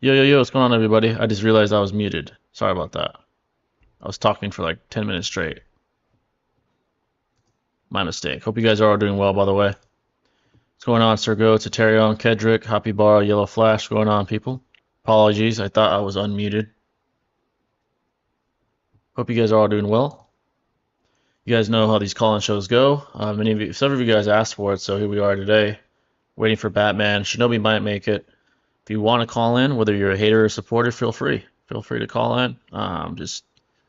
Yo, what's going on, everybody? I just realized I was muted. Sorry about that. I was talking for like 10 minutes straight. My mistake. Hope you guys are all doing well, by the way. What's going on, Sir Go, Tarion, Kedrick, Happy Bar, Yellow Flash? What's going on, people? Apologies, I thought I was unmuted. Hope you guys are all doing well. You guys know how these call-in shows go. Some of you guys asked for it, so here we are today, waiting for Batman. Shinobi might make it. If you want to call in, whether you're a hater or supporter, feel free. Feel free to call in. Just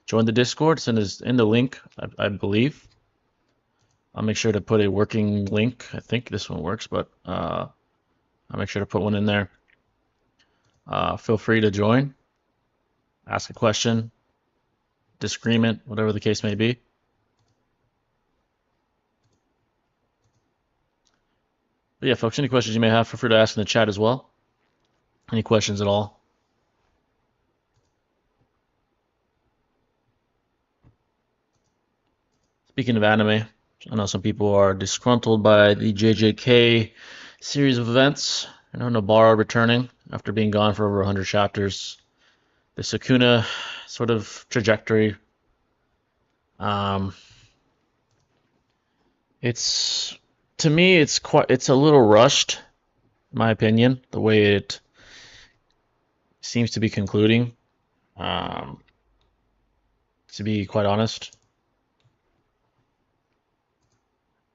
join the Discord. It's in the link, I believe. I'll make sure to put a working link. I think this one works, but I'll make sure to put one in there. Feel free to join, ask a question, disagreement, whatever the case may be. But yeah, folks, any questions you may have, feel free to ask in the chat as well. Any questions at all? Speaking of anime, I know some people are disgruntled by the JJK series of events. I know Nobara returning after being gone for over 100 chapters. The Sukuna sort of trajectory. It's to me, it's a little rushed, in my opinion, the way it seems to be concluding. To be quite honest,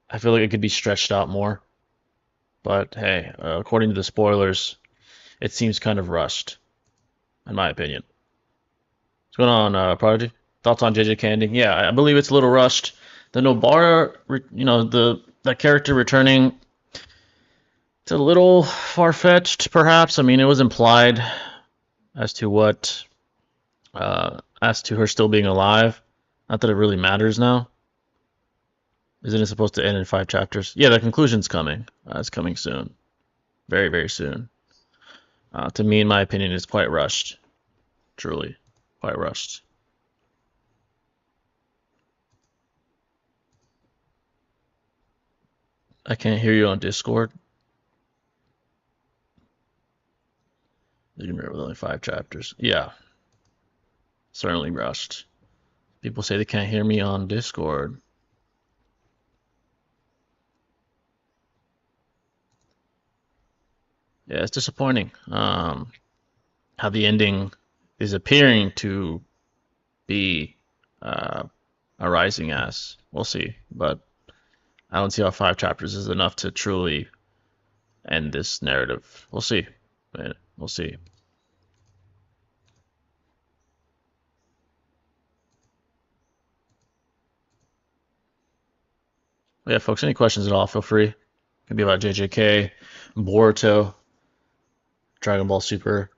I feel like it could be stretched out more. But hey, according to the spoilers, it seems kind of rushed, in my opinion. What's going on, Prodigy? Thoughts on JJ ending? Yeah, I believe it's a little rushed. The Nobara, that character returning, it's a little far-fetched, perhaps. I mean, it was implied as to as to her still being alive. Not that it really matters now. Isn't it supposed to end in 5 chapters? Yeah, the conclusion's coming. It's coming soon. Very, very soon. To me, in my opinion, it's quite rushed. Truly, quite rushed. I can't hear you on Discord. You can remember with only 5 chapters. Yeah, certainly rushed. People say they can't hear me on Discord. Yeah, it's disappointing. How the ending is appearing to be arising as. We'll see, but I don't see how 5 chapters is enough to truly end this narrative. We'll see. We'll see. Yeah, folks, any questions at all, feel free. It can be about JJK, Boruto, Dragon Ball Super,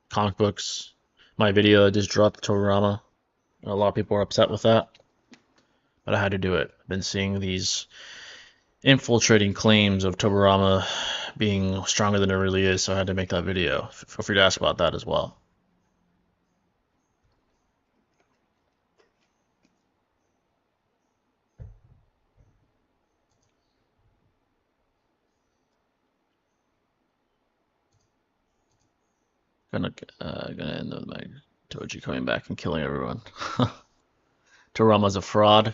comic books. My video I just dropped Toriyama. A lot of people are upset with that, but I had to do it. I've been seeing these infiltrating claims of Toburama being stronger than it really is, so I had to make that video. Feel free to ask about that as well. Gonna end with my Toji coming back and killing everyone. Toriyama's a fraud.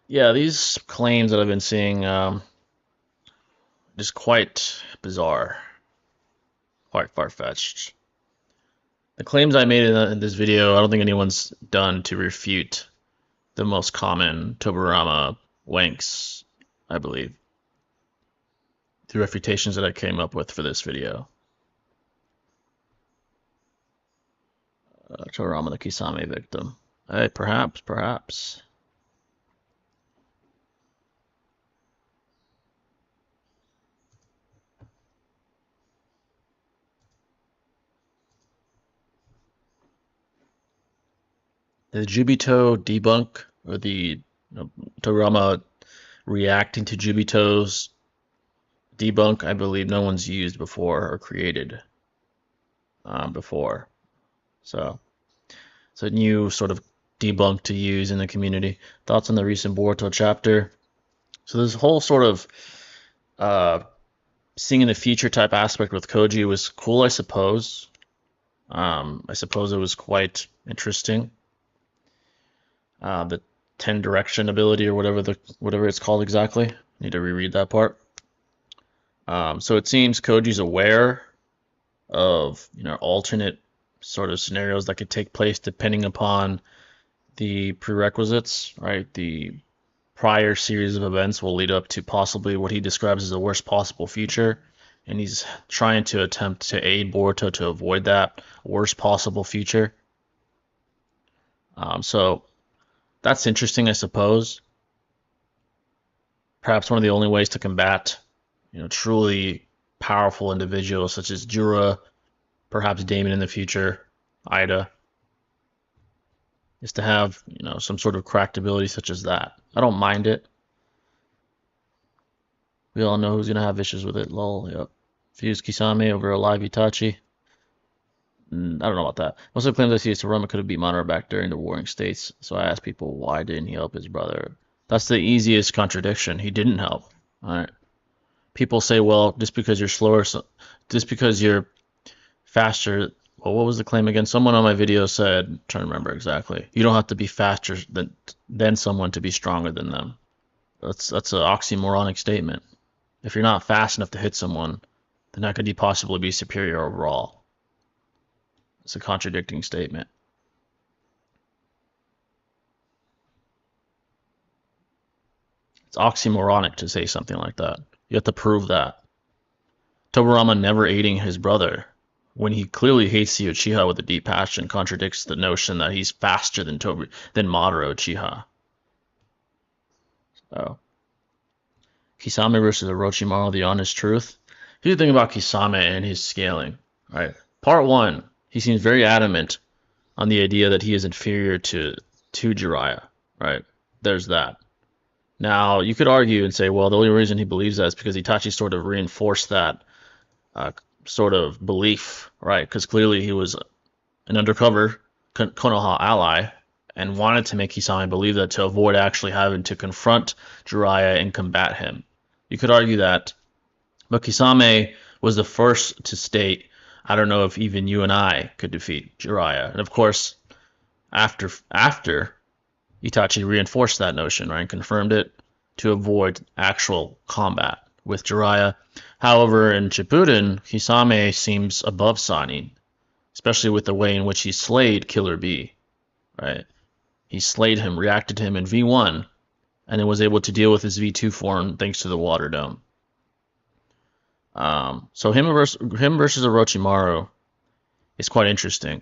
Yeah, these claims that I've been seeing, just quite bizarre, quite far-fetched. The claims I made in this video, I don't think anyone's done to refute the most common Toburama wanks, I believe. The refutations that I came up with for this video. Toburama the Kisame victim. Hey, perhaps. The Jubito debunk, or the Toriyama reacting to Jubito's debunk, I believe no one's used before or created before. So it's a new sort of debunk to use in the community. Thoughts on the recent Boruto chapter? So this whole sort of seeing in the future type aspect with Koji was cool, I suppose. I suppose it was quite interesting. The 10 direction ability or whatever it's called exactly. Need to reread that part. So it seems Koji's aware of alternate sort of scenarios that could take place depending upon the prerequisites, right? The prior series of events will lead up to possibly what he describes as the worst possible future, and he's trying to attempt to aid Boruto to avoid that worst possible future. So that's interesting, I suppose. Perhaps one of the only ways to combat, truly powerful individuals such as Jura, perhaps Damon in the future, Ida, is to have, some sort of cracked ability such as that. I don't mind it. We all know who's gonna have issues with it. Lol. Yep. Fuse Kisame over a live Itachi. I don't know about that. Most of the claims I see is Saruma could have beat Madara back during the Warring States. So I ask people, why didn't he help his brother? That's the easiest contradiction. He didn't help. All right. People say, well, just because you're slower, just because you're faster. Well, what was the claim again? Someone on my video said, I'm trying to remember exactly. You don't have to be faster than someone to be stronger than them. That's an oxymoronic statement. If you're not fast enough to hit someone, then how could you possibly be superior overall? It's a contradicting statement. It's oxymoronic to say something like that. You have to prove that. Tobirama never aiding his brother when he clearly hates the Uchiha with a deep passion contradicts the notion that he's faster than Madara Uchiha. So, Kisame versus Orochimaru, the honest truth. Here's the thing about Kisame and his scaling, right? Part 1, he seems very adamant on the idea that he is inferior to Jiraiya, right? There's that. Now, you could argue and say, well, the only reason he believes that is because Itachi sort of reinforced that sort of belief, right? Because clearly he was an undercover Konoha ally and wanted to make Kisame believe that to avoid actually having to confront Jiraiya and combat him. You could argue that, but Kisame was the first to state, I don't know if even you and I could defeat Jiraiya. And of course, after Itachi reinforced that notion, right, and confirmed it to avoid actual combat with Jiraiya. However, in Shippuden, Kisame seems above Sanin, especially with the way in which he slayed Killer B, right? He slayed him, reacted to him in V1, and then was able to deal with his V2 form thanks to the Water Dome. So him versus Orochimaru is quite interesting.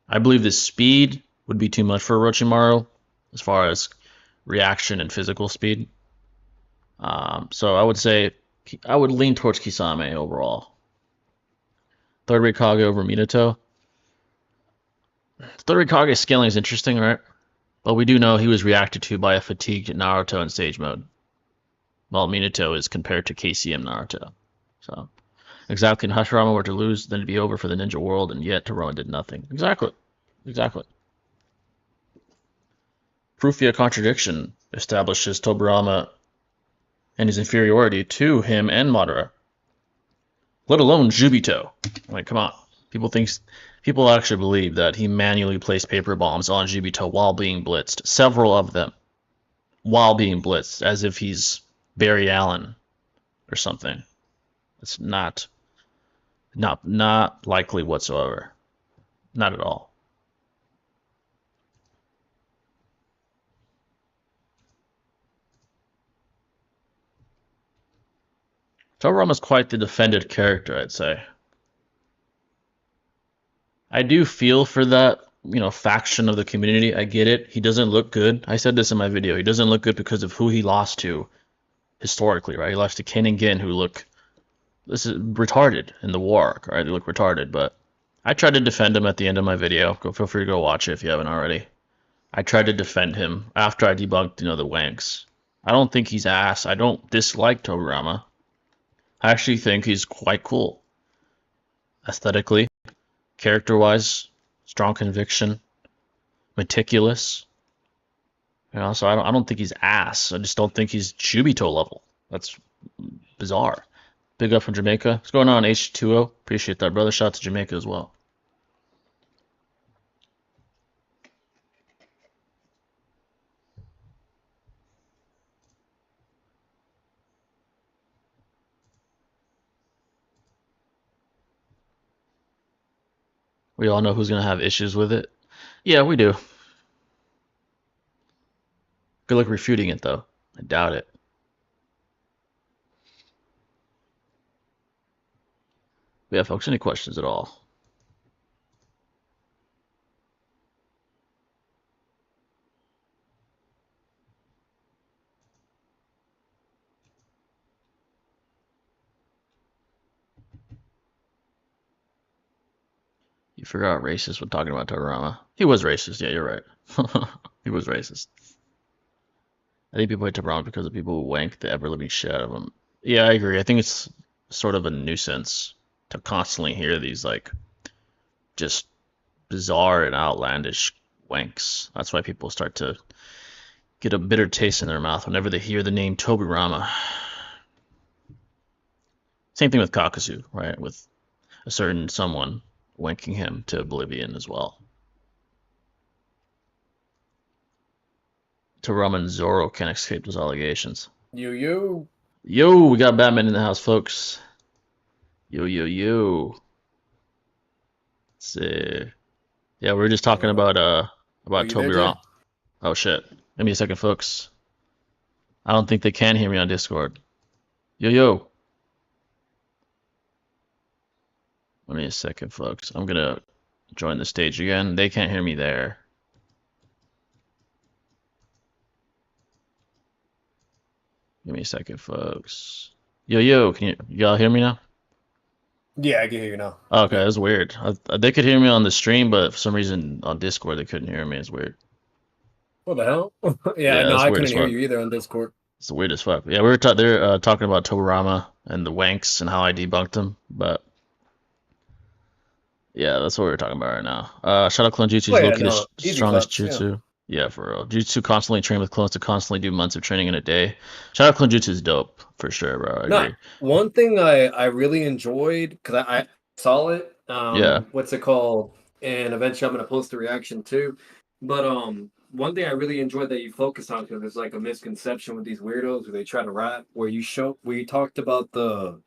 I believe the speed would be too much for Orochimaru as far as reaction and physical speed. So I would say I would lean towards Kisame overall. Third rate Kage over Minato. Third rate Kage scaling is interesting, right? But we do know he was reacted to by a fatigued Naruto in Sage Mode. While Minato is compared to KCM Naruto. So, exactly, if Hashirama were to lose, then it'd be over for the ninja world, and yet Toroma did nothing. Exactly. Proof via contradiction establishes Tobirama and his inferiority to him and Madara. Let alone Jubito. Like, come on. People actually believe that he manually placed paper bombs on Jubito while being blitzed. Several of them. While being blitzed. As if he's Barry Allen or something. It's not likely whatsoever. Not at all. Tobirama's quite the defended character, I'd say. I do feel for that, faction of the community. I get it. He doesn't look good. I said this in my video. He doesn't look good because of who he lost to historically, right? He lost to Ken and Gin, who look retarded in the war, right? They look retarded, but I tried to defend him at the end of my video. Feel free to go watch it if you haven't already. I tried to defend him after I debunked, the wanks. I don't think he's ass. I don't dislike Tobirama. I actually think he's quite cool. Aesthetically, character-wise, strong conviction, meticulous. So I don't think he's ass. I just don't think he's Jubito level. That's bizarre. Big up from Jamaica. What's going on, H2O? Appreciate that, brother. Shout out to Jamaica as well. We all know who's gonna have issues with it. Yeah, we do. Good luck refuting it, though. I doubt it. Yeah, folks, any questions at all? You forgot racist when talking about Togorama. He was racist. Yeah, you're right. He was racist. I think people hate Togorama because of people who wank the ever living shit out of him. Yeah, I agree. I think it's sort of a nuisance to constantly hear these like just bizarre and outlandish wanks. That's why people start to get a bitter taste in their mouth whenever they hear the name Tobirama. Same thing with Kakazu, right? With a certain someone wanking him to oblivion as well. Togorama and Zoro can't escape those allegations. Yo. Yo, we got Batman in the house, folks. Yo. Let's see. Yeah, we were just talking about Are you there, Tobirama. Jay? Oh shit. Give me a second, folks. I don't think they can hear me on Discord. Yo. Give me a second, folks. I'm gonna join the stage again. They can't hear me there. Give me a second, folks. Yo, can y'all hear me now? Yeah, I can hear you now. Okay, Yep. that's weird. They could hear me on the stream, but for some reason on Discord they couldn't hear me. It's weird. What the hell? Yeah, Yeah, no, that's I weird as couldn't hear fuck. you either on Discord. It's weird as fuck. Yeah, we were they're talking about Tobarama and the wanks and how I debunked them, but yeah, that's what we're talking about right now. Shout out Clone Jutsu Oh is yeah, low-key the no, easy strongest claps. Yeah. jutsu. Yeah, for real. Jutsu constantly train with clones to constantly do months of training in a day. Shout out Clone Jutsu is dope for sure, bro. I No, agree. one thing I really enjoyed because I saw it. Yeah, What's it called? And eventually I'm gonna post a reaction too. But one thing I really enjoyed that you focused on because there's like a misconception with these weirdos where they try to rap where you talked about the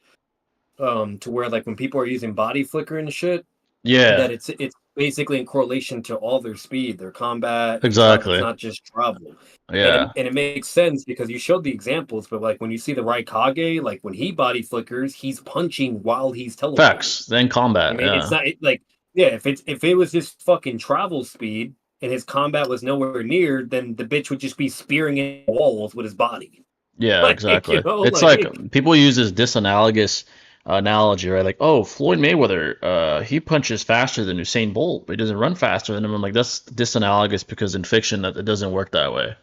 to where like when people are using body flicker and shit yeah, that it's basically in correlation to all their speed, their combat and stuff. It's exactly. not just travel. Yeah, And it makes sense because you showed the examples, but like when you see the Raikage, like when he body flickers, he's punching while he's teleporting. facts. Then I combat. mean, it's Yeah, not like yeah, if it was just fucking travel speed and his combat was nowhere near, then the bitch would just be spearing in walls with his body. yeah, Like, you exactly. know, It's like people use this disanalogous analogy, right? Like, oh, Floyd Mayweather, he punches faster than Usain Bolt, but he doesn't run faster than him. I'm like, that's disanalogous because in fiction that it doesn't work that way.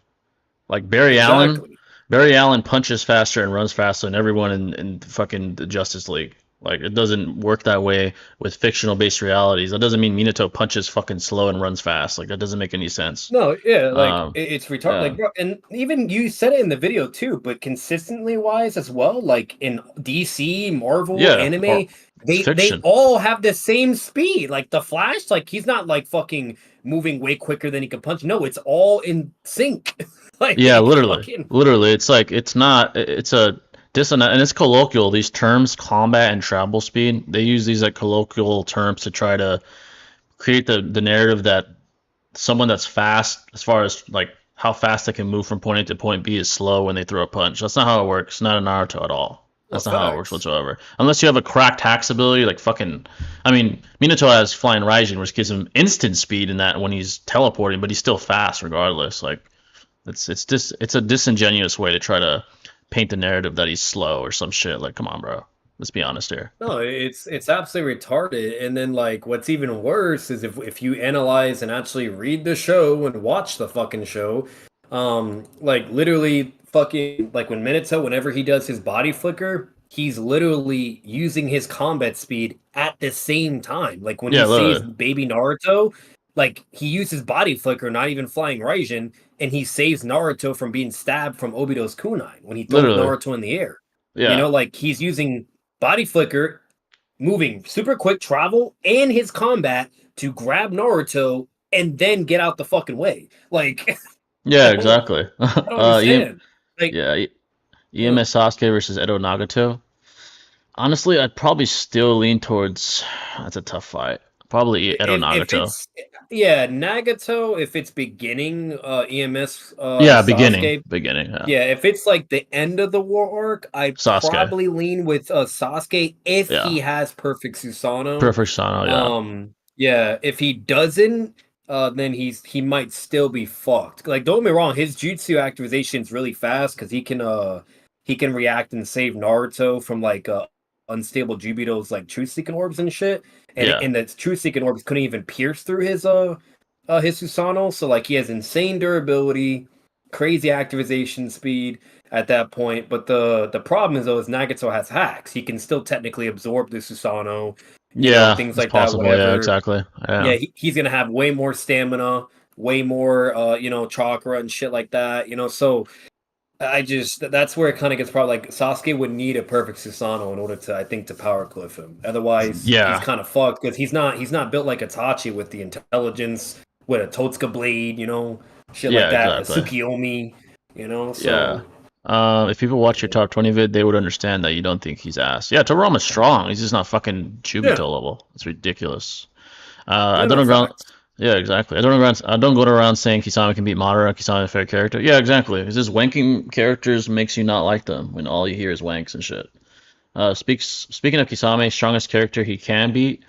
Like exactly. Barry Allen punches faster and runs faster than everyone in fucking the Justice League. Like it doesn't work that way with fictional based realities. That doesn't mean Minato punches fucking slow and runs fast. Like that doesn't make any sense. No, yeah, like Um, it's retarded. yeah, Like, bro, and even you said it in the video too, but consistently wise as well. Like in DC, Marvel, yeah, or anime, it's they fiction. all have the same speed. Like the Flash, like he's not like fucking moving way quicker than he can punch. No, it's all in sync. Yeah, Like literally, fucking literally. It's like it's not. It's a dissonant, and it's colloquial. These terms, combat and travel speed, they use these like colloquial terms to try to create the narrative that someone that's fast, as far as like how fast they can move from point A to point B, is slow when they throw a punch. That's not how it works. Not in Naruto at all. no That's not how it works facts. whatsoever. Unless you have a cracked hacks ability, like fucking. I mean, Minato has flying Raijin, which gives him instant speed in that when he's teleporting, but he's still fast regardless. Like it's a disingenuous way to try to paint the narrative that he's slow or some shit. Like, come on, bro. Let's be honest here. No, it's absolutely retarded. And then like what's even worse is if you analyze and actually read the show and watch the fucking show, like literally fucking like when Minato, whenever he does his body flicker, he's literally using his combat speed at the same time. Like when he Yeah, saves literally, baby Naruto, like he uses body flicker, not even flying Raijin, and he saves Naruto from being stabbed from Obito's kunai when he throws literally. Naruto in the air. You Yeah, know, like he's using body flicker, moving super quick, travel, and his combat to grab Naruto and then get out the fucking way. Like, Yeah, I don't, exactly. I don't understand. Like, Yeah, uh, EMS Sasuke versus Edo Nagato. Honestly, I'd probably still lean towards. That's a tough fight. Probably Edo if Nagato. it's yeah, Nagato, if it's beginning EMS Yeah, beginning, Sasuke, beginning. Yeah, yeah, if it's like the end of the war arc, I'd Sasuke. probably lean with Sasuke if he Yeah, has perfect Susanoo. perfect Sano. Yeah, Yeah, if he doesn't, then he might still be fucked. Like, don't get me wrong, his jutsu activation is really fast because he can react and save Naruto from like unstable Jubito's like truth seeking orbs and shit. yeah, And the truth seeking orbs couldn't even pierce through his Susanoo. So like he has insane durability, crazy activation speed at that point. But the problem is though is Nagato has hacks. He can still technically absorb the Susanoo, yeah. things It's like that, possible. Yeah, whatever. exactly. Yeah, Yeah, he's gonna have way more stamina, way more chakra and shit like that. So I just that's where it kind of gets probably like Sasuke would need a perfect Susanoo in order to I think to power cliff him. Otherwise, he's yeah, kind of fucked because he's not built like Itachi with the intelligence with a Totsuka blade, shit like yeah. that, a Exactly. Tsukiyomi, Yeah. so If people watch your top 20 vid, they would understand that you don't think he's ass. Yeah, Toriyama's strong. He's just not fucking yeah, Chubito level. It's ridiculous. I yeah, don't no around. facts. Yeah, exactly. I don't go around saying Kisame can beat Madara. Kisame is a fair character. Yeah, exactly. It's just wanking characters makes you not like them when all you hear is wanks and shit. Speaking of Kisame, strongest character he can beat.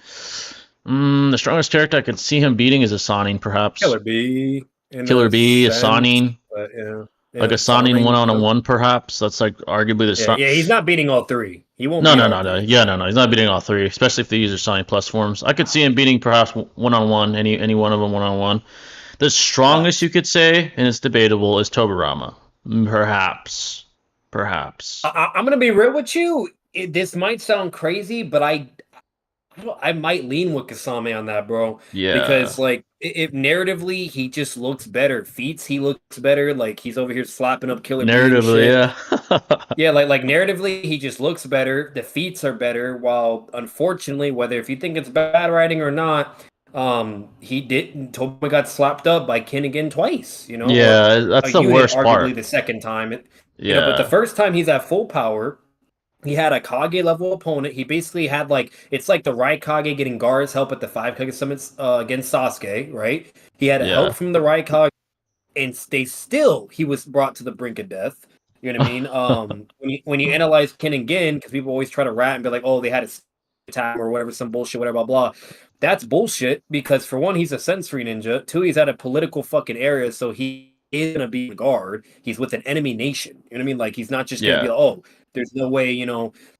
The strongest character I could see him beating is a Sannin, perhaps. Killer B in Killer a B, a sense, Sannin, but yeah, like yeah, a Sannin one Sonic, on yep. one, perhaps. That's like arguably the Yeah, strong. yeah, he's not beating all three. He won't No, beat no, all no, no. three. Yeah, no, no. He's not beating all three, especially if they use their Sannin plus forms. I could see him beating perhaps one on one, any one of them one on one. The strongest Facts. you could say, and it's debatable, is Tobirama. Perhaps. Perhaps. I'm gonna be real with you. This might sound crazy, but I might lean with Kasame on that, bro. Yeah. Because like if narratively he just looks better. Feats he looks better. Like he's over here slapping up Killer B and Narratively, shit. yeah. Yeah, like narratively he just looks better. The feats are better. While unfortunately, whether if you think it's bad writing or not, he didn't. Tobey got slapped up by Ken again twice. Or Yeah, a that's the unit, worst arguably part. the second time. But the Yeah. first time he's at full power. He had a Kage level opponent. He basically had like it's like the right Kage getting Gaara's help at the five Kage summits against Sasuke, right? He had help Yeah. from the right Kage, and he was brought to the brink of death. You know what I mean? When you analyze Ken and Gin, because people always try to rat and be like, oh, they had a attack or whatever, some bullshit, whatever, blah blah. That's bullshit because for one, he's a sensory ninja. Two, he's at a political fucking area, so he is gonna be a guard. He's with an enemy nation. You know what I mean? Like he's not just gonna be Yeah. like, oh, there's no way.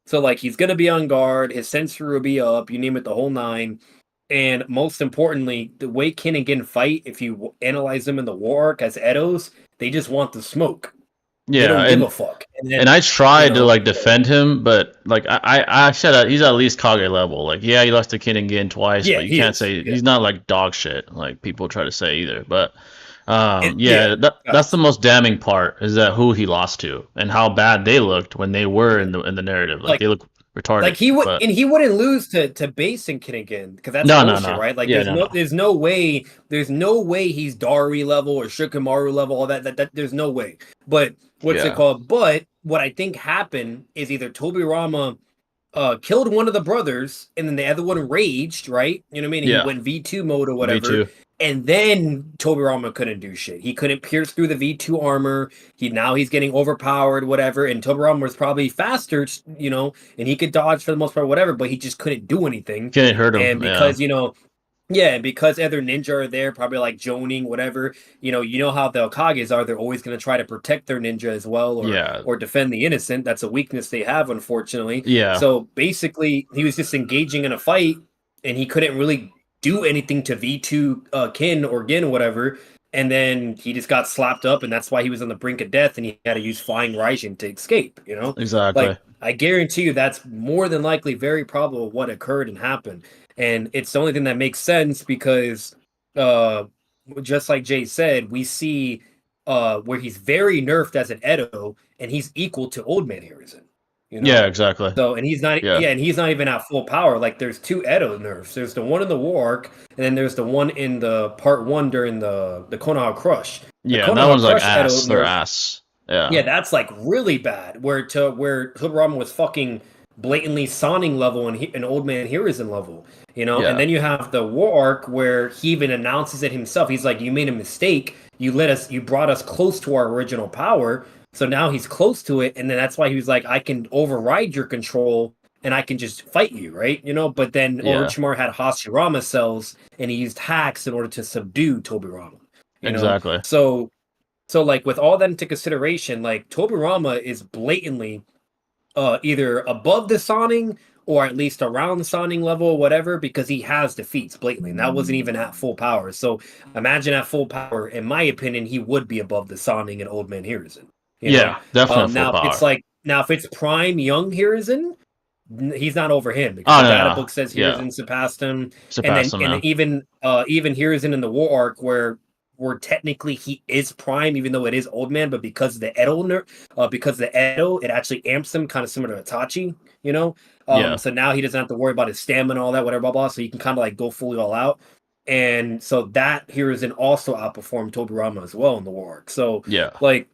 So like he's gonna be on guard. His sensory will be up. You name it, the whole nine. And most importantly, the way Ken and Gin fight, if you analyze them in the war arc as Edos, they just want the smoke. They Yeah, don't give a fuck. And and then, I you tried to know, like defend him, but like I said he's at least Kage level. Like yeah, he lost to King twice, yeah, but you he can't is. say Yeah. he's not like dog shit like people try to say either. But Yeah. yeah, that's the Facts. most damning part is that who he lost to and how bad they looked when they were Yeah. in the narrative. Like Like they look retarded. he would But and he wouldn't lose to Base and Kinnigan because that's no, no, bullshit, no. right? Like Yeah, no, no. there's no way he's Dari level or Shikamaru level, all that there's no way. But what's it Yeah, called? But what I think happened is either Tobirama killed one of the brothers, and then the other one raged, right? You know what I mean? He yeah. went V2 mode or whatever, V2. and then Tobirama couldn't do shit. He couldn't pierce through the V2 armor. He's getting overpowered, whatever. And Tobirama was probably faster, and he could dodge for the most part, whatever. But he just couldn't do anything. Can't hurt him. And Yeah, because yeah, and because other ninja are there, probably like joning, whatever. You know how the Okages are. They're always going to try to protect their ninja as well, or yeah, or defend the innocent. That's a weakness they have, unfortunately. yeah, So basically, he was just engaging in a fight, and he couldn't really do anything to V2 Kin or Gin or whatever. And then he just got slapped up, and that's why he was on the brink of death, and he had to use Flying Raijin to escape. exactly. Like I guarantee you, that's more than likely very probable what occurred and happened. And it's the only thing that makes sense because uh just like Jay said, we see where he's very nerfed as an Edo and he's equal to Old Man Harrison. you Yeah, know. exactly. So and he's not Yeah. yeah, and he's not even at full power. Like there's two Edo nerfs. There's the one in the War Arc, and then there's the one in the part one during the Konoha Crush. The Yeah, and that Konoha one's like Crush Edo ass. They're nerf, ass. Yeah. yeah, that's like really bad. Where Todoroki was fucking blatantly Sonning level and Old Man Hiruzen level, you know. And Yeah. then you have the War Arc where he even announces it himself. He's like, "You made a mistake. You brought us close to our original power." So now he's close to it, and then that's why he was like, "I can override your control." And I can just fight you, right? You know, but then Yeah. Orochimaru had Hashirama cells, and he used hacks in order to subdue Tobirama. You know, Exactly. so like with all that into consideration, like Tobirama is blatantly either above the Sonning or at least around the Sonning level or whatever, because he has defeats blatantly. And that wasn't even at full power. So imagine at full power, in my opinion, he would be above the Sonning and Old Man Hiruzen. You know? Yeah, definitely full power. Now if it's prime young Hiruzen, he's not over him because Oh the no, data no. book says Yeah. Hiruzen surpassed him, Surpass them, and man. even Hiruzen in the War Arc where technically he is prime, even though it is old man, but because the Edo, it actually amps him, kind of similar to Itachi, you know. Yeah. So now he doesn't have to worry about his stamina and all that, whatever, blah blah. So he can kind of like go fully all out, and so that Hiruzen also outperformed Tobirama as well in the War Arc. Yeah. Like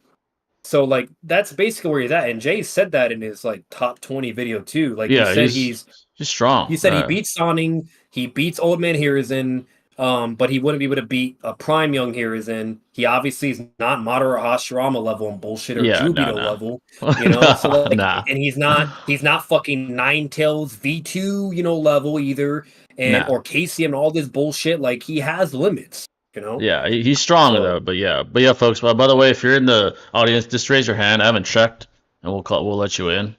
like that's basically where he's at. And Jay said that in his like top 20 video too. Like Yeah, he's strong. he said he beats Sonning, he beats Old Man Hiruzen, but he wouldn't be able to beat a prime young Hiruzen. He obviously is not Madara Hashirama level and bullshit or Yeah, no, Jubito no. level, you know. So like, Nah. and he's not fucking Nine Tails V2, you know, level either, and Nah. or Casey and all this bullshit. Like he has limits, you know. Yeah, he's strong though, So but yeah, folks. By the way, if you're in the audience, just raise your hand. I haven't checked, and we'll let you in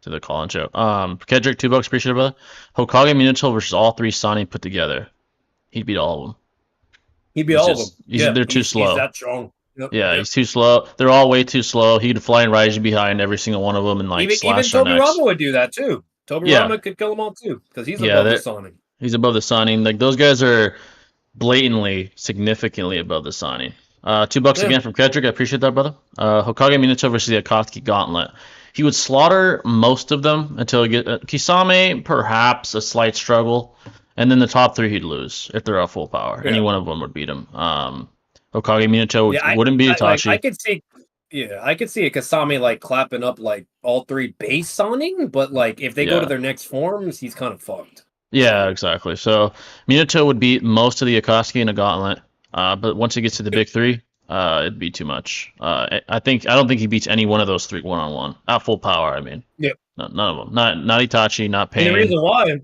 to the call-in show. Kedrick, $2, appreciate it, brother. Hokage Minato versus all three Sani put together. He'd beat all of them. he'd be all of them. They're too He's slow. that strong. Yep, Yeah, yep. he's too slow. They're all way too slow. He'd fly and Raijin behind every single one of them and like Even slash their necks. Tobirama would do that too. Yeah, Tobirama could kill them all too because he's yeah, above the Sonic. he's above the Sani. Like those guys are blatantly, significantly above the Sani. $2 Yeah. again from Kedrick. I appreciate that, brother. Hokage Minato versus the Akatsuki Gauntlet. He would slaughter most of them until he get Kisame, perhaps a slight struggle, and then the top three he'd lose if they're at full power. Yeah. Any one of them would beat him. Hokage Minato Yeah, wouldn't beat Itachi. I could see. Yeah, I could see a Kasami like clapping up like all three base Soning, but like if they go to Yeah. their next forms, he's kind of fucked. Yeah, exactly. So Minato would beat most of the Akatsuki in a gauntlet, but once he gets to the big three, it'd be too much. I don't think he beats any one of those three one-on-one at full power. I mean, Yep. none of them. Not Itachi, not And the Pain. reason why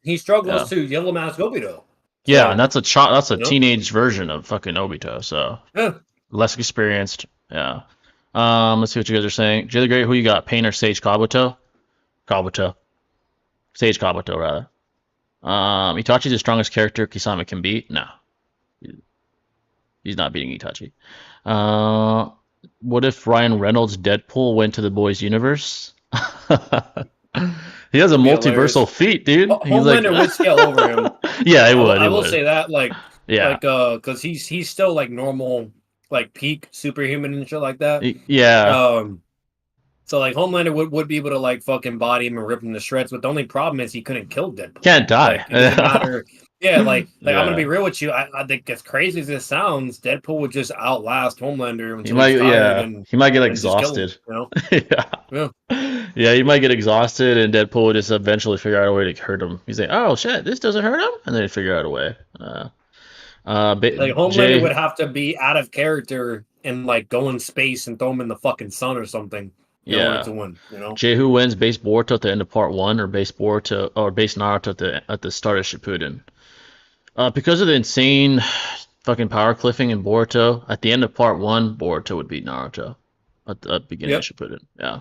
he Yeah, struggles to Yellow Mask Obito. yeah, and So that's a you know, teenage version of fucking Obito. So yeah. less experienced. Yeah. Let's see what you guys are saying. Jay the Great, who you got? Pain or Sage Kabuto? Kabuto. Sage Kabuto rather. Itachi's the strongest character Kisame can beat. No, he's not beating Itachi. What if Ryan Reynolds' Deadpool went to the boys' universe? He has a It'd be multiversal hilarious. feat, dude. He's like, Homelander would scale over him. yeah, he would. I He will would. say that Yeah, because he's still like normal, like peak superhuman and shit like that. Yeah. So like Homelander would be able to like fucking body him and rip him to shreds, but the only problem is he couldn't kill Deadpool. Can't die. Like it doesn't matter. Yeah, like I'm gonna Yeah. be real with you. I think as crazy as this sounds, Deadpool would just outlast Homelander He until might. he's tired Yeah. and He might get just kill him, exhausted. you know? Yeah. Yeah. Yeah, he might get exhausted, and Deadpool would just eventually figure out a way to hurt him. He's like, "Oh shit, this doesn't hurt him," and then he'd figure out a way. Like Homelander Jay, would have to be out of character and like go in space and throw him in the fucking sun or something in order yeah, to win, you know? Jay, who wins base Boruto at the end of part one, or base Boruto, or base Naruto at the start of Shippuden? Because of the insane fucking power cliffing in Boruto, at the end of part one, Boruto would beat Naruto at the beginning of Shippuden. Yeah.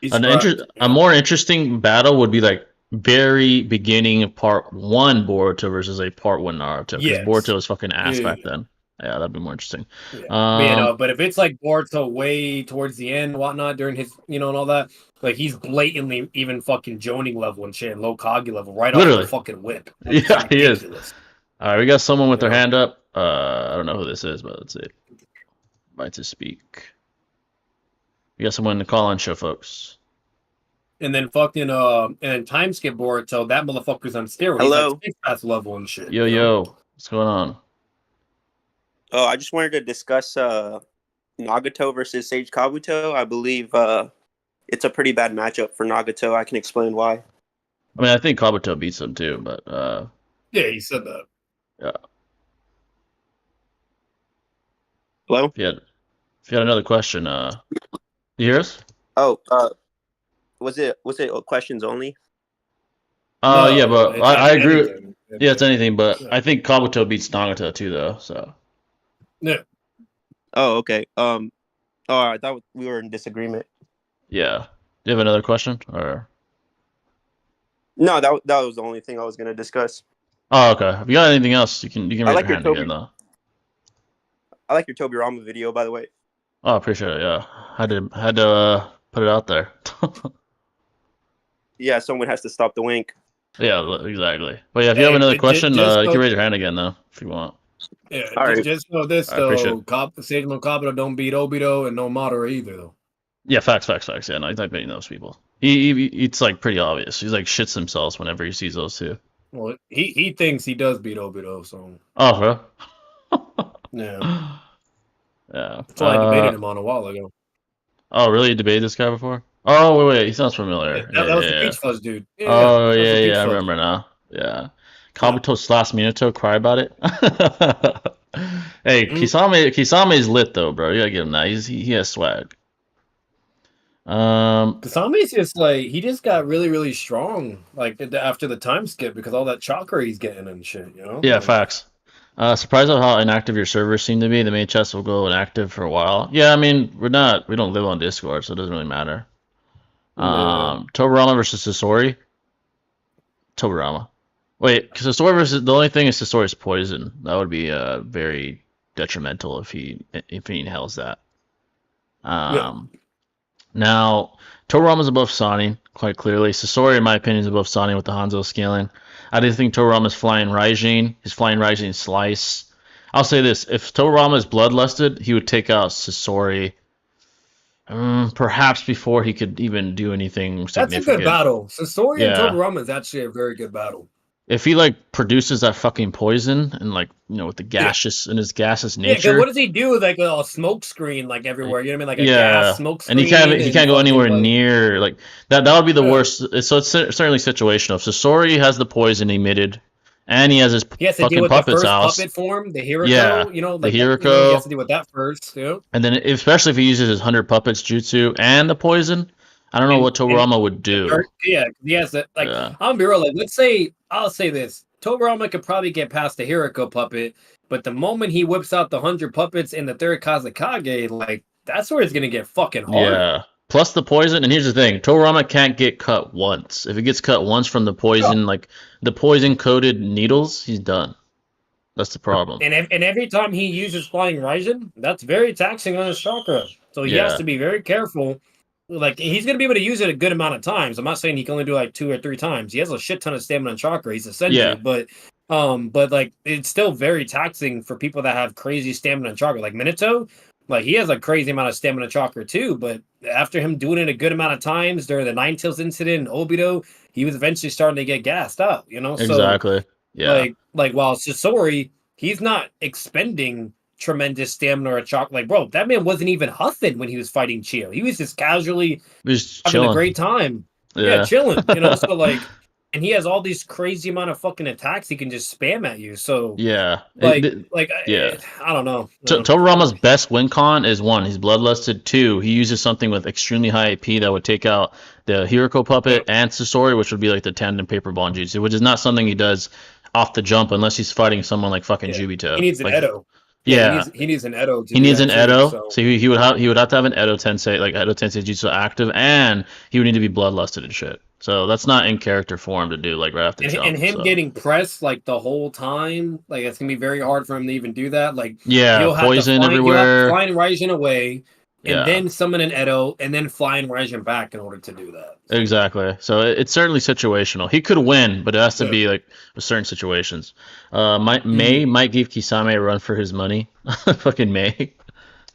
He's correct. A more interesting battle would be like very beginning of part one Boruto versus a part one Naruto, because Yes. Boruto was fucking ass Yeah. back then. Yeah, that'd be more interesting. Yeah. But if it's like Boruto way towards the end, whatnot, during his, and all that, like he's blatantly even fucking Joning level and shit, and low Kage level, right off Literally. the fucking whip. Like, Yeah, he is. ridiculous. All right, we got someone with their Yeah. hand up. I don't know who this is, but let's see. Invite to speak. We got someone in the call-in show, folks. and then fucking and then time skip Boruto. That motherfucker's on steroids. He's like Hello. six pass level and shit. Yo, You know. yo, what's going on? Oh, I just wanted to discuss Nagato versus Sage Kabuto. I believe it's a pretty bad matchup for Nagato. I can explain why. I mean, I think Kabuto beats him too, but Yeah, he said that. yeah. Hello. If you had another question, you hear us? Oh, was it questions only? Yeah, No, but it's I agree. anything. Yeah, it's anything, but Yeah. I think Kabuto beats Nagata too, though. So Yeah. Oh, okay. Oh, I thought we were in disagreement. yeah. Do you have another question, or? No, that was the only thing I was gonna discuss. Oh, okay. If you got anything else, you can I raise like your your hand again, Toby. though. I like your Tobirama video, by the way. Oh, appreciate it. Yeah, had to put it out there. Yeah, someone has to stop the wink. Yeah, exactly. But yeah, if you have Hey, another question, just you can know, raise your hand again though, if you want. yeah, All right. just know this I appreciate though. it. Sagemo Kabuto don't beat Obito and no Madara either though. Yeah, facts. Yeah, no, he's not beating those people. It's like pretty obvious. He's like shits himself whenever he sees those two. Well, he thinks he does beat Obito, so Oh, bro. yeah. Yeah. That's why I debated him on a while ago. Oh, really? You debated this guy before? Oh, wait. He sounds Yeah, familiar. that was the Yeah. Peach Fuzz dude. Yeah, Oh, that was the Peach I Fuzz remember dude. now. Yeah. Yeah. Kabuto slash Minato cry about it. Hey, Mm. Kisame is lit though, bro. You gotta give him that. He has swag. Kasame's just like he just got really, really strong like after the time skip because all that chakra he's getting and shit, you know? Yeah, Like, facts. Surprised at how inactive your servers seem to be. The main chest will go inactive for a while. Yeah, I mean, we don't live on Discord, so it doesn't really matter. yeah. Tobirama versus Sasori. Tobirama. Wait, because the only thing is Sasori's poison. That would be very detrimental if he inhales that. Yeah. Um, Now, Toriyama's above Sani, quite clearly. Sasori, in my opinion, is above Sani with the Hanzo scaling. I do think Toriyama's flying Raijin. His flying Raijin slice. I'll say this: if Toriyama is bloodlusted, he would take out Sasori. Perhaps before he could even do anything That's a good significant. battle. Sasori and Yeah, Tobirama is actually a very good battle. if he like produces that fucking poison and like with the Yeah. gaseous and his gaseous Yeah, because what nature. does he do with like a smoke screen like everywhere? You know what I mean? Like a gas Yeah, smoke and screen he and can't go fucking anywhere like near like that. That would be the yeah. worst. So it's certainly situational. If Sasori has the poison emitted, and he has his He has to deal fucking with the puppet's first house, puppet form, the yeah, Hiriko, you know, the like that, you know, he has Hiriko, to deal with that first, you know? and then especially if he uses his 100 puppets jutsu and the poison, I don't know what And Toriyama would do. yeah, he has that like Yeah, I'm gonna be real, like let's say I'll say this. Tobirama could probably get past the Hiriko puppet, but the moment he whips out the 100 puppets in the third Kazekage, like that's where it's gonna get fucking hard. yeah. Plus the poison, and here's the thing: Toriyama can't get cut once. If he gets cut once from the poison, like the poison coated needles, he's done. That's the problem. And every time he uses Flying Raijin, that's very taxing on his chakra. So he has Yeah, to be very careful. Like he's gonna be able to use it a good amount of times. I'm not saying he can only do like 2 or 3 times. He has a shit ton of stamina and chakra. He's a yeah, senju, but like it's still very taxing for people that have crazy stamina and chakra. Like Minato, like he has a crazy amount of stamina chakra too. But after him doing it a good amount of times during the Nine Tails incident in Obito, he was eventually starting to get gassed out. You know, so exactly. Yeah. like while Sasori, he's not expending tremendous stamina or chalk. Like, bro, that man wasn't even huffing when he was fighting Chio. He was just casually Just having a chilling. great time. Yeah, Yeah. chilling. You know, so like, and he has all these crazy amount of fucking attacks he can just spam at you. So Yeah. like Yeah. I don't know. Tobirama's best win con is one, he's bloodlusted. Two, he uses something with extremely high AP that would take out the Hiriko puppet and Sasori, which would be like the tandem paper bond jutsu, which is not something he does off the jump unless he's fighting someone like fucking Yeah, he Jubito. needs an Like, Edo. Yeah, yeah, he needs an Edo to he do needs that an too. Edo, So so he would have to have an Edo Tensei, like Edo Tensei Jutsu active, and he would need to be bloodlusted and shit. So that's not in character for him to do like right off the and jump. him So getting pressed like the whole time, like it's gonna be very hard for him to even do that. Like yeah, poison he'll have to everywhere. fly Raijin away, and Yeah, then summon an Edo, and then fly Raijin back in order to do that. So, exactly. So it's certainly situational. He could win, but it has to yeah. be like with certain situations. May Mhm. might give Kisame a run for his money. Fucking May.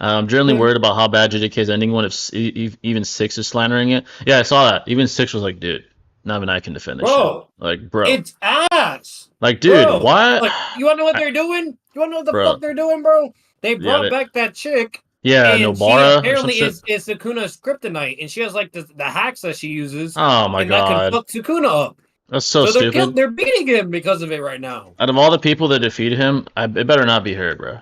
I'm generally worried about how bad JJK is ending one if even 6 is slandering it. Yeah, I saw that. Even 6 was like, dude, not even I can defend this shit. Bro, Like, bro. it's ass. Like, dude, Bro, what? like, you wanna know what they're doing? You wanna know what the Bro. fuck they're doing, bro? They Yeah, brought back that chick, yeah, and she Nobara or some apparently shit. is Sukuna's kryptonite, and she has like the hacks that she uses, Oh my and that can god. fuck Sukuna up. That's so So stupid. they're beating him because of it right now. Out of all the people that defeated him, it better not be her, bro.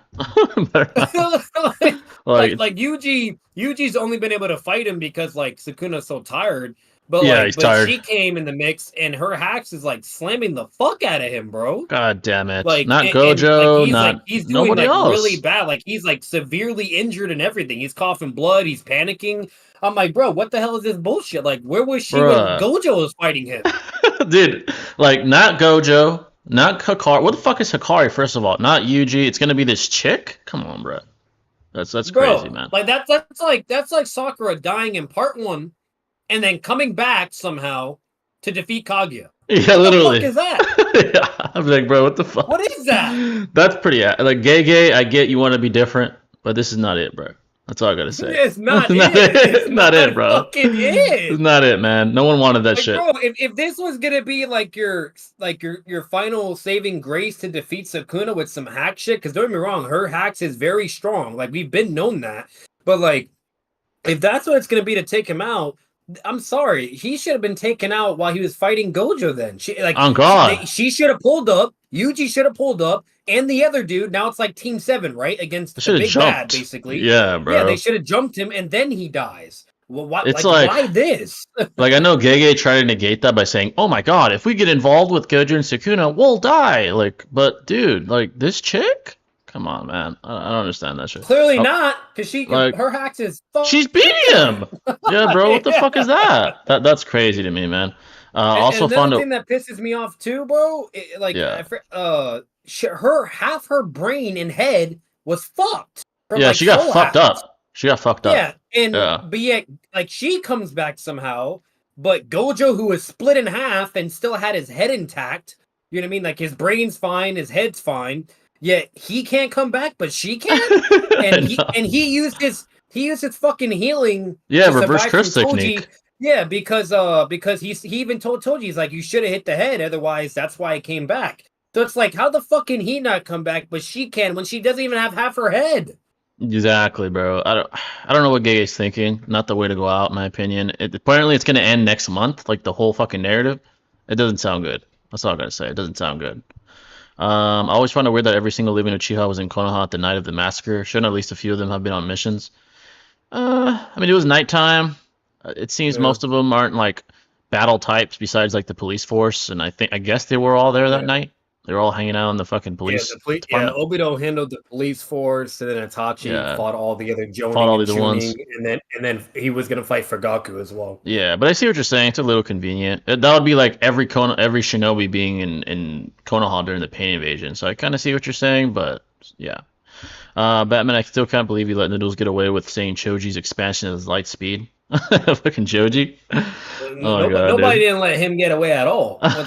like, like Yuji's only been able to fight him because like Sukuna's so tired. But yeah, like, he's but tired. she came in the mix, and her hacks is like slamming the fuck out of him, bro. God damn it! Like, Not and, Gojo, not he's doing nobody like else. really bad. Like he's like severely injured and everything. He's coughing blood. He's panicking. I'm like, bro, what the hell is this bullshit? Like, where was she when Gojo was fighting him? Dude, like, not Gojo, not Hikari. What the fuck is Hikari? First of all, not Yuji. It's gonna be this chick. Come on, bro. That's Bro, crazy, man. Like that's like Sakura dying in part 1, and then coming back somehow to defeat Kaguya. Yeah, What literally. the fuck is that? Yeah, I'm like, bro, what the fuck? What is that? That's pretty. Like, gay. I get you want to be different, but this is not it, bro. That's all I gotta say. It's not it. It's not it, bro. Fucking it. It's not it, man. No one wanted that Like, shit. bro, if this was gonna be like your final saving grace to defeat Sukuna with some hack shit, because don't get me wrong, her hacks is very strong. Like we've been known that. But like, if that's what it's gonna be to take him out, I'm sorry, he should have been taken out while he was fighting Gojo. Then On God, she should have pulled up. Yuji should have pulled up, and the other dude. Now it's like Team 7, right, against the big bad, basically. Yeah, bro. Yeah, they should have jumped him, and then he dies. Well, why, It's why this? like, I know Gege tried to negate that by saying, "Oh my God, if we get involved with Gojo and Sukuna, we'll die." Like, but dude, like, this chick? Come on, man. I don't understand that shit. Clearly not, because like, her hacks is. She's beating him. Yeah, bro. What the fuck is that? That's crazy to me, man. Also, and found the thing that pisses me off too, bro. Her half her brain and head was fucked. Yeah, like, she got fucked up. She got fucked up. Yeah, but yet, like, she comes back somehow. But Gojo, who was split in half and still had his head intact, you know what I mean? Like, his brain's fine, his head's fine. Yet he can't come back, but she can. And he used his fucking healing. Yeah, reverse curse technique. Yeah, because he even told Toji, he's like, you should have hit the head, otherwise that's why it came back. So it's like, how the fuck can he not come back, but she can when she doesn't even have half her head? Exactly, bro. I don't know what Gege's thinking. Not the way to go out, in my opinion. Apparently, it's gonna end next month, like the whole fucking narrative. It doesn't sound good. That's all I gotta say. It doesn't sound good. I always find it weird that every single living Uchiha was in Konoha at the night of the massacre. Shouldn't at least a few of them have been on missions? I mean, it was nighttime. It seems most of them aren't like battle types besides like the police force, and I guess they were all there that night. They were all hanging out in the fucking police. Yeah, Obito handled the police force, and then Itachi fought all the other Jonin all the ones, and then he was gonna fight for Gaku as well. Yeah, but I see what you're saying. It's a little convenient. That would be like every shinobi being in Konoha during the Pain Invasion. So I kind of see what you're saying, but yeah. Batman, I still can't believe you let Noodles get away with saying Choji's expansion of his light speed. Fucking Choji. Nobody didn't let him get away at all. What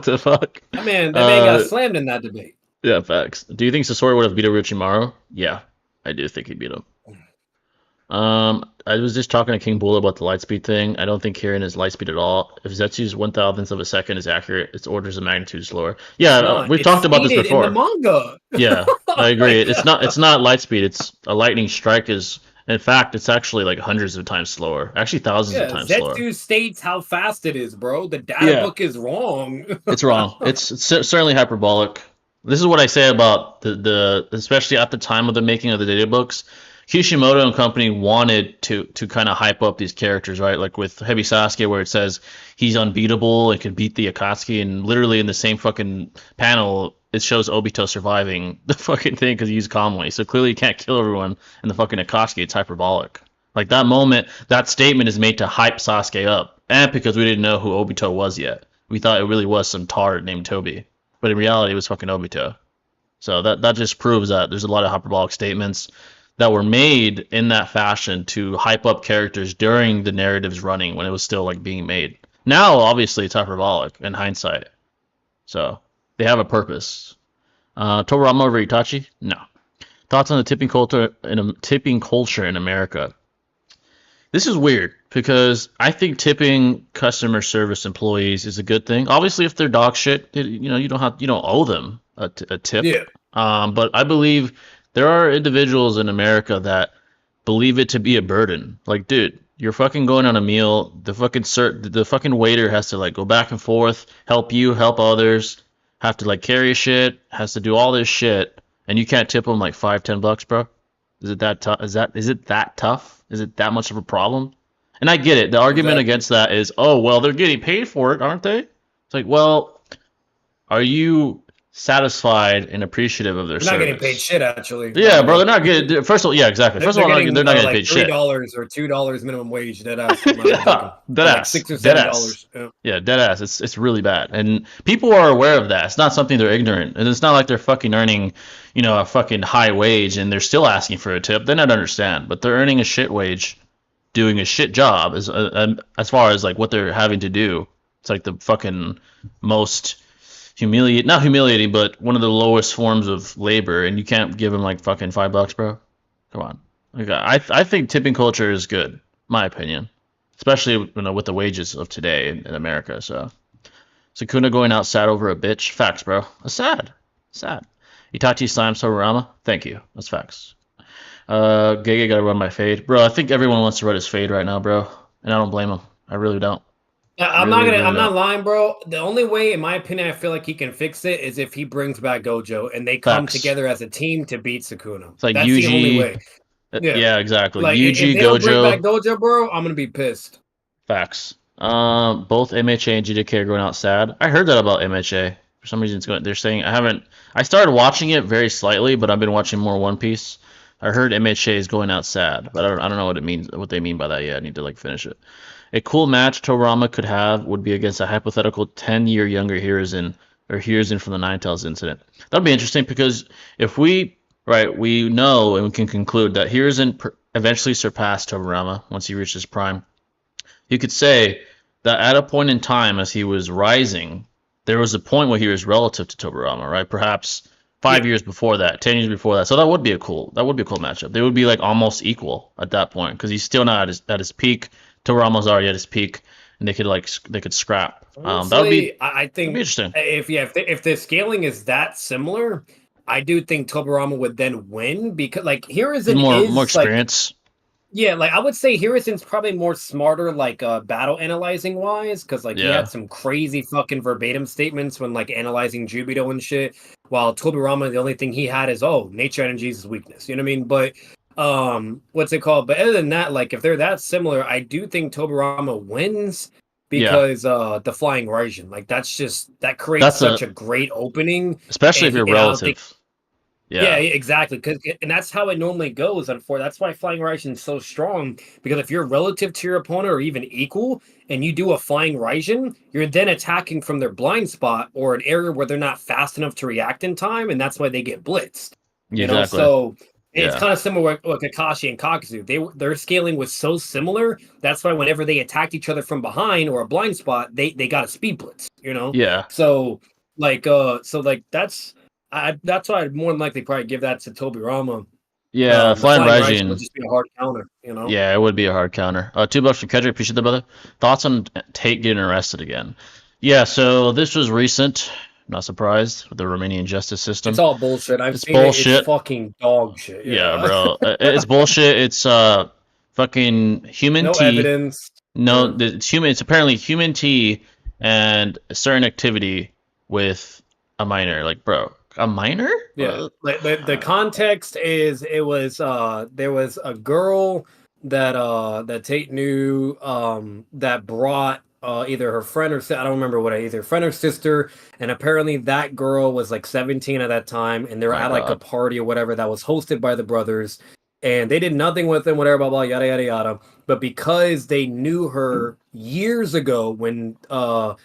the fuck? That man got slammed in that debate. Yeah, facts. Do you think Sasori would have beat Orochimaru? Yeah, I do think he beat him. I was just talking to King Bull about the lightspeed thing. I don't think Kirin is lightspeed at all. If Zetsu's 1,000th of a second is accurate, its orders of magnitude slower. Yeah, we've talked about this before. In the manga. Yeah, I agree. It's not lightspeed. It's a lightning strike is. In fact, it's actually like hundreds of times slower. Actually, thousands of times slower. Zetsu states how fast it is, bro. The data book is wrong. It's wrong. It's certainly hyperbolic. This is what I say about the especially at the time of the making of the data books. Kishimoto and company wanted to kind of hype up these characters, right? Like with Heavy Sasuke, where it says he's unbeatable and could beat the Akatsuki, and literally in the same fucking panel, it shows Obito surviving the fucking thing because he used Kamui. So clearly, you can't kill everyone in the fucking Akatsuki. It's hyperbolic. Like that moment, that statement is made to hype Sasuke up, and because we didn't know who Obito was yet, we thought it really was some tart named Toby, but in reality, it was fucking Obito. So that just proves that there's a lot of hyperbolic statements that were made in that fashion to hype up characters during the narrative's running when it was still like being made. Now, obviously, it's hyperbolic in hindsight. So they have a purpose. Toriyama over Itachi? No. Thoughts on the tipping culture in America? This is weird because I think tipping customer service employees is a good thing. Obviously, if they're dog shit, you don't owe them a tip. Yeah. But I believe there are individuals in America that believe it to be a burden. Like, dude, you're fucking going on a meal. The fucking waiter has to like go back and forth, help you, help others, have to like carry shit, has to do all this shit, and you can't tip them like $5, $10, bro. Is it that tough? Is it that tough? Is it that much of a problem? And I get it. The argument Exactly. against that is, oh well, they're getting paid for it, aren't they? It's like, well, are you satisfied and appreciative of their They're not getting paid service? shit, actually. Yeah, bro, they're not getting. First of all, yeah, exactly. First of They're all, getting they're not getting like paid shit. $3 or $2 minimum wage. Dead ass. I'm not even joking. Yeah, dead Or like ass, $6 or dead $7. ass. Yeah, dead ass. It's really bad, and people are aware of that. It's not something they're ignorant, and it's not like they're fucking earning, a fucking high wage, and they're still asking for a tip. They don't understand, but they're earning a shit wage, doing a shit job as far as like what they're having to do. It's like the fucking most not humiliating, but one of the lowest forms of labor, and you can't give them like fucking $5, bro. Come on. Like, I think tipping culture is good, my opinion, especially with the wages of today in America. So Sakuna going out sad over a bitch. Facts, bro. That's sad. Sad. Itachi Slime Soberama. Thank you. That's facts. Gege gotta run my fade, bro. I think everyone wants to run his fade right now, bro, and I don't blame him. I really don't. I'm Really, not really not don't. lying, bro. The only way, in my opinion, I feel like he can fix it is if he brings back Gojo and they come Facts. together as a team to beat Sukuna. It's like That's the only Yuji. way. Yeah. Yeah, exactly. Like if Yuji, they don't bring back Gojo. Gojo, bro, I'm gonna be pissed. Facts. Both MHA and GDK are going out sad. I heard that about MHA. For some reason, they're saying I haven't. I started watching it very slightly, but I've been watching more One Piece. I heard MHA is going out sad, but I don't know what it means. What they mean by that yet. I need to like finish it. A cool match Torama could have would be against a hypothetical 10-year younger Hiruzen or Hiruzen from the Nine Tails incident. That'd be interesting because if we know and we can conclude that Hiruzen eventually surpassed Torama once he reached his prime. You could say that at a point in time as he was rising, there was a point where he was relative to Tobarama, right? Perhaps 5 years before that, 10 years before that. So that would be a cool matchup. They would be like almost equal at that point because he's still not at his peak. Tobarama's already at his peak, and they could scrap. Honestly, That would be I think interesting. if the scaling is that similar, I do think Tobarama would then win because like Hiruzen More is like experience. yeah, like I would say Hiruzen's probably more smarter, like battle analyzing wise, because like he Yeah. had some crazy fucking verbatim statements when like analyzing Jubito and shit. While Tobirama, the only thing he had is nature energy is his weakness. You know what I mean? But what's it called? But other than that, like if they're that similar, I do think Tobirama wins because the flying Raijin, like that creates such a great opening, especially if you're relative. Yeah, exactly. And that's how it normally goes. That's why Flying Raijin is so strong. Because if you're relative to your opponent or even equal, and you do a Flying Raijin, you're then attacking from their blind spot or an area where they're not fast enough to react in time, and that's why they get blitzed. You know, so it's kind of similar with Kakashi and Kakuzu. Their scaling was so similar. That's why whenever they attacked each other from behind or a blind spot, they got a speed blitz. You know. Yeah. So that's why I'd more than likely probably give that to Tobirama. Yeah, Flying Raijin would just be a hard counter, you know? Yeah, it would be a hard counter. $2 from Kedrick, appreciate that, brother. Thoughts on Tate getting arrested again? Yeah, so this was recent. Not surprised with the Romanian justice system. It's all bullshit. It's bullshit. It's fucking dog shit. Yeah, bro. It's bullshit. It's fucking human no tea. Evidence. No, it's human. It's apparently human tea and a certain activity with a minor. Like, bro, a minor? Yeah. The context is it was there was a girl that Tate knew that brought either her friend or I don't remember either friend or sister, and apparently that girl was like 17 at that time, and they were at like a party or whatever that was hosted by the brothers, and they did nothing with them, whatever, blah blah, yada yada yada. But because they knew her years ago when because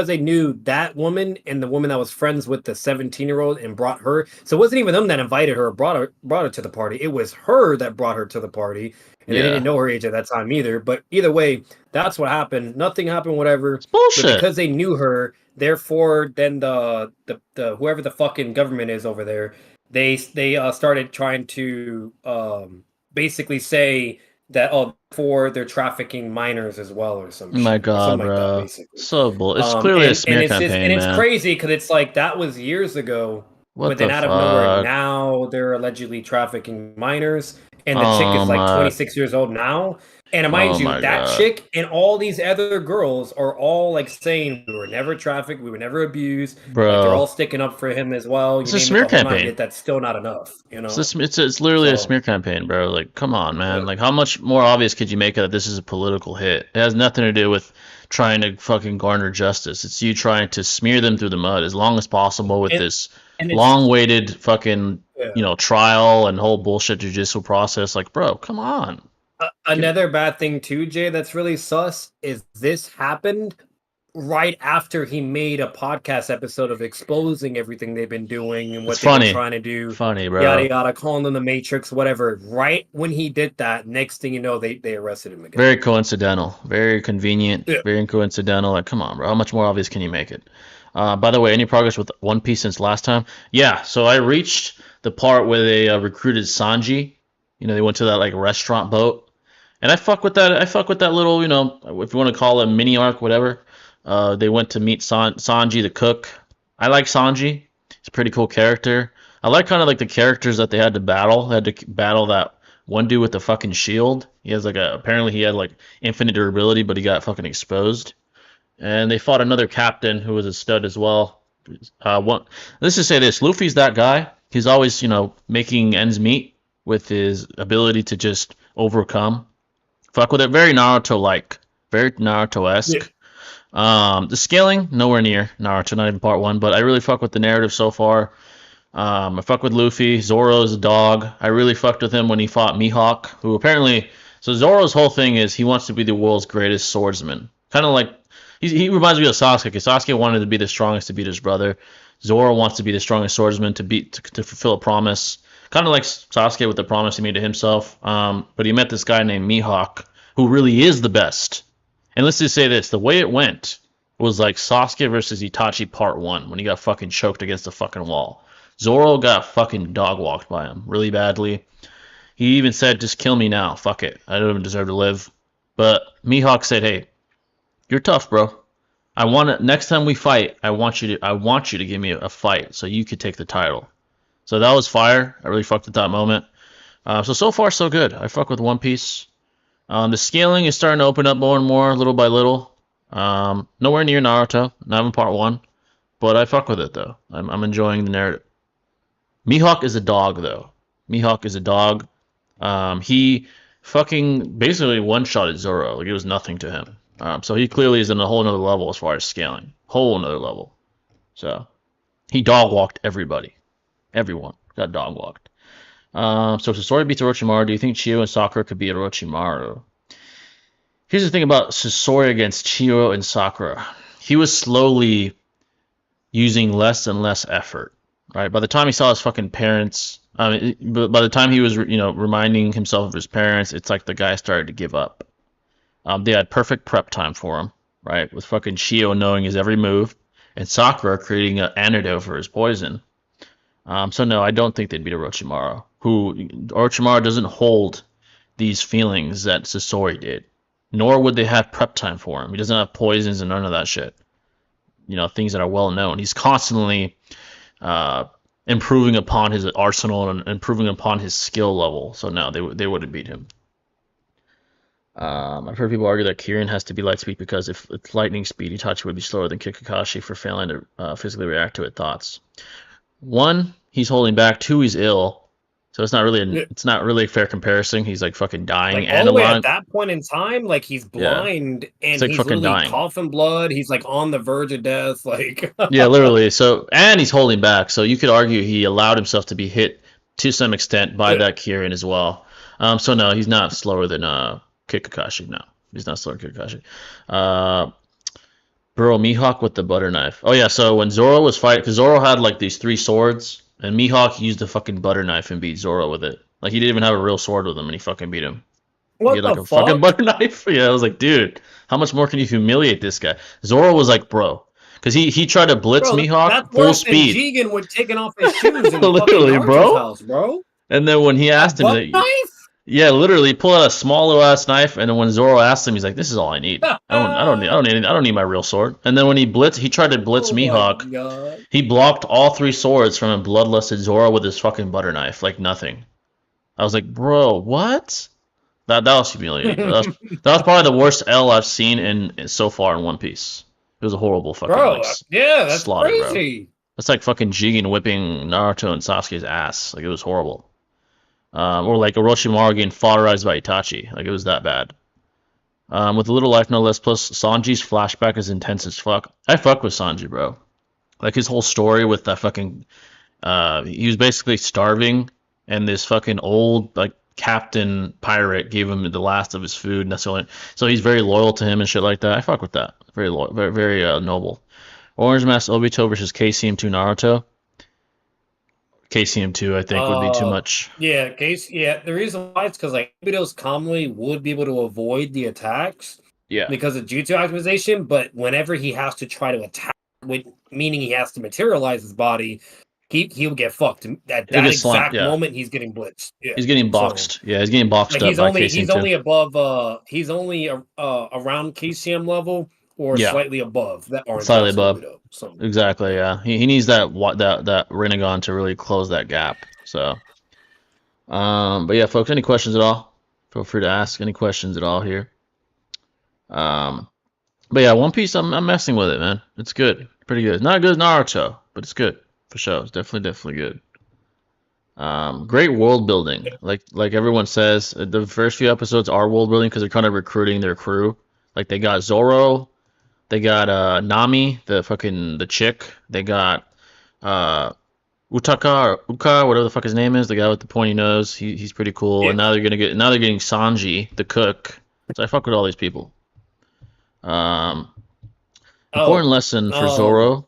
they knew that woman and the woman that was friends with the 17-year-old and brought her. So it wasn't even them that invited her or brought her to the party. It was her that brought her to the party. And they didn't know her age at that time either. But either way, that's what happened. Nothing happened, whatever. It's bullshit. But because they knew her, therefore then the whoever the fucking government is over there, they started trying to basically say that for they're trafficking minors as well or some My shit or God, something like that bro. basically. So bull. It's clearly a And smear it's just and campaign, it's man. crazy because it's like that was years ago, What but then the out of nowhere fuck? now they're allegedly trafficking minors, and the chick Oh is like my. 26 years old now. And mind Oh you, my that God, chick and all these other girls are all like saying we were never trafficked, we were never abused. Like they're all bro. sticking up for him as well. It's You a name it, smear the whole nine. campaign. Yet that's still not enough, you It's know. this. It's literally a So smear campaign, bro. Like, come on, yeah. man. Like, how much more obvious could you make it that this is a political hit? It has nothing to do with trying to fucking garner justice. It's you trying to smear them through the mud as long as possible with and this and it's long-awaited fucking yeah. trial and whole bullshit judicial process. Like, bro, come on. Give Another bad thing too, Jay, that's really sus is this happened right after he made a podcast episode of exposing everything they've been doing and It's what they've been funny, trying to do, funny, yada bro. yada, calling them the Matrix, whatever. Right when he did that, next thing you know, they arrested him again. Very coincidental, very convenient, Yeah. very coincidental. Like, come on, bro. How much more obvious can you make it? By the way, any progress with One Piece since last time? Yeah, so I reached the part where they recruited Sanji. They went to that like restaurant boat, and I fuck with that. I fuck with that little, if you want to call it a mini arc, whatever. They went to meet Sanji the cook. I like Sanji. He's a pretty cool character. I like kind of like the characters that they had to battle. They had to battle that one dude with the fucking shield. He has like apparently he had like infinite durability, but he got fucking exposed. And they fought another captain who was a stud as well. Let's just say this: Luffy's that guy. He's always, making ends meet with his ability to just overcome. Fuck with it. Very Naruto-like, very Yeah. Naruto-esque. The scaling nowhere near Naruto, not even part one. But I really fuck with the narrative so far. I fuck with Luffy. Zoro's a dog. I really fucked with him when he fought Mihawk, who apparently. So Zoro's whole thing is he wants to be the world's greatest swordsman. Kind of like he reminds me of Sasuke. Sasuke wanted to be the strongest to beat his brother. Zoro wants to be the strongest swordsman to fulfill a promise. Kind of like Sasuke with the promise he made to himself. But he met this guy named Mihawk, who really is the best. And let's just say this: the way it went was like Sasuke versus Itachi Part One when he got fucking choked against the fucking wall. Zoro got fucking dog walked by him really badly. He even said, "Just kill me now. Fuck it. I don't even deserve to live." But Mihawk said, "Hey, you're tough, bro. I want it. Next time we fight, I want you to give me a fight so you could take the title." So that was fire. I really fucked with that moment. So far so good. I fuck with One Piece. The scaling is starting to open up more and more, little by little. Nowhere near Naruto, not even part one, but I fuck with it though. I'm enjoying the narrative. Mihawk is a dog, though. Mihawk is a dog. He fucking basically one-shotted Zoro. Like, it was nothing to him. So he clearly is in a whole nother level as far as scaling. Whole nother level. So he dog-walked everybody. Everyone got dog-walked. So Sasori beats Orochimaru. Do you think Chio and Sakura could beat Orochimaru? Here's the thing about Sasori against Chio and Sakura. He was slowly using less and less effort. Right? By the time he saw his fucking parents, by the time he was, reminding himself of his parents, it's like the guy started to give up. They had perfect prep time for him, right? With fucking Shio knowing his every move, and Sakura creating an antidote for his poison. So no, I don't think they'd beat Orochimaru. Orochimaru doesn't hold these feelings that Sasori did, nor would they have prep time for him. He doesn't have poisons and none of that shit. Things that are well known. He's constantly improving upon his arsenal and improving upon his skill level. So no, they wouldn't beat him. I've heard people argue that Kirin has to be light speed because if it's lightning speed, Itachi would be slower than Kakashi for failing to physically react to it. Thoughts? One, he's holding back. Two, he's ill. So it's not really a fair comparison. He's like fucking dying Like and all the way alive. at that point in time, like he's Yeah, blind it's and like he's fucking literally dying. coughing blood. He's like on the verge of death. Like Yeah, literally. So and he's holding back. So you could argue he allowed himself to be hit to some extent by that Kirin as well. So no, he's not slower than Kakashi. No, he's not slower than Kakashi. Bro, Mihawk with the butter knife. Oh yeah, so when Zoro was fighting, because Zoro had like these 3 swords, and Mihawk used a fucking butter knife and beat Zoro with it. Like he didn't even have a real sword with him, and he fucking beat him. He what had like the a fucking fuck? butter knife. Yeah, I was like, dude, how much more can you humiliate this guy? Zoro was like, bro, because he tried to blitz Bro, that's Mihawk full worse than speed, Jigen with taking off his shoes in fucking literally, Naruto's bro. house, bro. And then when he A asked him, buck he's like, knife? yeah, literally, he pulled out a small little ass knife, and then when Zoro asked him, he's like, "This is all I need. I don't need my real sword." And then when he tried to blitz Oh my Mihawk. god. He blocked all 3 swords from a bloodlusted Zoro with his fucking butter knife, like nothing. I was like, bro, what? That was humiliating. That was probably the worst L I've seen in so far in One Piece. It was a horrible fucking Bro, yeah, that's slaughter, crazy. bro. That's like fucking Jigen whipping Naruto and Sasuke's ass. Like it was horrible. Or like Orochimaru getting fodderized by Itachi. Like it was that bad. With a little life no less. Plus Sanji's flashback is intense as fuck. I fuck with Sanji, bro. Like his whole story with that fucking he was basically starving, and this fucking old like captain pirate gave him the last of his food, and that's the only. So he's very loyal to him and shit like that. I fuck with that. Very loyal, very noble. Orange Mask Obito versus KCM2 Naruto. KCM2, I think, would be too much. Yeah, the reason why it's because like Obito's commonly would be able to avoid the attacks. Yeah. Because of jutsu activation, but whenever he has to try to attack, meaning he has to materialize his body, he'll get fucked. At that exact moment, he's getting blitzed. Yeah. He's getting boxed. So, he's getting boxed up by KCM2. He's only above. He's only around KCM level or slightly above that. Slightly above. So. Exactly. Yeah. He needs that Rinnegan to really close that gap. So. But yeah, folks. Any questions at all? Feel free to ask any questions at all here. But yeah, One Piece, I'm messing with it, man. It's good, pretty good. It's not as good as Naruto, but it's good for sure. It's definitely good. Great world building, like everyone says. The first few episodes are world building because they're kind of recruiting their crew. Like they got Zoro, they got Nami, the chick. They got Utaka or Uka, whatever the fuck his name is, the guy with the pointy nose. He's pretty cool. Yeah. And now they're getting Sanji, the cook. So I fuck with all these people. Important lesson for Zoro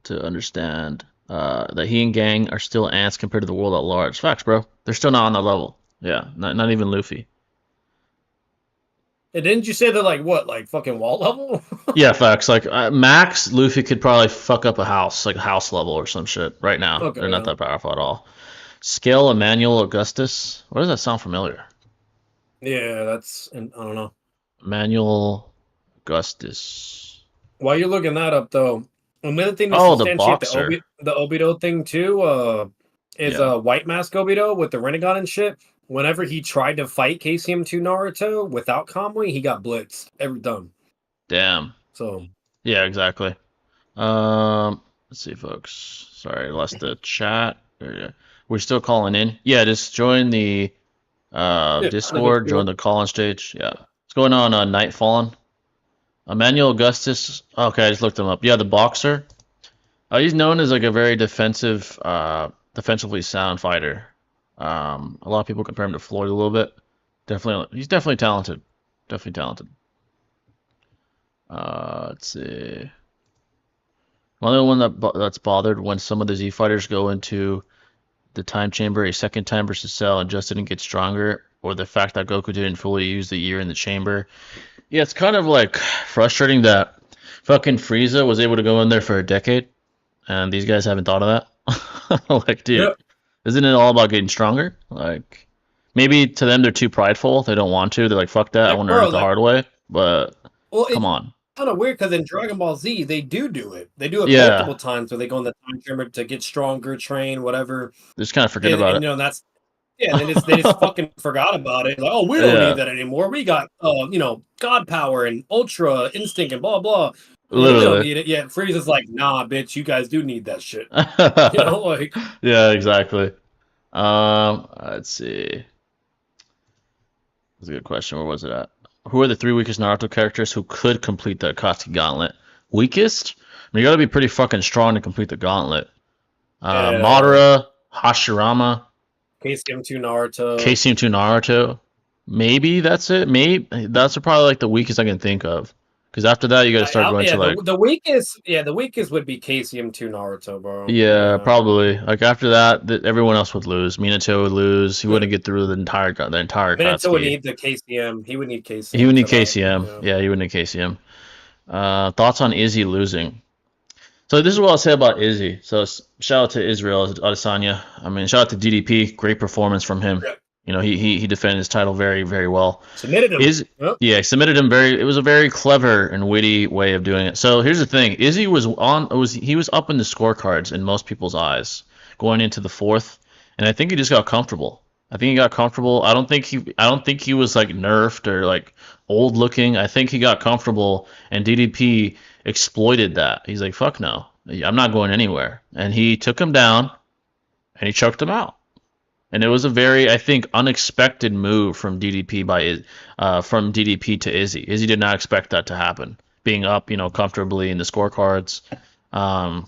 to understand that he and gang are still ants compared to the world at large. Facts, bro. They're still not on that level. Yeah, not even Luffy. And didn't you say they're like fucking wall level? Yeah, facts. Like max, Luffy could probably fuck up a house, like a house level or some shit right now. Okay, they're not that powerful at all. Scale Emmanuel Augustus. Why does that sound familiar? Yeah, I don't know. Emmanuel Augustus. While you're looking that up, though, another thing to substantiate the Obito thing too is White Mask Obito with the Rinnegan and shit. Whenever he tried to fight KCM2 Naruto without Kamui, he got blitzed every time. Damn. So. Yeah, exactly. Let's see, folks. Sorry, I lost the chat. We're still calling in. Yeah, just join the Discord. Join the call-in stage. Yeah. What's going on, Nightfallen? Emmanuel Augustus. Okay, I just looked him up. Yeah, the boxer. He's known as like a very defensively sound fighter. A lot of people compare him to Floyd a little bit. He's definitely talented. Let's see. Another one that's bothered when some of the Z fighters go into the time chamber a second time versus Cell and just didn't get stronger, or the fact that Goku didn't fully use the year in the chamber. Yeah, it's kind of like frustrating that fucking Frieza was able to go in there for a decade, and these guys haven't thought of that. Like, dude, isn't it all about getting stronger? Like, maybe to them they're too prideful. They don't want to. They're like, fuck that. I want to learn it the hard way. But come on. Kind of weird because in Dragon Ball Z they do it. They do it multiple times where they go in the time chamber to get stronger, train, whatever. They just kind of forget about it. You know, that's they just fucking forgot about it. Like, oh, we don't need that anymore. We got God power and Ultra Instinct and blah blah. Literally. We don't need it. Yeah, Frieza's like, nah, bitch, you guys do need that shit. Yeah, exactly. Let's see. That's a good question. Where was it at? Who are the 3 weakest Naruto characters who could complete the Akatsuki Gauntlet? Weakest? I mean, you gotta be pretty fucking strong to complete the Gauntlet. Madara, Hashirama, KCM2 Naruto. Maybe that's it. Maybe that's probably like the weakest I can think of. Because after that, you got to start going to like the weakest. Yeah, the weakest would be KCM2 Naruto, bro. Yeah, probably. Like after that, everyone else would lose. Minato would lose. He wouldn't get through the entire Minato would need the KCM. He would need KCM. He would need KCM. Yeah, he would need KCM. Thoughts on Izzy losing? So this is what I'll say about Izzy. So shout out to Israel Adesanya. I mean, shout out to DDP. Great performance from him. Yeah. You know, he defended his title very, very well. Submitted him. Is Yep. Yeah, submitted him very. It was a very clever and witty way of doing it. So here's the thing: Izzy was he was up in the scorecards in most people's eyes going into the fourth, and I think he just got comfortable. I think he got comfortable. I don't think he was like nerfed or like old looking. I think he got comfortable, and DDP exploited that. He's like, fuck no, I'm not going anywhere, and he took him down, and he choked him out. And it was a very, I think, unexpected move from DDP to Izzy. Izzy did not expect that to happen, being up, comfortably in the scorecards. I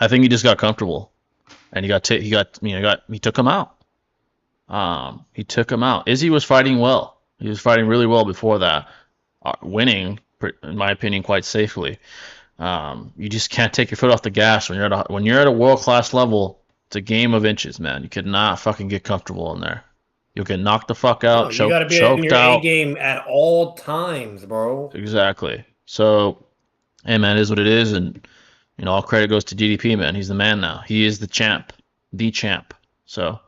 think he just got comfortable, and he took him out. He took him out. Izzy was fighting well. He was fighting really well before that, winning, in my opinion, quite safely. You just can't take your foot off the gas when you're at a world class level. It's a game of inches, man. You could not fucking get comfortable in there. You'll get knocked the fuck out, You got to be in choked your out. A game at all times, bro. Exactly. So, hey, man, it is what it is, and all credit goes to DDP, man. He's the man now. He is the champ. So,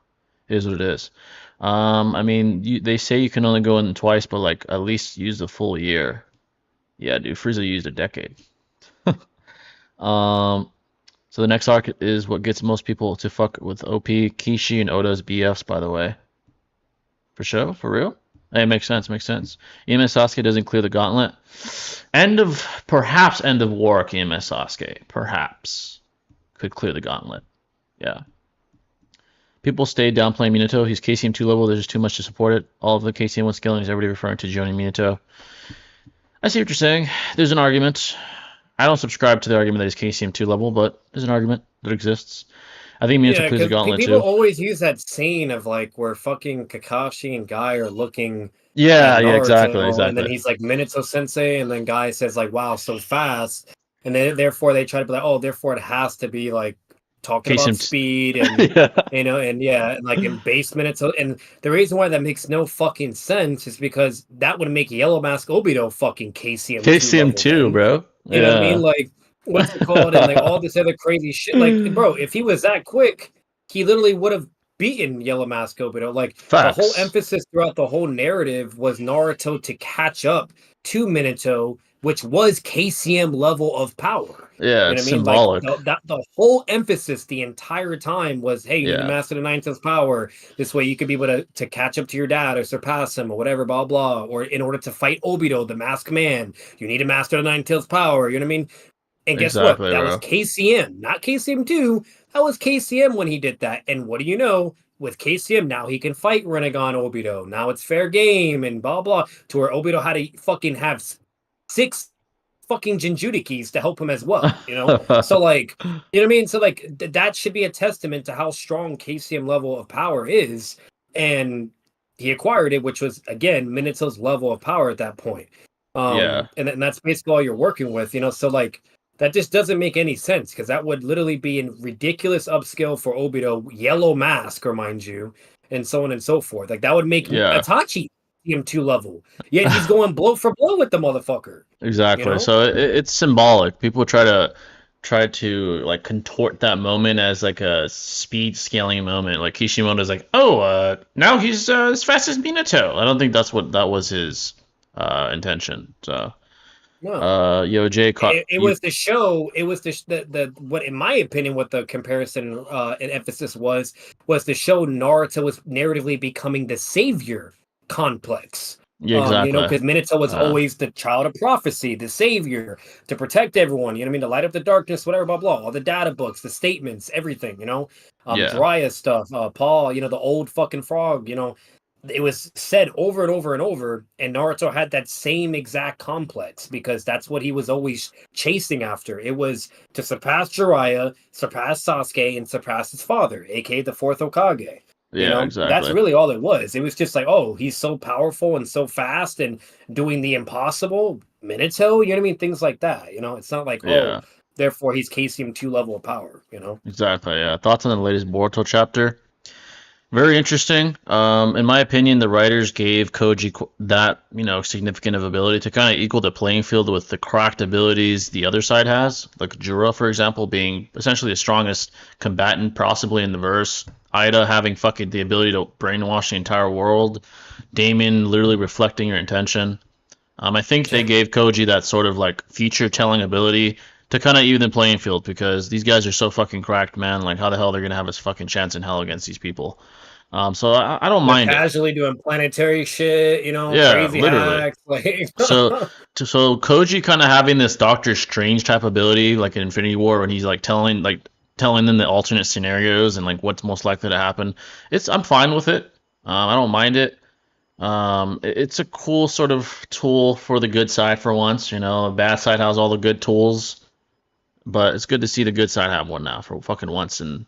it is what it is. I mean, they say you can only go in twice, but like at least use the full year. Yeah, dude, Frieza used a decade. So the next arc is what gets most people to fuck with OP, Kishi, and Oda's BFs, by the way. For sure? For real? Hey, it makes sense, EMS Sasuke doesn't clear the gauntlet. Perhaps end of war arc EMS Sasuke. Perhaps. Could clear the gauntlet. Yeah. People stayed downplaying Minato. He's KCM 2 level. There's just too much to support it. All of the KCM 1 scaling is everybody referring to Johnny Minato. I see what you're saying. There's an argument. I don't subscribe to the argument that he's KCM 2 level, but there's an argument that exists. I think Minato clears the gauntlet people too. always use that scene of like where fucking Kakashi and Guy are looking. Yeah, at yeah, Naruto, exactly. And then he's like Minato Sensei, and then Guy says like, "Wow, so fast," and then therefore they try to be like, "Oh, therefore it has to be like talking about speed and yeah. and like in base Minato." And the reason why that makes no fucking sense is because that would make Yellow Mask Obito fucking KCM KCM 2, bro. You know what I mean? Like, what's it called? And like all this other crazy shit. Like, bro, if he was that quick, he literally would have beaten Yellow Mask Obito. Like, Facts. the whole emphasis throughout the whole narrative was Naruto to catch up to Minato, which was KCM level of power. Yeah, it's symbolic. Like, the whole emphasis the entire time was, hey, you need to master the Nine Tails power. This way you could be able to catch up to your dad or surpass him or whatever, blah, blah. Or in order to fight Obito, the masked man, you need to master the Nine Tails power. You know what I mean? And guess what? That was KCM, not KCM 2. That was KCM when he did that. And what do you know? With KCM, now he can fight Rinnegan Obito. Now it's fair game and blah, blah. To where Obito had to fucking have 6 fucking Jinjurikis to help him as well, So like, you know what I mean? So like that should be a testament to how strong KCM level of power is, and he acquired it, which was again Minato's level of power at that point. And that's basically all you're working with, So like that just doesn't make any sense because that would literally be in ridiculous upskill for Obito, Yellow Mask, remind you, and so on and so forth. Like that would make Itachi KCM 2 level. Yet he's going blow for blow with the motherfucker. Exactly. So it's symbolic. People try to like contort that moment as like a speed scaling moment. Like Kishimoto's like, oh, now he's as fast as Minato. I don't think that was his intention. So. No. Yo, Jay, it was the show. It was the what, in my opinion, what the comparison and emphasis was to show Naruto was narratively becoming the savior complex. Yeah, exactly. Because Minato was always the child of prophecy, the savior to protect everyone. You know what I mean? To light up the darkness, whatever, blah blah. All the data books, the statements, everything. Jiraiya stuff. Paul. The old fucking frog. It was said over and over and over, and Naruto had that same exact complex because that's what he was always chasing after. It was to surpass Jiraiya, surpass Sasuke, and surpass his father, aka the fourth Hokage. Yeah, exactly. That's really all it was. It was just like, oh, he's so powerful and so fast and doing the impossible. Minato, you know what I mean? Things like that. It's not like, oh, therefore he's KCM 2 level of power. Exactly. Yeah. Thoughts on the latest Boruto chapter? Very interesting. In my opinion, the writers gave Koji that significant of ability to kind of equal the playing field with the cracked abilities the other side has, like Juro, for example, being essentially the strongest combatant possibly in the verse. Ida having fucking the ability to brainwash the entire world. Damon literally reflecting your intention. I think they gave Koji that sort of like future telling ability to kind of even the playing field because these guys are so fucking cracked, man. Like, how the hell they're gonna have a fucking chance in hell against these people? So I don't They're mind it. casually doing planetary shit, Yeah, crazy literally. hacks. Like, So, so Koji kind of having this Doctor Strange type ability, like in Infinity War, when he's like telling them the alternate scenarios and like what's most likely to happen. I'm fine with it. I don't mind it. It's a cool sort of tool for the good side for once. The bad side has all the good tools, but it's good to see the good side have one now for fucking once in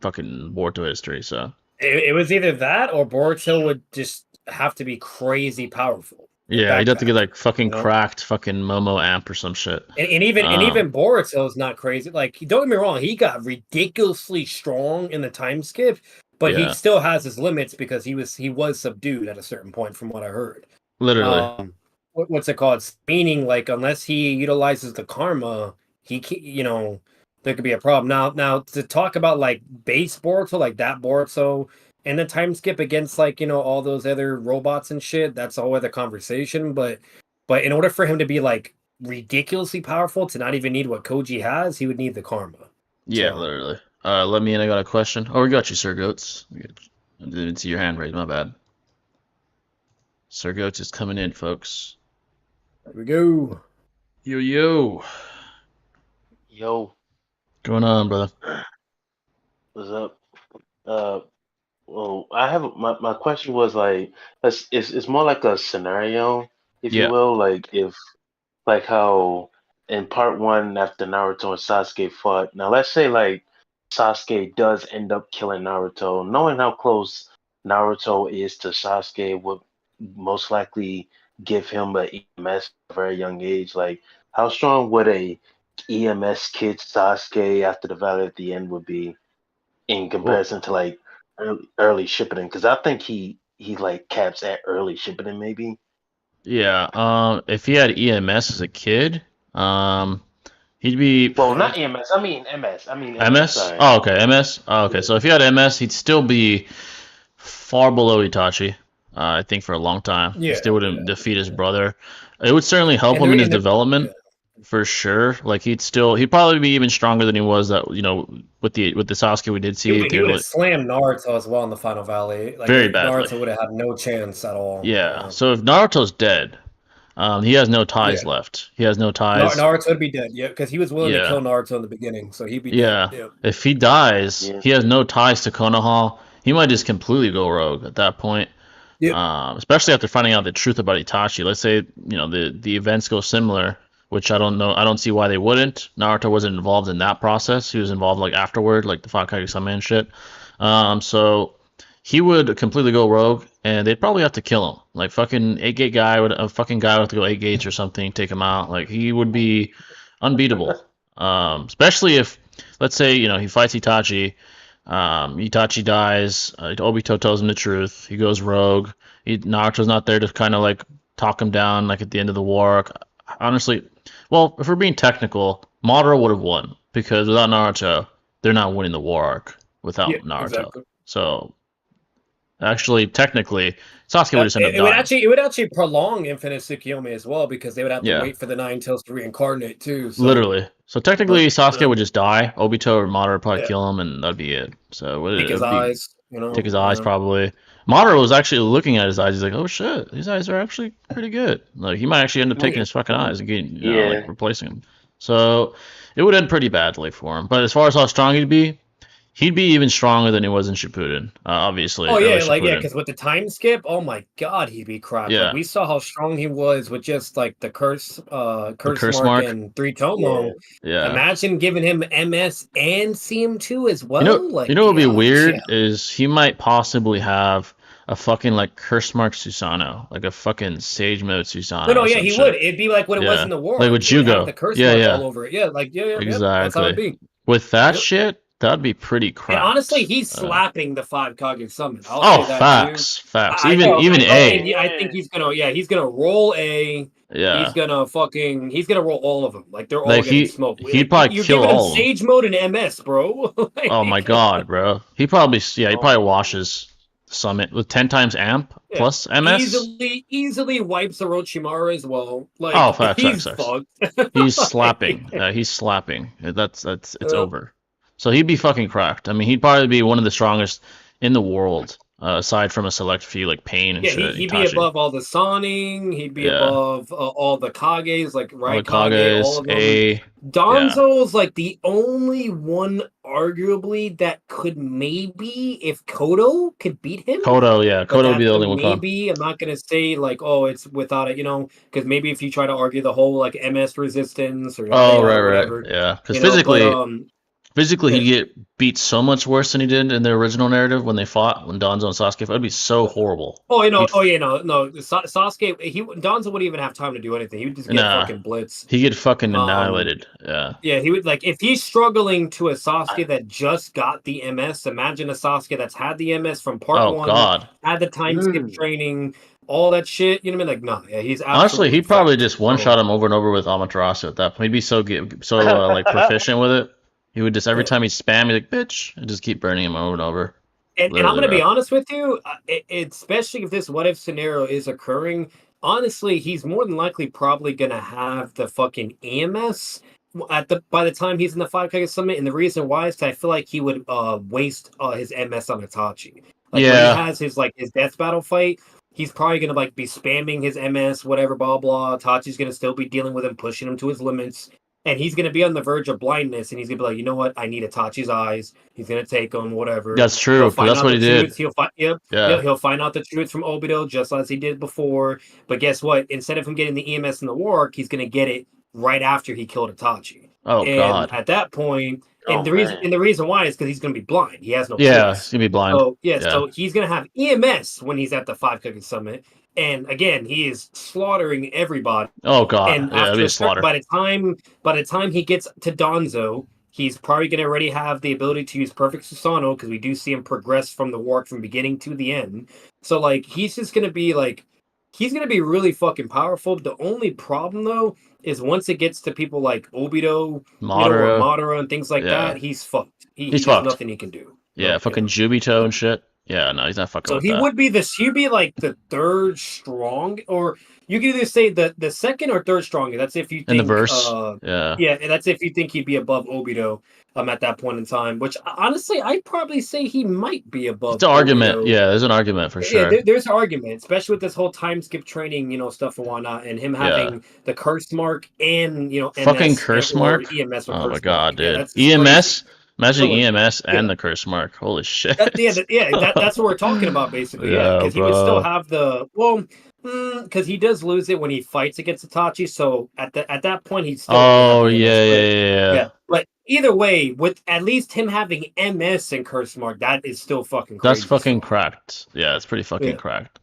fucking Boruto history. So it was either that or Boruto would just have to be crazy powerful, like yeah, you'd have to get backpack, like fucking you know. cracked fucking Momo amp or some shit. And even Boruto is not crazy. Like, don't get me wrong, he got ridiculously strong in the time skip, but he Yeah, still has his limits because he was subdued at a certain point, from what I heard. literally. What's it called? Meaning, like, unless he utilizes the karma, he can, there could be a problem. Now to talk about like base Boruto, like that Boruto, and the time skip against like all those other robots and shit, that's a whole other conversation. But in order for him to be like ridiculously powerful, to not even need what Koji has, he would need the karma. Yeah, So literally. Let me in. I got a question. Oh, we got you, Sir Goats. I didn't see your hand raised. My bad. Sir Goats is coming in, folks. there we go. Yo, yo. Yo, Going on, brother? what's up? Uh, well, I have my question was like, it's more like a scenario, if you Yeah. will, like if like how in part one after Naruto and Sasuke fought. Now let's say like Sasuke does end up killing Naruto, knowing how close Naruto is to Sasuke would most likely give him a EMS at a very young age. Like, how strong would a EMS kid Sasuke after the Valley at the end would be in Well, comparison to like early Shippuden? Because I think he like caps at early Shippuden maybe. yeah. If he had EMS as a kid, he'd be Well, not EMS. I mean MS. I mean MS. MS. Sorry. Oh, okay, MS. Oh, okay. Yeah. So if he had MS, he'd still be far below Itachi. I think for a long time, he Yeah, still wouldn't defeat his brother. It would certainly help and him there in his and the development yeah. for sure. Like he'd probably be even stronger than he was that with the Sasuke we did see. He They're would have like slammed Naruto as well in the Final Valley. Like, very badly. Naruto would have had no chance at all. Yeah. So if Naruto's dead, he has no Yeah, ties left. He has no ties. Naruto would be dead. Yeah, because he was willing to Yeah. kill Naruto in the beginning, so he'd be dead. Yeah. Yeah, If he dies, Yeah. he has no ties to Konoha. He might just completely go rogue at that point. yeah, Especially after finding out the truth about Itachi. Let's say the events go similar, which I don't know. I don't see why they wouldn't. Naruto wasn't involved in that process. He was involved like afterward, like the Fakage-sama and shit. So he would completely go rogue, and they'd probably have to kill him. Like fucking 8 gate guy would a fucking guy would have to go 8 gates or something, take him out. Like he would be unbeatable. Especially if, let's say, he fights Itachi. Itachi dies. Obito tells him the truth. He goes rogue. Naruto's not there to kind of like talk him down, like at the end of the war. Honestly, well, if we're being technical, Madara would have won because without Naruto, they're not winning the war arc yeah, without Naruto. exactly. So actually, technically, Sasuke would just end up It would dying. actually prolong Infinite Tsukuyomi as well, because they would have to Yeah, wait for the Nine Tails to reincarnate too. So, literally. So technically, Sasuke uh, would just die. Obito or Madara would probably yeah, kill him, and that'd be it. So take it his would be eyes. take his eyes probably. Madara was actually looking at his eyes. He's like, "Oh shit, these eyes are actually pretty good." Like he might actually end up taking his fucking eyes and getting, like Yeah. replacing them. So it would end pretty badly for him. But as far as how strong he'd be even stronger than he was in Shippuden. Obviously, Oh early yeah, like, yeah, Shippuden. because with the time skip, oh my god, he'd be cracked. Like, Yeah, we saw how strong he was with just like the the curse curse mark mark. and three Yeah. tomo. Yeah. Imagine giving him MS and CM2 as You know, well. you Like, know what would be yeah, weird yeah. is he might possibly have a fucking like curse mark Susanoo, like a fucking Sage mode No, Susanoo no, or yeah, some he would. shit. It'd be like what it was Yeah, in the like war. with It would have Jugo. the curse Yeah, mark all yeah, over it. Yeah, like, yeah, yeah, yep. That's how it'd exactly. be. With that Yep. shit, That'd be pretty And honestly, cracked. he's slapping the 5 Kage summon. I'll Oh, say that too. facts. I Even think even A. I think he's gonna he's gonna roll A. Yeah. He's gonna roll all of them. Like they're all Like getting smoked. he'd Like probably you're kill giving him all of them. Sage mode and MS, bro. Oh my Like, god, bro. He probably washes Summit with 10 times amp yeah, plus MS. easily wipes Orochimaru as well. Oh, Like facts. he's fucked. He's Like, slapping. He's slapping. That's it's uh, over. So he'd be fucking cracked. I mean, he'd probably be one of the strongest in the world, aside from a select few like Pain and yeah, shit. he'd be Itachi. above all the Sonning. He'd be Yeah. above all the Kages, like All the Kage, all Kages, of them. A. Yeah. Donzo's like the only one, arguably, that could maybe, if Kodo could beat him. Kodo, yeah. But Kodo would be that's the a only one come. maybe. I'm not gonna say like, oh, it's without it, because maybe if you try to argue the whole like MS resistance or yada Oh, yada right. whatever, Yeah. Because but physically yeah. he'd get beat so much worse than he did in the original narrative when they fought, when Danzo and Sasuke fought. It'd be so horrible. Oh, He'd, no. Sasuke, Donzo wouldn't even have time to do anything. He would just get nah. fucking blitz. He'd get fucking Um, annihilated. Yeah. Yeah, he would like if he's struggling to a Sasuke that just got the MS. Imagine a Sasuke that's had the MS from part Oh, 1, God. had the time skip training, all that shit. You know what I mean? Like, no, yeah, he's Honestly, absolutely he'd probably fucked. just one-shot him over and over with Amaterasu at that point. He'd be so like proficient with it. He would just every time he'd spam, he'd like bitch, and just keep burning him over and over. And I'm Literally, gonna be bro. honest with you, especially if this what if scenario is occurring. Honestly, he's more than likely probably gonna have the fucking EMS by the time he's in the 5 Kage Summit, and the reason why is 'cause I feel like he would waste his MS on Itachi. Like when he Yeah. has his death battle fight, he's probably gonna like be spamming his MS, whatever, blah blah. Itachi's gonna still be dealing with him, pushing him to his limits. And he's gonna be on the verge of blindness, and he's gonna be like, you know what? I need Itachi's eyes. He's gonna take them, whatever. That's true, He'll 'cause find that's out what the he did. truth. He'll find, yep, Yeah. he'll find out the truth from Obito, just as he did before. But guess what? Instead of him getting the EMS in the war, he's gonna get it right after he killed Itachi. Oh, And God. at that point, Oh, the man. reason why is because he's gonna be blind. He has no Yeah, choice. he's gonna be blind. So Yeah. so he's gonna have EMS when he's at the 5 Kage Summit. And again, he is slaughtering everybody. Oh, God. And Yeah, that'd be a slaughter. by the time he gets to Donzo, he's probably going to already have the ability to use Perfect Susanoo because we do see him progress from the work from beginning to the end. So like he's just going to be like he's going to be really fucking powerful. The only problem though is once it gets to people like Obito, or Madara and things like that, he's fucked. He's fucked. Nothing he can do. Yeah, No, fucking Jubito and shit. Yeah, no, he's not fucking So with he that. would be he'd be like the third strong, or you could either say the second or third strongest. That's if you think In the verse. yeah, that's if you think he'd be above Obito at that point in time. Which honestly, I'd probably say he might be above. It's an argument. Obito. Yeah, there's an argument for sure. Yeah, there's an argument, especially with this whole time skip training, stuff and whatnot, and him having the curse mark and fucking MS curse or mark. EMS or Oh curse my God, mark. dude. Yeah, that's EMS. crazy. Imagine So, EMS and the curse mark. Holy shit. That's what we're talking about, basically. Yeah, because he would still have because he does lose it when he fights against Itachi. So at that point, he's still. Oh yeah. But either way, with at least him having MS and curse mark, that is still fucking crazy. That's fucking cracked. Yeah, it's pretty fucking cracked.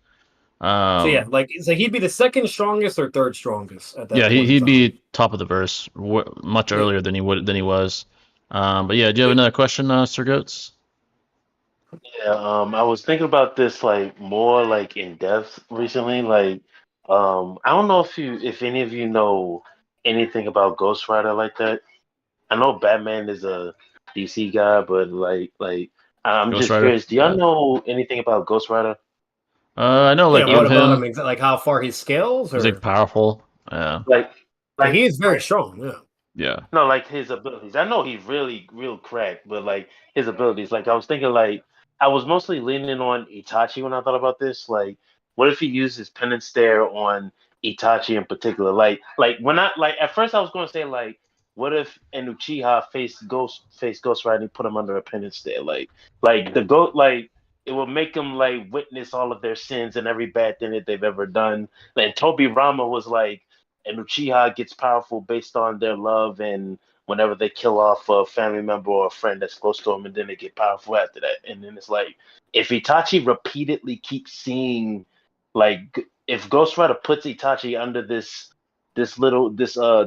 So yeah, so he'd be the second strongest or third strongest at that. Yeah, point he'd be top of the verse much earlier than he was. But yeah, do you have another question, Sir Goats? Yeah, I was thinking about this like more like in depth recently. Like, I don't know if any of you know anything about Ghost Rider like that. I know Batman is a DC guy, but like I'm Ghost just Rider? curious. Do y'all know anything about Ghost Rider? I know like what of about him. him? Like how far he scales? Or? He's like powerful. Yeah. Like he is very strong. Yeah. Yeah. No, like his abilities. I know he's really real cracked, but like his abilities. Like I was thinking, like I was mostly leaning on Itachi when I thought about this. Like, what if he used his penance stare on Itachi in particular? Like when I like at first I was going to say like, what if an Uchiha faced Ghost Rider and put him under a penance stare? Like the goat like it will make him like witness all of their sins and every bad thing that they've ever done. And Toby Rama was like, and Uchiha gets powerful based on their love and whenever they kill off a family member or a friend that's close to them, and then they get powerful after that. And then it's like if Itachi repeatedly keeps seeing, like, if Ghost Rider puts Itachi under this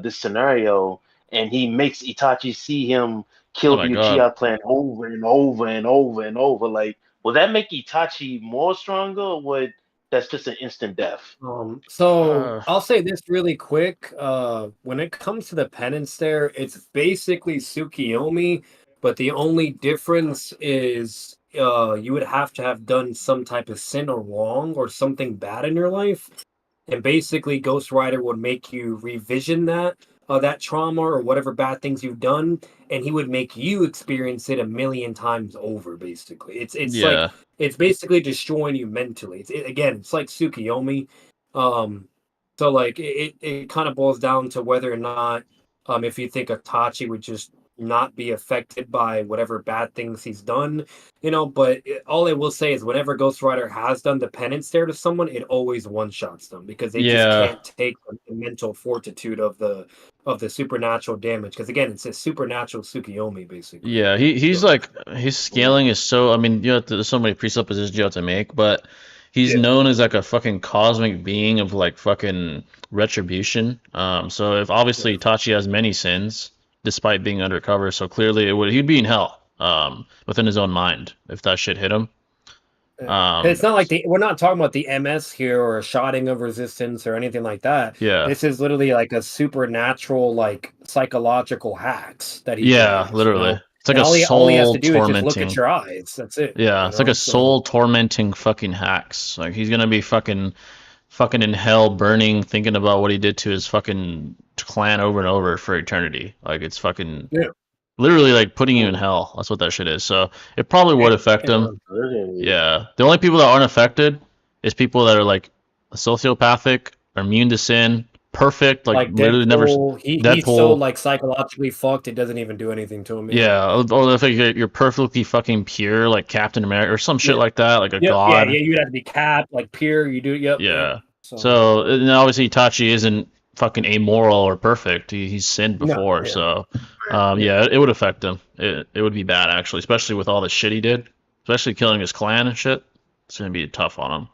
scenario, and he makes Itachi see him Oh kill my the god. Uchiha clan over and over and over and over. Like, will that make Itachi more stronger, or would that's just an instant death? So Uh, I'll say this really quick. When it comes to the penance there, it's basically Tsukiyomi, but the only difference is you would have to have done some type of sin or wrong or something bad in your life. And basically Ghost Rider would make you revision that trauma or whatever bad things you've done, and he would make you experience it a million times over. Basically, it's like yeah. it's basically destroying you mentally. Again, it's like Tsukiyomi. Um, so like it kind of boils down to whether or not if you think Itachi would just not be affected by whatever bad things he's done, but all I will say is whenever Ghost Rider has done the penance there to someone, it always one shots them because they just Yeah. can't take the mental fortitude of the supernatural damage. Because again, it's a supernatural Tsukiyomi basically. Yeah, he's So like his scaling is so. I mean, there's so many presuppositions you have to make, but he's yeah, known as like a fucking cosmic being of like fucking retribution. So if yeah, obviously Itachi has many sins despite being undercover, so clearly he'd be in hell. Within his own mind if that shit hit him. yeah. 'Cause Um, it's not like we're not talking about the MS here or a shotting of resistance or anything like that. yeah, This is literally like a supernatural, like psychological hacks that he yeah, plays. literally, it's like And a all he has soul to do is just look at tormenting. your eyes. That's it. Yeah, it's like a So soul tormenting fucking hacks. Like he's gonna be fucking in hell burning thinking about what he did to his fucking clan over and over for eternity. Like it's fucking yeah, literally like putting you in Hmm. hell. That's what that shit is. So it probably would yeah, affect him. Really? Yeah. The only people that aren't affected is people that are like sociopathic, are immune to sin, perfect, like like literally never Deadpool, he's so Deadpool. like psychologically fucked. It doesn't even do anything to him. Yeah. Yeah, or if like, you're perfectly fucking pure, like Captain America or some shit Yeah. like that, like a Yep. Yeah. god. Yeah. You'd have to be capped, like pure. You do. Yep. Yep. Yeah. So So and obviously Itachi isn't fucking amoral or perfect. He's sinned no. before, Yeah. so Yeah. yeah, it would affect him. It would be bad actually, especially with all the shit he did, especially killing his clan and shit. It's gonna be tough on him.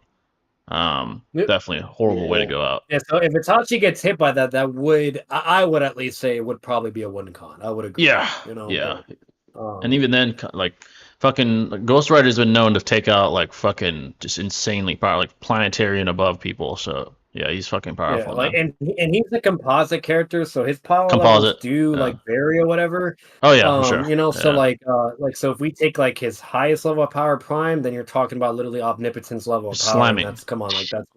Yep. Definitely a horrible way to Yeah. go out. Yeah. So if Itachi gets hit by that, that would I would at least say it would probably be a win con. I would agree. Yeah, yeah. But And even then, like fucking Ghost Rider's been known to take out like fucking just insanely powerful, like planetary and above people. So yeah, he's fucking yeah, powerful, like man. and he's a composite character, so his power levels Composite. do Yeah. like vary or whatever. Oh yeah, for sure. So Yeah. like so if we take like his highest level of power prime, then you're talking about literally omnipotence level of Just power, and slamming. that's come on, like that's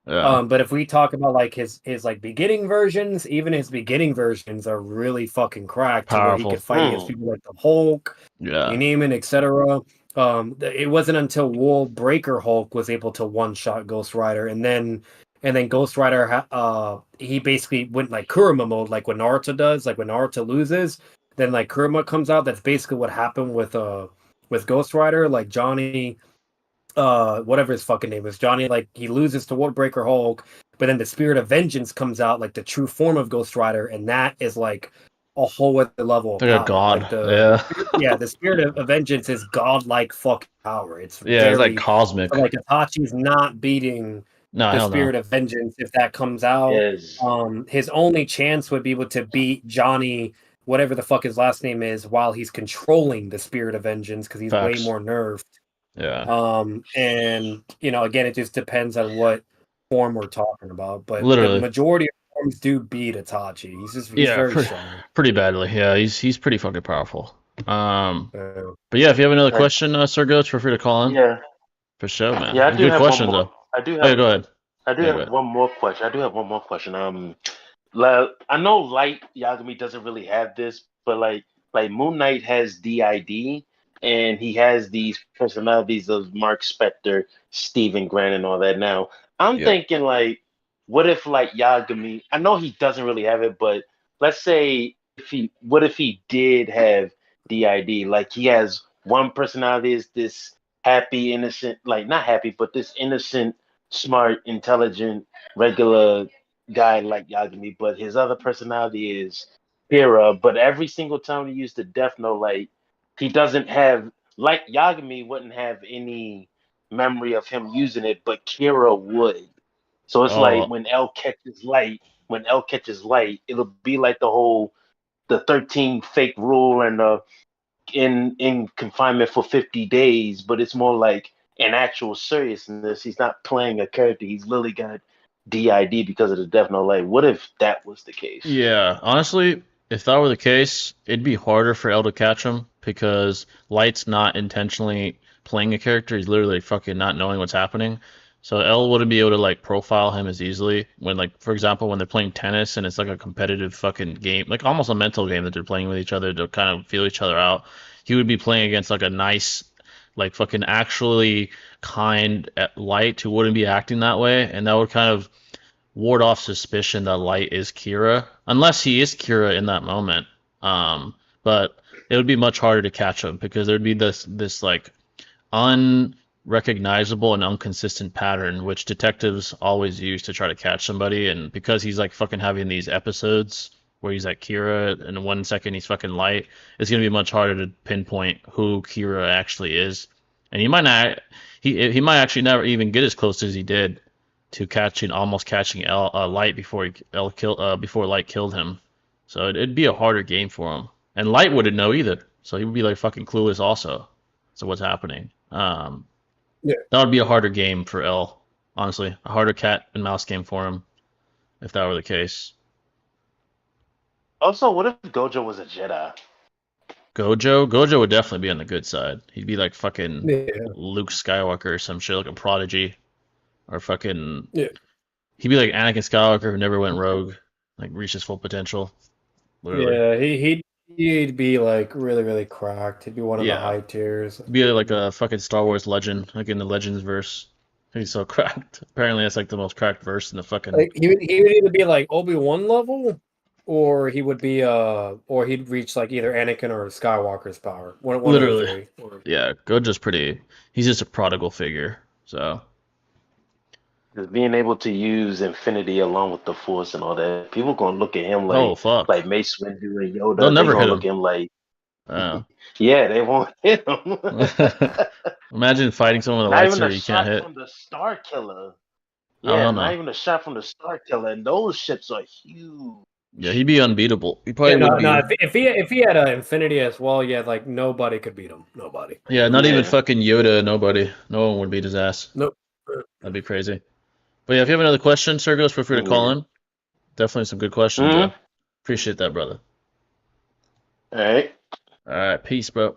Yeah. but if we talk about like his like beginning versions, even his beginning versions are really fucking cracked to where he Powerful. could fight against people like the Hulk, you Yeah. name it, etc. It wasn't until World Breaker Hulk was able to one shot Ghost Rider, and then Ghost Rider he basically went like Kurama mode, like what Naruto does, like when Naruto loses, then like Kurama comes out. That's basically what happened with Ghost Rider, like Johnny, whatever his fucking name is, Johnny, like he loses to World Breaker Hulk, but then the Spirit of Vengeance comes out, like the true form of Ghost Rider, and that is like a whole other level of Like a power. god. Like Yeah. yeah, the Spirit of Vengeance is godlike fucking power. It's Yeah, it's like very cosmic. so like Itachi's not beating No, the hell no. Spirit of Vengeance if that comes out. Yes. His only chance would be to beat Johnny, whatever the fuck his last name is, while he's controlling the Spirit of Vengeance because he's way Facts. more nerfed. Yeah. And again, it just depends on what form we're talking about. But the Literally. majority of forms do beat Itachi. He's Yeah, very strong. pretty badly. Yeah, he's pretty fucking powerful. Uh, But yeah, if you have another Like, question, Sir Goats, feel free to call in. yeah. For sure, man. Yeah, I do Good have one questions more. though. I do Oh yeah, have go ahead. I do Yeah, go have ahead. one more question. I do have one more question. I know Light Yagami doesn't really have this, but like Moon Knight has DID, and he has these personalities of Mark Spector, Stephen Grant, and all that. Now, I'm Yep. thinking like, what if like Yagami? I know he doesn't really have it, but let's say what if he did have DID? Like he has one personality is this happy, innocent, like not happy, but this innocent, smart, intelligent, regular guy like Yagami, but his other personality is Kira. But every single time he used the Death Note, like he doesn't have like Yagami wouldn't have any memory of him using it, but Kira would. So it's like Oh, when L catches light, it'll be like the whole the 13 fake rule and in confinement for 50 days, but it's more like an actual seriousness. He's not playing a character. He's literally got DID because of the Death Note. Like, what if that was the case? Yeah, honestly, if that were the case, it'd be harder for L to catch him because Light's not intentionally playing a character. He's literally fucking not knowing what's happening. So L wouldn't be able to like profile him as easily when like for example when they're playing tennis and it's like a competitive fucking game, like almost a mental game that they're playing with each other to kind of feel each other out. He would be playing against like a nice like fucking actually kind Light who wouldn't be acting that way, and that would kind of ward off suspicion that Light is Kira, unless he is Kira in that moment. But it would be much harder to catch him because there'd be this like unrecognizable and inconsistent pattern which detectives always use to try to catch somebody. And because he's like fucking having these episodes where he's like Kira and 1 second he's fucking Light, it's gonna be much harder to pinpoint who Kira actually is. And he might not, he might actually never even get as close as he did to almost catching Light before before Light killed him. So it'd be a harder game for him, and Light wouldn't know either. So he would be like fucking clueless also. So what's happening? Yeah. That would be a harder game for L. Honestly, a harder cat and mouse game for him if that were the case. Also, what if Gojo was a Jedi? Gojo would definitely be on the good side. He'd be like fucking Yeah. Luke Skywalker or some shit, like a prodigy, or fucking Yeah. He'd be like Anakin Skywalker who never went rogue, like reached his full potential. Literally. Yeah, he'd be like really, really cracked. He'd be one of the Yeah. high tiers. Be like a fucking Star Wars legend, like in the Legends verse. He's so cracked. Apparently, that's like the most cracked verse in the fucking. Like he would either be like Obi-Wan level, or he would be or he'd reach like either Anakin or Skywalker's power. One Literally. of the three. Or... Yeah, Gojo's pretty. He's just a prodigal figure. So. Because being able to use infinity along with the force and all that, people gonna look at him like, Oh fuck. like Mace Windu and Yoda. They'll never gonna hit look him. at him like, Oh. yeah, they won't hit him. Imagine fighting someone with a Not even lightsaber a you can't shot hit. from the Star Killer. Oh, Yeah, hell not no. even a shot from the Star Killer. And those ships are huge. Yeah, he'd be unbeatable. He probably Yeah, would be. no, if he had an Infinity as well, yeah, like nobody could beat him. Nobody. Yeah, not even Yeah. fucking Yoda. Nobody. No one would beat his ass. Nope. That'd be crazy. But yeah, if you have another question, Sergos, feel free to call Yeah. in. Definitely some good questions, Mhm. Appreciate that, brother. All right. All right, peace, bro.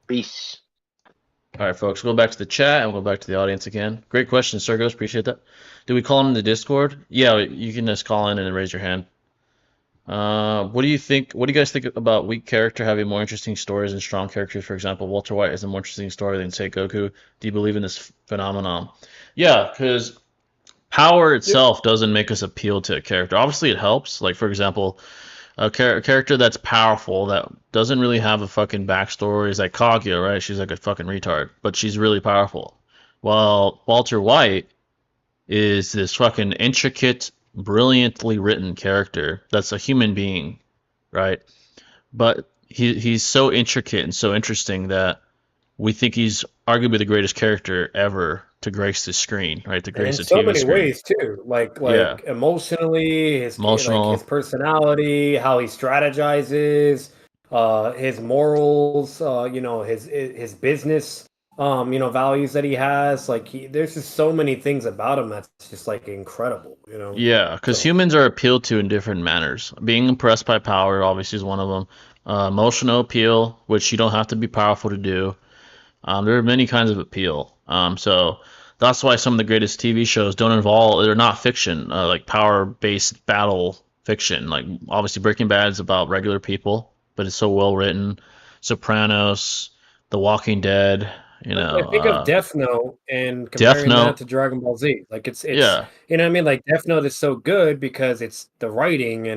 Peace. All right, folks, we'll go back to the chat and we'll go back to the audience again. Great question, Sergos. Appreciate that. Do we call him in the Discord? Yeah, you can just call in and raise your hand. What do you think? What do you guys think about weak character having more interesting stories than strong characters? For example, Walter White has a more interesting story than, say, Goku. Do you believe in this phenomenon? Yeah, because power itself doesn't make us appeal to a character. Obviously, it helps. Like, for example, a character that's powerful that doesn't really have a fucking backstory is like Kaguya, right? She's like a fucking retard, but she's really powerful. While Walter White is this fucking intricate, brilliantly written character that's a human being, right? But he's so intricate and so interesting that we think he's arguably the greatest character ever to grace the screen, right? To And grace in the so TV many screen. ways too, like Yeah. emotionally, Emotional. his personality, how he strategizes, his morals, his business, values that he has. Like there's just so many things about him that's just like incredible, Yeah, because So- humans are appealed to in different manners. Being impressed by power obviously is one of them. Emotional appeal, which you don't have to be powerful to do. There are many kinds of appeal. So that's why some of the greatest TV shows don't involve, they're not fiction, like power-based battle fiction. Like obviously Breaking Bad is about regular people, but it's so well written. Sopranos, The Walking Dead, I think of Death Note and comparing Note. that to Dragon Ball Z. Like it's Yeah. you know what I mean? Like Death Note is so good because it's the writing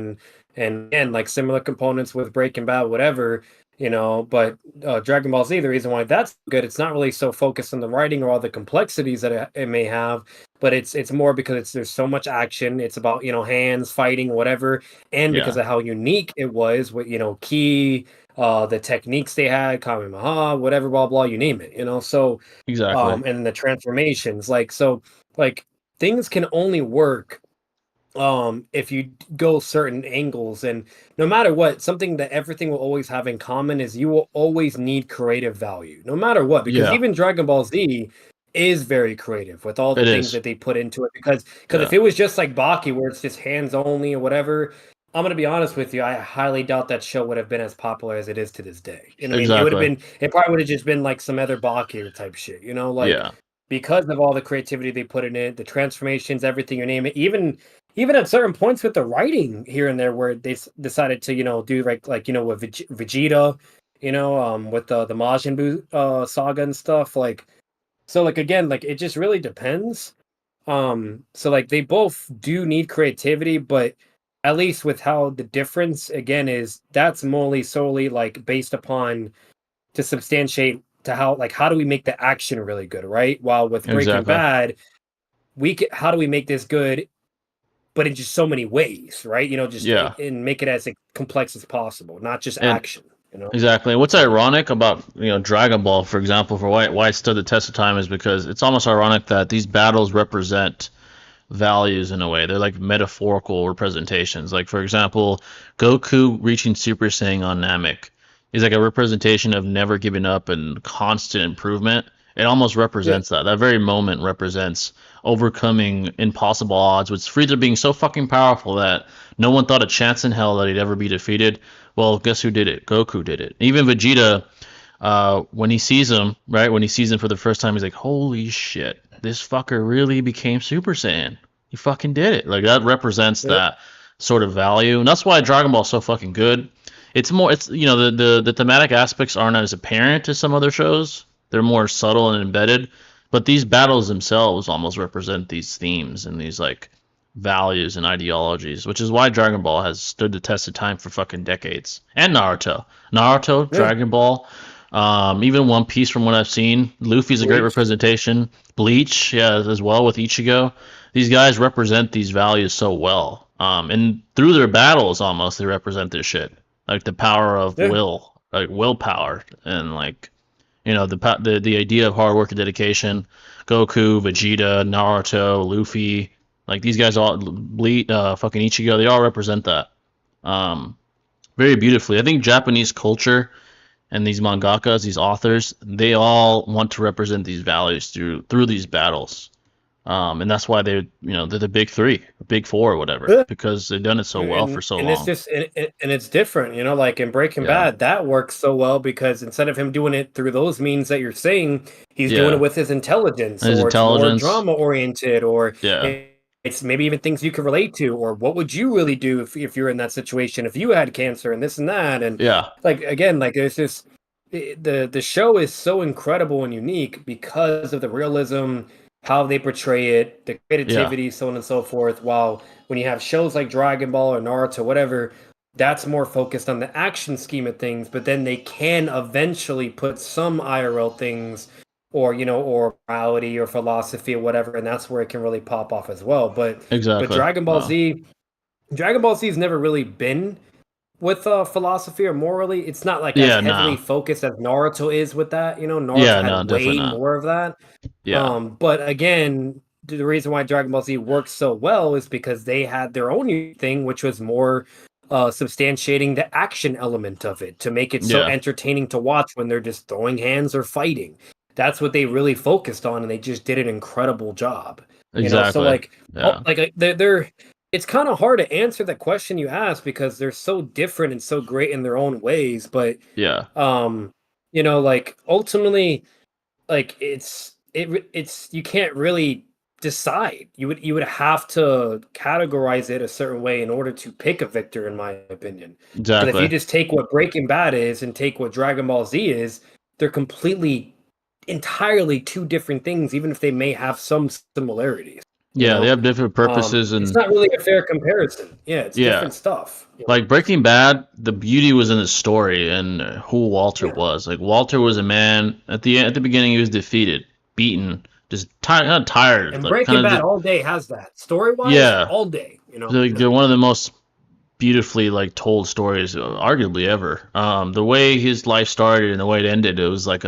and like similar components with Breaking Bad, whatever, but Dragon Ball Z, the reason why that's good, it's not really so focused on the writing or all the complexities that it may have, but it's more because there's so much action. It's about, hands fighting, whatever, and because of how unique it was with, ki, the techniques they had, Kamehameha, whatever, blah blah, you name it, So Exactly. and the transformations, like things can only work if you go certain angles, and no matter what, something that everything will always have in common is you will always need creative value, no matter what, because Yeah, even Dragon Ball Z is very creative with all the it things is. that they put into it. Because if Yeah, it was just like Baki, where it's just hands only or whatever, I'm gonna be honest with you, I highly doubt that show would have been as popular as it is to this day. You know what I mean? It would have exactly. been, it probably would have just been like some other Baki type shit, you know, like Yeah, because of all the creativity they put in it, the transformations, everything you name it, even at certain points with the writing here and there where they decided to do like with Vegeta, with the Majin Buu saga and stuff, like so like again, like it just really depends. So like they both do need creativity, but at least with how the difference again is, that's morally solely like based upon to substantiate to how do we make the action really good, right? While with Breaking exactly. Bad, how do we make this good, but in just so many ways, right? Just Yeah, and make it as complex as possible, not just and action. You know, exactly. And what's so ironic about Dragon Ball, for example, for why it stood the test of time is because it's almost ironic that these battles represent values in a way. They're like metaphorical representations. Like for example, Goku reaching Super Saiyan on Namek is like a representation of never giving up and constant improvement. It almost yeah, represents that. That very moment represents overcoming impossible odds, with Frieza being so fucking powerful that no one thought a chance in hell that he'd ever be defeated. Well, guess who did it? Goku did it. Even Vegeta, when he sees him, right? When he sees him for the first time, he's like, "Holy shit, this fucker really became Super Saiyan. He fucking did it." Like that represents yeah, that sort of value, and that's why Dragon Ball is so fucking good. It's more, it's the thematic aspects aren't as apparent as some other shows. They're more subtle and embedded, but these battles themselves almost represent these themes and these like values and ideologies, which is why Dragon Ball has stood the test of time for fucking decades. And Naruto, yeah, Dragon Ball, even One Piece from what I've seen. Luffy's a great Bleach, representation. Bleach, yeah, as well with Ichigo. These guys represent these values so well. And through their battles, almost they represent this shit, like the power of yeah, will, like willpower, and like the idea of hard work and dedication. Goku, Vegeta, Naruto, Luffy, like these guys all bleed, fucking Ichigo. They all represent that um, very beautifully. I think Japanese culture and these mangakas, these authors, they all want to represent these values through these battles. And that's why they're the big three, big four, or whatever, yeah. because they've done it so well for and so and it's long. just and it's different, like in Breaking Yeah, Bad, that works so well because instead of him doing it through those means that you're saying, he's doing it yeah, with his intelligence, and his or it's more intelligence. drama oriented, or Yeah, it's maybe even things you can relate to, or what would you really do if you're in that situation if you had cancer and this and that, and yeah, like again, like there's just the show is so incredible and unique because of the realism, how they portray it, the yeah, creativity, so on and so forth. While when you have shows like Dragon Ball or Naruto, whatever, that's more focused on the action scheme of things, but then they can eventually put some IRL things or morality or philosophy or whatever, and that's where it can really pop off as well. But exactly. Dragon Ball Z has never really been with philosophy or morally. It's not like as Yeah, heavily nah. focused as Naruto is with that. Naruto Yeah, no, had definitely way not. more of that. Yeah, But again, the reason why Dragon Ball Z works so well is because they had their own thing, which was more substantiating the action element of it to make it so yeah, entertaining to watch when they're just throwing hands or fighting. That's what they really focused on, and they just did an incredible job. So exactly. like, Yeah, they're it's kind of hard to answer the question you asked because they're so different and so great in their own ways. But yeah, um, like ultimately, like it's you can't really decide. You would have to categorize it a certain way in order to pick a victor, in my opinion. Because if you exactly. just take what Breaking Bad is and take what Dragon Ball Z is, they're completely entirely two different things, even if they may have some similarities. you Yeah, they know have different purposes it's and not really a fair comparison. Yeah, it's yeah. different stuff. Like Breaking Bad, the beauty was in the story and who Walter Yeah. was. Like Walter was a man at the beginning he was defeated, beaten, just tired, not tired, And like Breaking kind of Bad just all day has that. Story wise, yeah. all day. Like they're one of the most beautifully like told stories arguably ever. The way his life started and the way it ended, it was like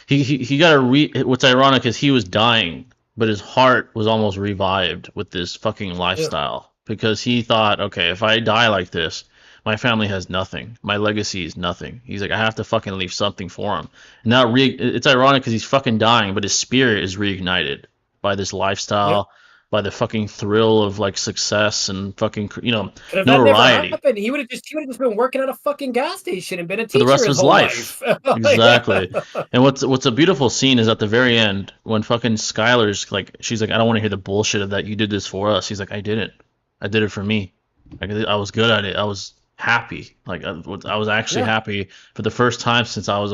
he got a what's ironic is he was dying, but his heart was almost revived with this fucking Yeah. lifestyle. because he thought, okay, if I die like this, my family has nothing. My legacy is nothing. He's like, I have to fucking leave something for him. Now, it's ironic because he's fucking dying, but his spirit is reignited by this Yep. lifestyle, by the fucking thrill of like success and fucking, But if that never notoriety happened, he would have just been working at a fucking gas station and been a for the teacher rest of his his whole life. life. Exactly. And what's a beautiful scene is at the very end when fucking Skylar's like, she's like, I don't want to hear the bullshit of that. You did this for us. He's like, I didn't. I did it for me. Like, I was good at it. I was happy. Like I was actually Yeah. happy for the first time since I was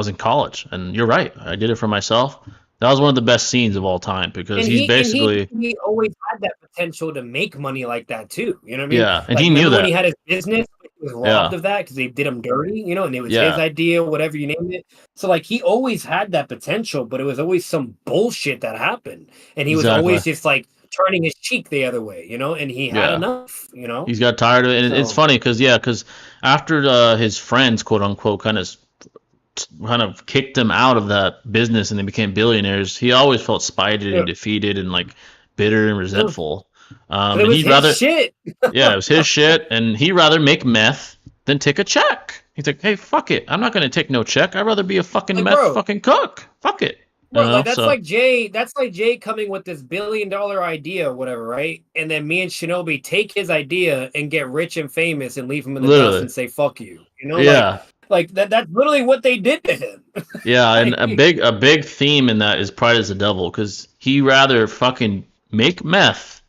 in college. And you're right. I did it for myself. That was one of the best scenes of all time because And he's he and he basically, he always had that potential to make money like that too. You know what I mean? yeah, and Like he knew remember when he that. had his business, he was robbed Yeah. of that because they did him dirty, and it was his Yeah. idea, whatever you name it. So like he always had that potential, but it was always some bullshit that happened. And he was Exactly. always just like turning his cheek the other way, and he had Yeah. enough. He's got tired of it, and it's So funny because after his friends, quote unquote, kind of kicked him out of that business and they became billionaires, he always felt spited yeah. and defeated and like bitter and Yeah. resentful. 'Cause it And was he'd his rather, shit. yeah, it was his shit, and he'd rather make meth than take a check. He's like, hey, fuck it, I'm not gonna take no check. I'd rather be a fucking Like, meth bro, fucking cook. Fuck it, like that's So like Jay. That's like Jay coming with this $1 billion idea, or whatever, right? And then me and Shinobi take his idea and get rich and famous and leave him in the dust literally, and say "fuck you." yeah, Like that. That's literally what they did to him. yeah, and Like, a big theme in that is pride as the devil, because he rather fucking make meth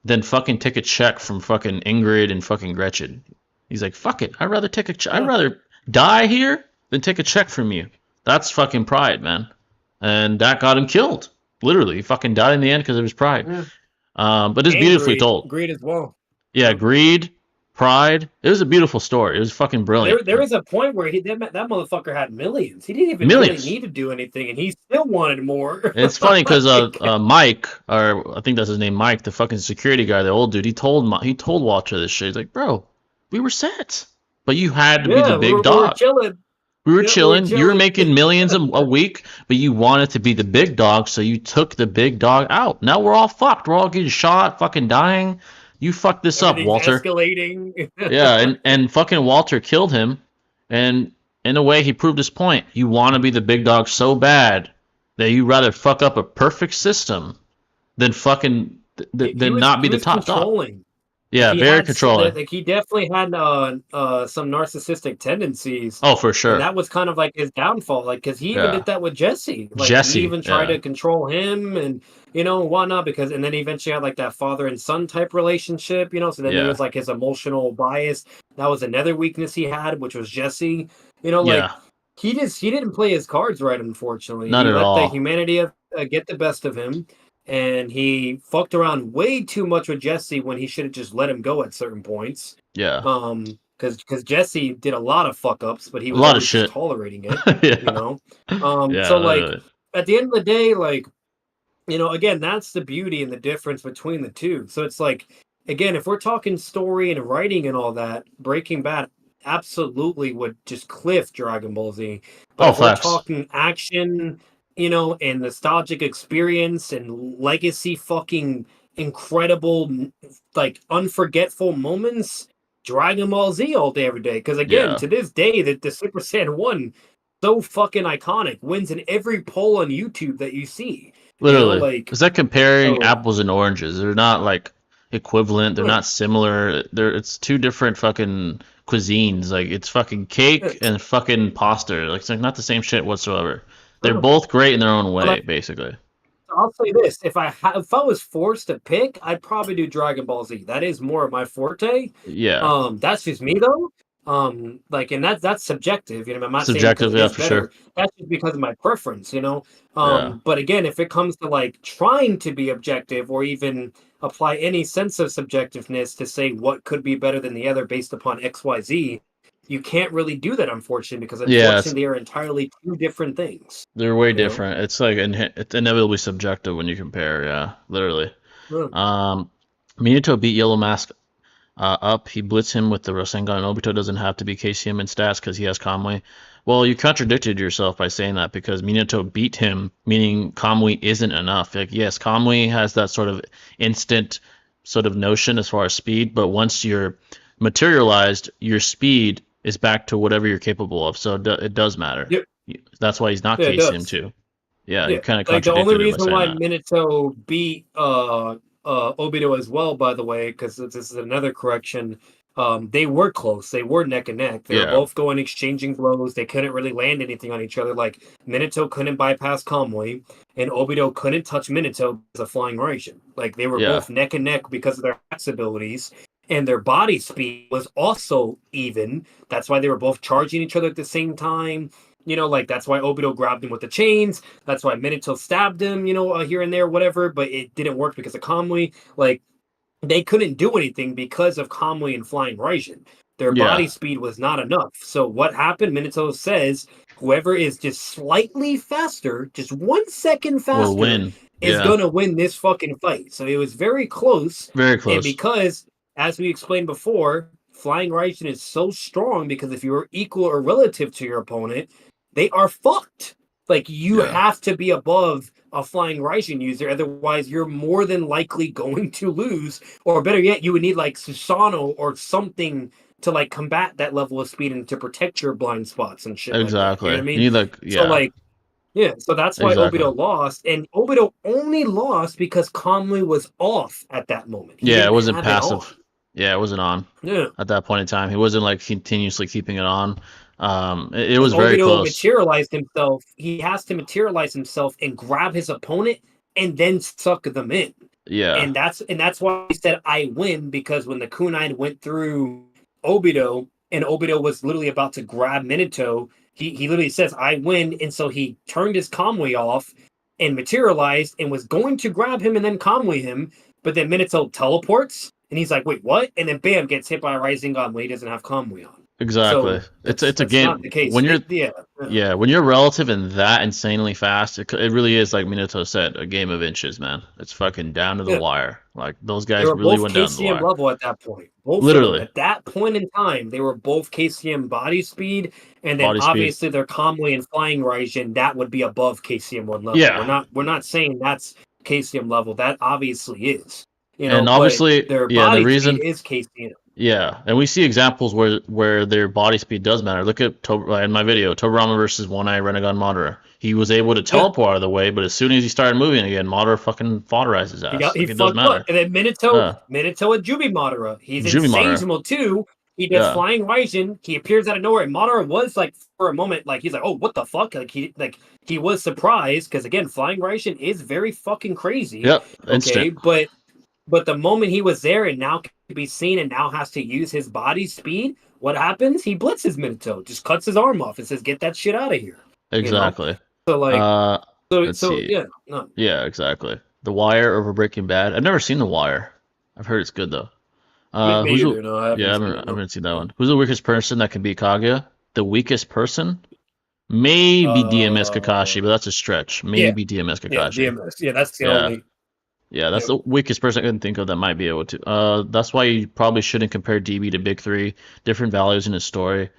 than fucking take a check from fucking Ingrid and fucking Gretchen. He's like, fuck it. I'd rather take a check. I'd yeah. rather die here than take a check from you. That's fucking pride, man. And that got him killed. Literally, he fucking died in the end because of his pride. Yeah. But it's And beautifully told. greed as well. Yeah, Yeah. greed, pride. It was a beautiful story. It was fucking brilliant. There was a point where that motherfucker had millions. He didn't even really Millions. need to do anything, and he still wanted more. And it's funny because Like, Mike, or I think that's his name, Mike, the fucking security guy, the old dude, he told Walter this shit. He's like, bro, we were set, but you had to be the yeah, big we were dog. chilling. We were Yeah, we were chilling. You were chilling. making millions a week, but you wanted to be the big dog, so you took the big dog out. Now we're all fucked. We're all getting shot, fucking dying. You fucked this up, Everything's Walter. escalating. Yeah, and fucking Walter killed him, and in a way he proved his point. You want to be the big dog so bad that you rather fuck up a perfect system than fucking than not be He the was top dog. controlling. Yeah, He very had controlling. like he definitely had some narcissistic tendencies, Oh, for and sure. that was kind of like his downfall. Like, because he even Yeah. did that with Jesse. Like, he Jesse, even tried yeah. to control him and whatnot. And then he eventually had like that father and son type relationship. So then there Yeah. was like his emotional bias. That was another weakness he had, which was Jesse. Like Yeah. he didn't play his cards right. Unfortunately, Not he at let the all. humanity get the best of him. And he fucked around way too much with Jesse when he should have just let him go at certain points. Yeah. Because Jesse did a lot of fuck ups, but he A was lot of always just shit. tolerating it. Yeah. Yeah, So like literally. at the end of the day, like again, that's the beauty and the difference between the two. So it's like, again, if we're talking story and writing and all that, Breaking Bad absolutely would just cliff Dragon Ball Z. But Oh, if we're facts. talking action, and nostalgic experience and legacy fucking incredible, like unforgettable moments, Dragon Ball Z all day, every day. Because again, Yeah. to this day, that the Super Saiyan 1, so fucking iconic, wins in every poll on YouTube that you see. Literally. Like, Is that comparing so, apples and oranges? They're not like equivalent. They're Right. not similar. It's two different fucking cuisines. Like it's fucking cake and fucking pasta. Like it's like not the same shit whatsoever. They're No. both great in their own way, Like- basically. I'll say this: if I was forced to pick, I'd probably do Dragon Ball Z. That is more of my forte. Yeah. That's just me though. Like, and that's subjective. I'm not Subjective, saying yeah, it's for better. sure. That's just because of my preference. Yeah. But again, if it comes to like trying to be objective or even apply any sense of subjectiveness to say what could be better than the other based upon X, Y, Z, you can't really do that, unfortunately, because unfortunately they are entirely two different things. They're way You know? different. It's like it's inevitably subjective when you compare. Yeah, literally. Yeah. Minato beat Yellow Mask up. He blitzed him with the Rasengan. Obito doesn't have to be KCM in stats because he has Kamui. Well, you contradicted yourself by saying that because Minato beat him, meaning Kamui isn't enough. Like, yes, Kamui has that sort of instant sort of notion as far as speed, but once you're materialized, your speed is back to whatever you're capable of. So it does matter. Yep. That's why he's not Yeah, it KCM does. too. Yeah, you Yeah, kind of like the only contradicted it by reason saying why that. Minato beat Obito as well, by the way, because this is another correction. They were close. They were neck and neck. They were Yeah, both going exchanging blows. They couldn't really land anything on each other. Like Minato couldn't bypass Kamui, and Obito couldn't touch Minato as a flying Raijin. Like they were yeah, both neck and neck because of their axe abilities, and their body speed was also even. That's why they were both charging each other at the same time. Like that's why Obito grabbed him with the chains. That's why Minato stabbed him, here and there, whatever. But it didn't work because of Kamui. Like they couldn't do anything because of Kamui and Flying Raijin. Their body yeah. speed was not enough. So what happened? Minato says whoever is just slightly faster, just 1 second Will faster, win. is Yeah, gonna win this fucking fight. So it was very close. very And close. because, as we explained before, Flying Raijin is so strong because if you're equal or relative to your opponent, they are fucked. Like you Yeah, have to be above a Flying Raijin user, otherwise you're more than likely going to lose. Or better yet, you would need like Susano or something to like combat that level of speed and to protect your blind spots and shit like that. You know exactly. what I You mean? need like So yeah, like yeah, so that's why exactly. Obito lost, and Obito only lost because Conley was off at that moment. He Yeah, it didn't wasn't have it on. passive. Yeah, it wasn't on Yeah, at that point in time. He wasn't like continuously keeping it on. It because was very Obito close. materialized himself. He has to materialize himself and grab his opponent and then suck them in. Yeah, And that's why he said I win, because when the kunai went through Obito and Obito was literally about to grab Minato, he literally says I win, and so he turned his Kamui off and materialized and was going to grab him and then Kamui him, but then Minato teleports and he's like, wait, what? And then bam, gets hit by a Rising God when he doesn't have Kamui on. exactly. So It's that's it's a that's not game the case. when you're Yeah. yeah, when you're relative and that insanely fast, it really is like Minato said, a game of inches, man. It's fucking down to the Yeah. wire. Like those They guys were really both went down to the KCM wire. level at that point. Both of them. Literally, At that point in time, they were both KCM body speed, and then body speed. obviously their Conway and Flying Raijin, that would be above KCM one level. We're Yeah, not we're not saying that's KCM level. That obviously is. and But obviously, their yeah, the body speed reason. is KCM. Yeah, and we see examples where their body speed does matter. Look at in my video, Tobirama versus One Eye Renegon Madara. He was able to Yeah. teleport out of the way, but as soon as he started moving again, Madara fucking fodderized his ass. He Like it does fucked up. matter. And then Uh, Minato and Jubi Madara. He's Jumi insane Madara. to too. He does Yeah. Flying Raijin. He appears out of nowhere. And Madara was like for a moment, like he's like, oh, what the fuck? He was surprised because again, Flying Raijin is very fucking crazy. Yep. Okay, Instant. but the moment he was there and now can be seen and now has to use his body speed, what happens? He blitzes Minato, just cuts his arm off and says, "Get that shit out of here." You know. Exactly. So like, Uh, so let's so see. yeah, no. Yeah, exactly. The Wire over Breaking Bad. I've never seen The Wire. I've heard it's good though. Me Who's the, either. No, I yeah, haven't seen it. I No. haven't seen that one. Who's the weakest person that can beat Kaguya? The weakest person? Maybe DMS Kakashi, but that's a stretch. Yeah, Maybe DMS yeah, Kakashi. DMS. Yeah, that's the Yeah. only. Yeah, that's Yep. the weakest person I can think of that might be able to. That's why you probably shouldn't compare DB to Big Three. Different values in his story.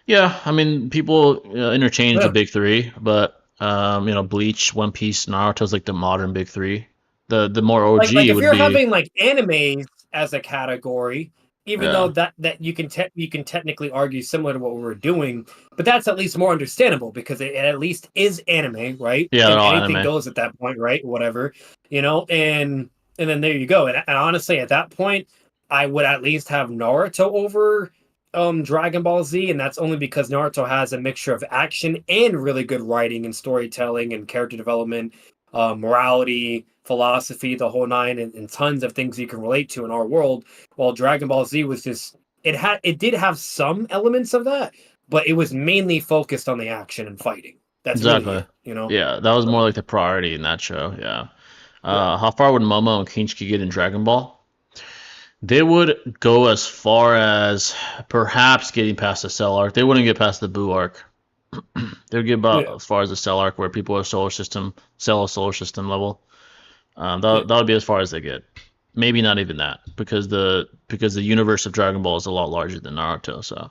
Yeah, I mean, people interchange the Yeah. Big Three, but Bleach, One Piece, Naruto's like the modern Big Three. The more Like OG if would you're be having like animes as a category, even though yeah, that you can technically argue similar to what we were doing, but that's at least more understandable because it at least is anime, right? yeah, they're And all anything anime. goes at that point, right? Whatever, and then there you go. And honestly, at that point, I would at least have Naruto over Dragon Ball Z, and that's only because Naruto has a mixture of action and really good writing and storytelling and character development, morality, philosophy, the whole nine, and tons of things you can relate to in our world. While Dragon Ball Z was just it did have some elements of that, but it was mainly focused on the action and fighting. That's really Exactly. it. Yeah, that was more So, like the priority in that show. Yeah. yeah. How far would Momo and Kinshiki get in Dragon Ball? They would go as far as perhaps getting past the Cell arc. They wouldn't get past the Boo arc. They would get about Yeah. as far as the Cell arc, where people are solar system level. Yeah. That would be as far as they get. Maybe not even that, because the universe of Dragon Ball is a lot larger than Naruto. So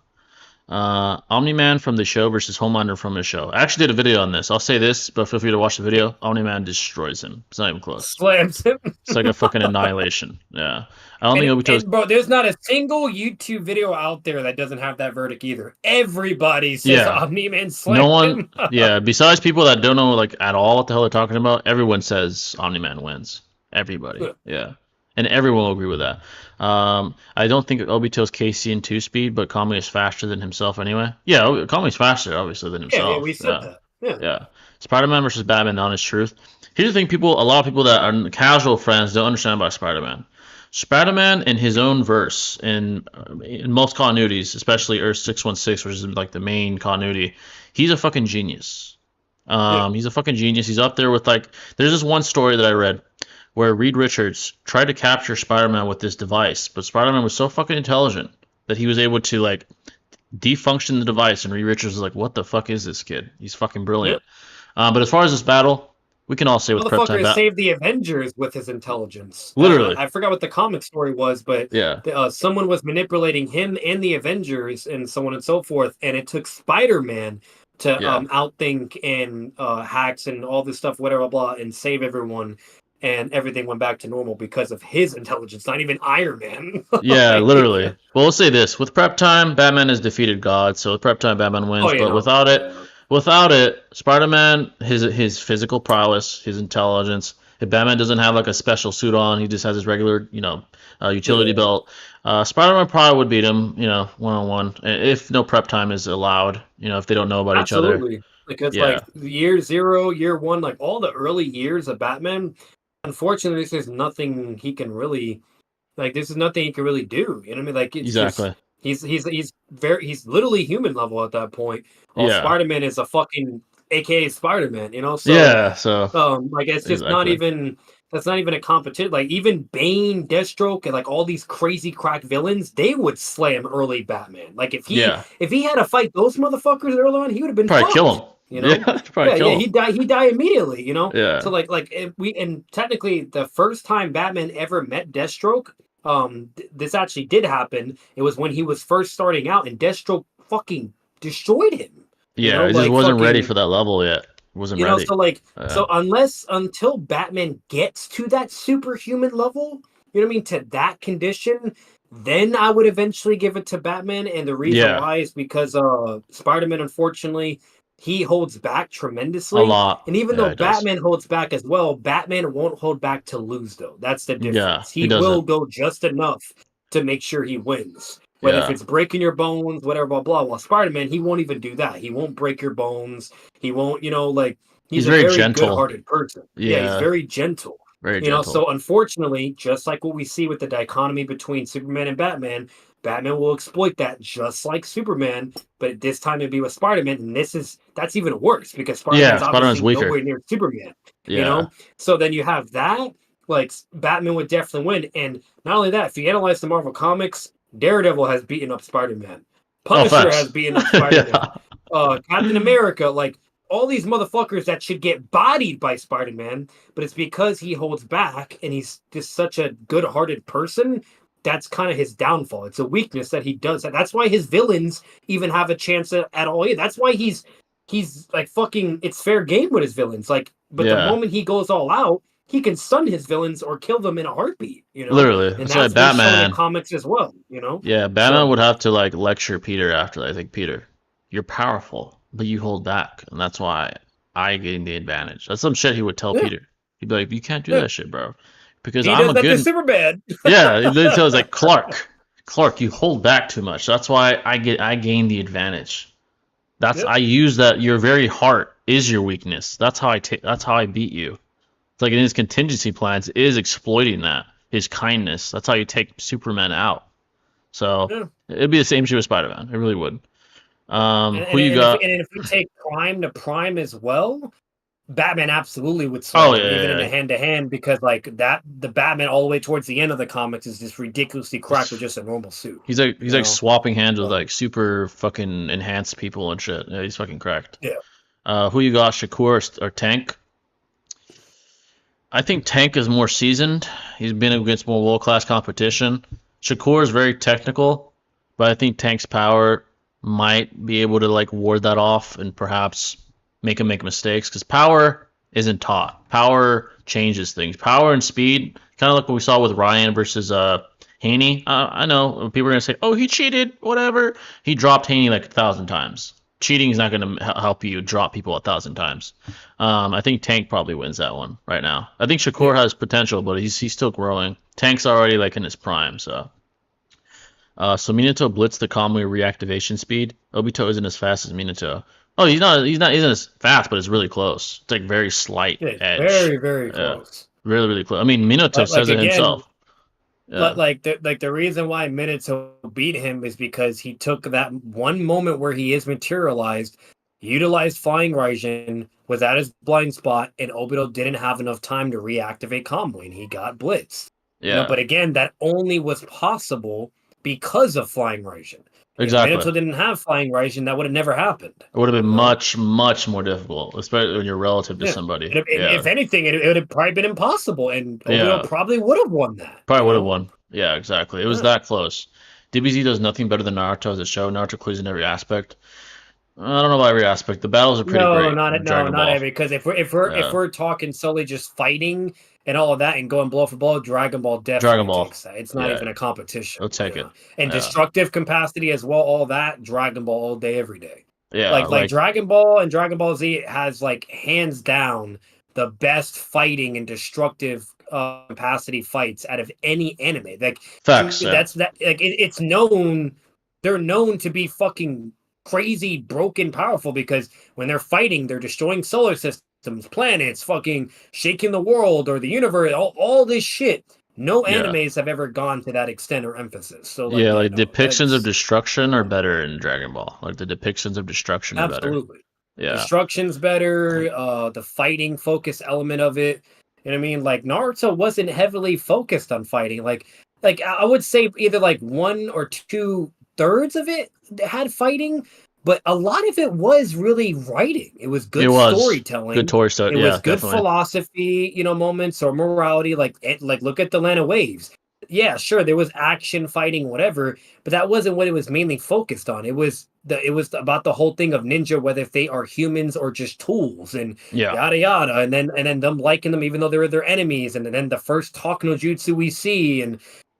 Omni-Man from the show versus Homelander from the show. I actually did a video on this. I'll say this, but feel free to watch the video. Omni-Man destroys him. It's not even close. Slams him. It's like a fucking annihilation. Yeah. I don't think Obito's... And bro, there's not a single YouTube video out there that doesn't have that verdict either. Everybody says Omni-Man slams no one, him. yeah, besides people that don't know like at all what the hell they're talking about, everyone says Omni-Man wins. Everybody. Yeah. And everyone will agree with that. I don't think Obito's KC in 2-speed, but Kami is faster than himself anyway. Yeah, Kami's faster, obviously, than himself. Yeah, we said that. Yeah. Spider-Man versus Batman, honest truth. Here's the thing, a lot of people that are casual friends don't understand about Spider-Man. Spider-Man, in his own verse, in most continuities, especially Earth 616, which is like the main continuity, he's a fucking genius. He's a fucking genius. He's up there with like, there's this one story that I read where Reed Richards tried to capture Spider-Man with this device, but Spider-Man was so fucking intelligent that he was able to like defunction the device, and Reed Richards was like, "What the fuck is this kid? He's fucking brilliant." But as far as this battle, we can all say with prep time, saved the Avengers with his intelligence. Literally, I forgot what the comic story was, but someone was manipulating him and the Avengers, and so on and so forth, and it took Spider-Man to outthink and hacks and all this stuff, whatever, blah, and save everyone. And everything went back to normal because of his intelligence, not even Iron Man. Yeah, literally. Well, we'll say this. With prep time, Batman has defeated God, so with prep time, Batman wins. But without it, Spider-Man, his physical prowess, his intelligence, if Batman doesn't have like a special suit on, he just has his regular, utility belt, Spider-Man probably would beat him, one-on-one, if no prep time is allowed, if they don't know about each other. Because like year 0, year 1, like all the early years of Batman, unfortunately, there's nothing he can really, like, this is nothing he can really do. You know what I mean? Like, it's exactly. He's literally human level at that point. Spider-Man is a fucking AKA Spider-Man, So like it's just not even, that's not even a competition. Like even Bane, Deathstroke, and like all these crazy crack villains, they would slam early Batman. Like if he had to fight those motherfuckers early on, he would have been probably kill him. He'd die immediately, So and technically the first time Batman ever met Deathstroke, this actually did happen. It was when he was first starting out, and Deathstroke fucking destroyed him. He just wasn't ready for that level yet. Wasn't ready. Until Batman gets to that superhuman level, to that condition, then I would eventually give it to Batman. And the reason why is because Spider-Man, unfortunately, he holds back tremendously. A lot. And even though Batman holds back as well, Batman won't hold back to lose, though. That's the difference. He will go just enough to make sure he wins. Whether if it's breaking your bones, whatever, blah, blah. Well, Spider-Man, he won't even do that. He won't break your bones. He won't, he's a very gentle. good-hearted person. Yeah, he's very gentle. Very gentle. So unfortunately, just like what we see with the dichotomy between Superman and Batman, Batman will exploit that just like Superman, but this time it'd be with Spider-Man, and that's even worse because Spider-Man's obviously nowhere near Superman. So then you have that, like Batman would definitely win. And not only that, if you analyze the Marvel comics, Daredevil has beaten up Spider-Man. Punisher has beaten up Spider-Man. Captain America, like all these motherfuckers that should get bodied by Spider-Man, but it's because he holds back and he's just such a good-hearted person. That's kind of his downfall. It's a weakness that he does. That's why his villains even have a chance at all. That's why he's like fucking. It's fair game with his villains. Like, but the moment he goes all out, he can stun his villains or kill them in a heartbeat. Literally. And that's why Batman in comics as well. Yeah, Batman would have to like lecture Peter after that. I think, Peter, you're powerful, but you hold back, and that's why I gain the advantage. That's some shit he would tell Peter. He'd be like, "You can't do that shit, bro." Because I'm a good Superman. Yeah, he tells like Clark, you hold back too much. That's why I gain the advantage. I use that. Your very heart is your weakness. That's how I beat you. It's like in his contingency plans is exploiting that, his kindness. That's how you take Superman out. So it'd be the same shit with Spider-Man. It really would. Who you got? And if we take Prime to Prime as well, Batman absolutely would slam even in a hand-to-hand, because like the Batman all the way towards the end of the comics is just ridiculously cracked with just a normal suit. He's like swapping hands with like super fucking enhanced people and shit. Yeah, he's fucking cracked. Yeah. Who you got, Shakur or Tank? I think Tank is more seasoned. He's been against more world-class competition. Shakur is very technical, but I think Tank's power might be able to like ward that off and perhaps make him make mistakes because power isn't taught. Power changes things. Power and speed, kind of like what we saw with Ryan versus Haney. I know people are gonna say, "Oh, he cheated," whatever. He dropped Haney like 1,000 times. Cheating is not gonna help you drop people 1,000 times. I think Tank probably wins that one right now. I think Shakur has potential, but he's still growing. Tank's already like in his prime, so. So Minato blitzed the Kamui reactivation speed. Obito isn't as fast as Minato. Oh, he isn't as fast, but it's really close. It's like very slight Yeah, edge. very, very Yeah, close. really, really close. I mean, Minato Like says it again, himself. Yeah, the reason why Minato beat him is because he took that one moment where he is materialized, utilized Flying Raijin, was at his blind spot, and Obito didn't have enough time to reactivate Kamui, and he got blitzed. yeah, But again, that only was possible because of Flying Raijin. If exactly. Minato didn't have Flying Raijin, that would have never happened. It would have been much, much more difficult, especially when you're relative to Yeah. somebody. And if anything, it would have probably been impossible, and Obito probably would have won that. Probably would have won. Yeah, exactly. It was Yeah. that close. DBZ does nothing better than Naruto as a show. Naruto clears in every aspect. I don't know about every aspect. The battles are pretty great. Not Ball. every, because if we're talking solely just fighting and all of that and going blow for blow, Dragon Ball definitely takes that. It's not even a competition. It'll take it. And destructive capacity as well, all that, Dragon Ball all day, every day. Yeah, like Dragon Ball and Dragon Ball Z has like hands down the best fighting and destructive capacity fights out of any anime. Like facts. That's that. Like it's known. They're known to be fucking crazy, broken, powerful because when they're fighting, they're destroying solar systems, planets, fucking shaking the world or the universe. All this shit. No animes have ever gone to that extent or emphasis. So like, depictions of destruction are better in Dragon Ball. Like the depictions of destruction are better. Absolutely. Yeah. Destruction's better. The fighting focus element of it. You know what I mean? Like Naruto wasn't heavily focused on fighting. Like I would say either like 1 or 2/3 of it had fighting, but a lot of it was really writing. It was good storytelling. Good storytelling. It was good philosophy, moments or morality. Like look at the Land of Waves. Yeah, sure, there was action, fighting, whatever, but that wasn't what it was mainly focused on. It was about the whole thing of ninja, whether if they are humans or just tools, and yada yada, and then them liking them even though they were their enemies, and then the first talk no jutsu we see, and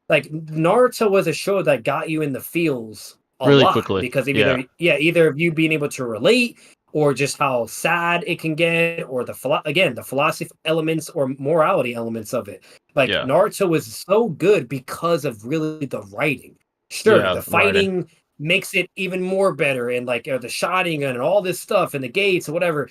like Naruto was a show that got you in the feels really lot quickly because either of you being able to relate or just how sad it can get, or the philosophy elements or morality elements of it. Like Naruto was so good because of really the writing. Sure, the fighting makes it even more better, and like the Sharingan and all this stuff and the gates or whatever.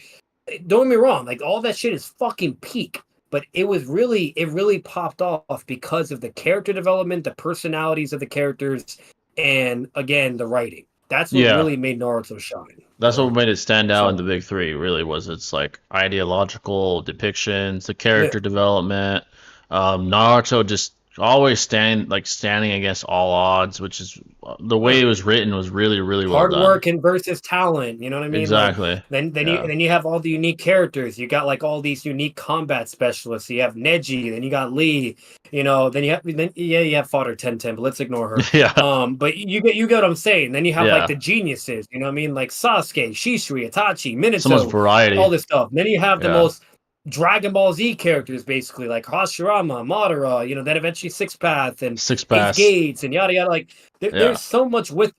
Don't get me wrong, like all that shit is fucking peak. But it really popped off because of the character development, the personalities of the characters, and again the writing. That's what really made Naruto shine. That's what made it stand out in the big three. Really was its like ideological depictions, the character development. Naruto just always standing against all odds, which is the way it was written was really really well done. Hard work and versus talent, you know what I mean? Exactly. Like, then you have all the unique characters. You got like all these unique combat specialists. You have Neji, then you got Lee, then you have Fodder 1010, but let's ignore her. Yeah. But you get what I'm saying. Then you have like the geniuses, you know what I mean? Like Sasuke, Shisui, Itachi, Minato, so much variety. All this stuff. Then you have the most Dragon Ball Z characters, basically, like Hashirama, Madara, then eventually Six Path and Eight Gates and yada yada. Like there's so much with,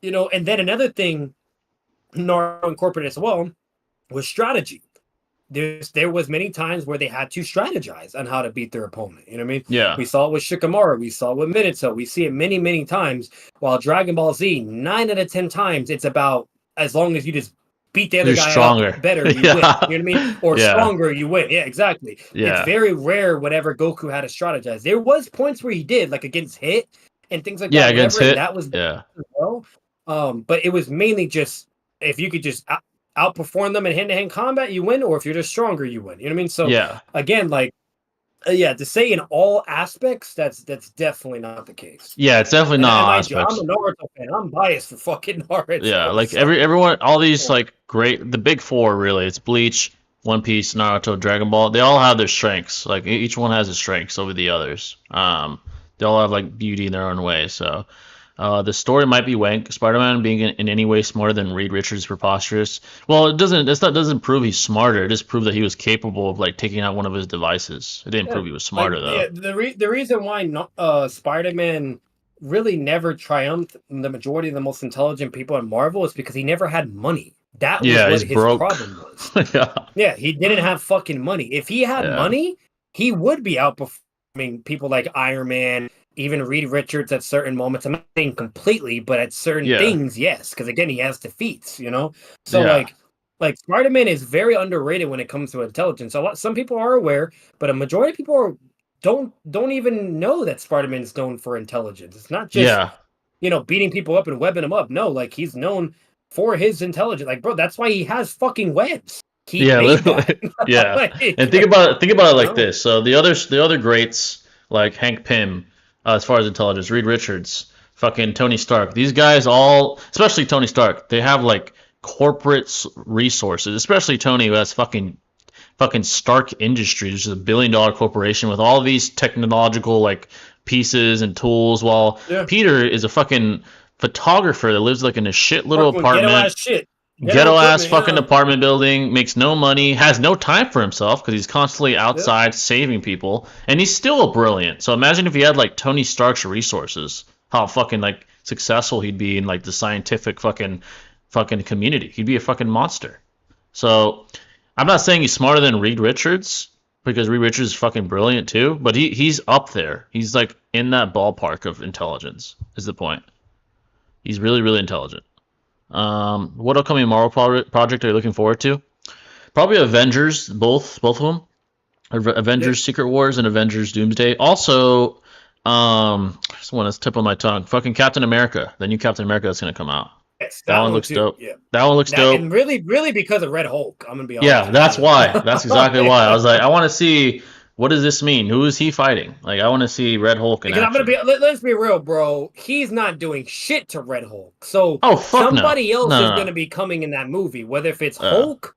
and then another thing Naruto incorporated as well was strategy. There was many times where they had to strategize on how to beat their opponent. You know what I mean? Yeah. We saw it with Shikamaru. We saw it with Minato. We see it many, many times. While Dragon Ball Z, 9 out of 10 times, it's about as long as you just beat the other guy up better, you win. You know what I mean? Or stronger, you win. Yeah, exactly. Yeah. It's very rare whenever Goku had to strategize. There was points where he did, like against Hit and things like that. Yeah, against Hit. That was well. But it was mainly just if you could just outperform them in hand-to-hand combat, you win, or if you're just stronger, you win. You know what I mean? So again, like to say in all aspects, that's definitely not the case. Yeah, it's definitely not all aspects. I'm a Naruto fan. I'm biased for fucking Naruto. Yeah, like everyone, all these like the big four really. It's Bleach, One Piece, Naruto, Dragon Ball. They all have their strengths. Like each one has its strengths over the others. They all have like beauty in their own way. So The story might be wank. Spider-Man being in any way smarter than Reed Richards is preposterous. Well, it doesn't. That doesn't prove he's smarter. It just proved that he was capable of like taking out one of his devices. It didn't Yeah, prove he was like smarter though. yeah, the reason why Spider-Man really never triumphed the majority of the most intelligent people in Marvel is because he never had money. That was Yeah, what he's his broke. problem was. Yeah, Yeah, he didn't have fucking money. If he had yeah, money, he would be outperforming people like Iron Man, even Reed Richards at certain moments. I'm not saying completely, but at certain yeah, things, yes. Because again, he has defeats, you know. So yeah, like Spider-Man is very underrated when it comes to intelligence. Some people are aware, but a majority of people don't even know that Spider-Man is known for intelligence. It's not just yeah, beating people up and webbing them up. No, like he's known for his intelligence. Like, bro, that's why he has fucking webs. He yeah. made that. Literally, yeah. Like, And think about it like no. this. So the other greats like Hank Pym, as far as intelligence, Reed Richards, fucking Tony Stark. These guys all, especially Tony Stark, they have like corporate resources. Especially Tony, who has fucking Stark Industries, which is $1 billion corporation with all these technological like pieces and tools, while Yeah. Peter is a fucking photographer that lives like in a shit little Working with ghetto apartment, ass shit. ghetto ass equipment, fucking yeah. apartment building, makes no money, has no time for himself because he's constantly Yep. outside saving people, and he's still brilliant. So imagine if he had like Tony Stark's resources, how fucking like successful he'd be in like the scientific fucking community. He'd be a fucking monster. So I'm not saying he's smarter than Reed Richards because Reed Richards is fucking brilliant too, but he's up there. He's like in that ballpark of intelligence. Is the point? He's really really intelligent. What upcoming Marvel project are you looking forward to? Probably Avengers, both of them. Avengers Secret Wars and Avengers Doomsday. Also, just one that's tip on my tongue. Fucking Captain America, the new Captain America that's gonna come out. Yes, That one looks too. dope. Yeah. That one looks dope. And really because of Red Hulk. I'm gonna be honest. Yeah, with that's you. why. That's exactly why. I was like, I want to see what does this mean? Who is he fighting? Like, I want to see Red Hulk in Because I'm action. gonna be let's be real, bro. He's not doing shit to Red Hulk. So Oh fuck no! somebody else No, is no, gonna be coming in that movie, whether if it's no. Hulk.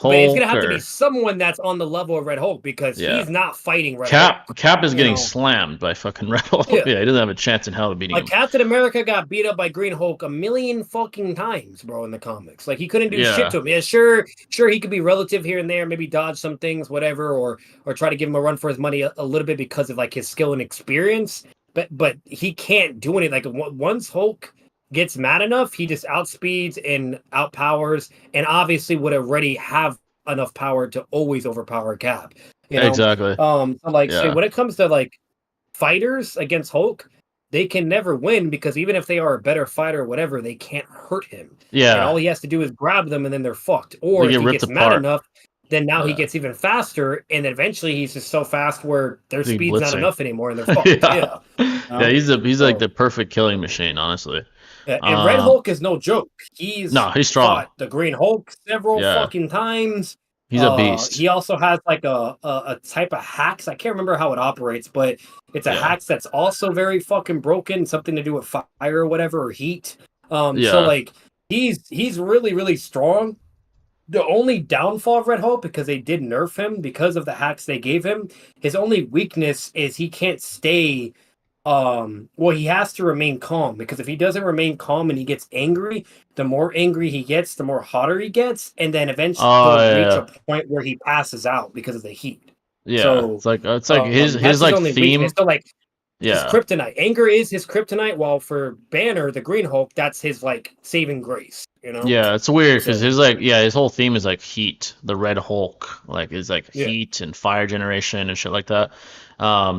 But it's gonna Hulk have to be or someone that's on the level of Red Hulk because yeah. he's not fighting Red Hulk. Cap is you getting know. slammed by fucking Red Hulk. Yeah. Yeah, he doesn't have a chance in hell of beating Like him. Captain America got beat up by Green Hulk a million fucking times, bro, in the comics. Like he couldn't do Yeah. shit to him. Yeah, sure he could be relative here and there, maybe dodge some things, whatever, or try to give him a run for his money a little bit because of like his skill and experience. But he can't do anything. Like once Hulk gets mad enough, he just outspeeds and outpowers, and obviously would already have enough power to always overpower Cap. You know? Exactly. So like Yeah. so when it comes to like fighters against Hulk, they can never win because even if they are a better fighter or whatever, they can't hurt him. And Yeah. all he has to do is grab them and then they're fucked. Or They if get he ripped gets mad apart. enough, then now he Yeah. gets even faster, and eventually he's just so fast where their He's speed's not blitzing. enough anymore and they're fucked. Yeah. Yeah, he's like So- the perfect killing machine, honestly. And Red Hulk is no joke. He's strong. fought the Green Hulk several Yeah. fucking times. He's a beast. He also has like a type of hacks. I can't remember how it operates, but it's a Yeah. hacks that's also very fucking broken. Something to do with fire or whatever, or heat. Yeah. So like he's really really strong. The only downfall of Red Hulk, because they did nerf him because of the hacks they gave him, his only weakness is he can't stay. Well, he has to remain calm, because if he doesn't remain calm and he gets angry, the more angry he gets, the more hotter he gets, and then eventually he'll reach a point where he passes out because of the heat. Yeah. So, it's like his that's like only theme. weakness. So like his Yeah. kryptonite, anger is his kryptonite, while for Banner, the Green Hulk, that's his like saving grace. You know? Yeah, it's weird because So- his whole theme is like heat, the Red Hulk, like is like Yeah. heat and fire generation and shit like that.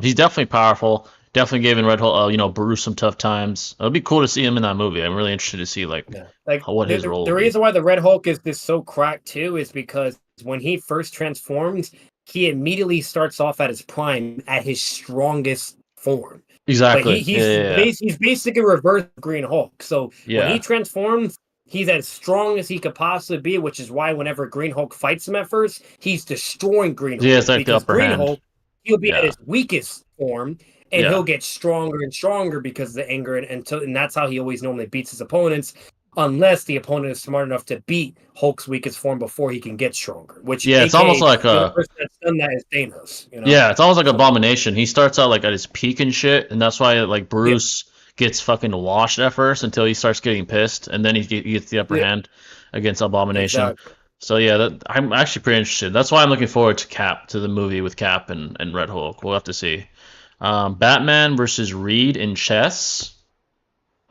He's definitely powerful. Definitely giving Red Hulk, Bruce some tough times. It'd be cool to see him in that movie. I'm really interested to see like Yeah. Like what his role the would be. reason why the Red Hulk is so cracked too is because when he first transforms, he immediately starts off at his prime, at his strongest form. Exactly. Like he's basically reverse Green Hulk. So Yeah. when he transforms, he's as strong as he could possibly be, which is why whenever Green Hulk fights him at first, he's destroying Green Hulk. Yeah, it's like the because upper Green hand. Hulk, he'll be at Yeah. his weakest form, and Yeah. he'll get stronger and stronger because of the anger, and that's how he always normally beats his opponents, unless the opponent is smart enough to beat Hulk's weakest form before he can get stronger. Which Yeah, it's AKA, almost like the only a person that's done that is Thanos. You know? yeah, it's almost like Abomination. He starts out like at his peak and shit, and that's why like Bruce gets fucking washed at first until he starts getting pissed, and then he gets the upper Yeah, hand against Abomination. exactly. So yeah, I'm actually pretty interested. That's why I'm looking forward to to the movie with Cap and Red Hulk. We'll have to see. Batman versus Reed in chess.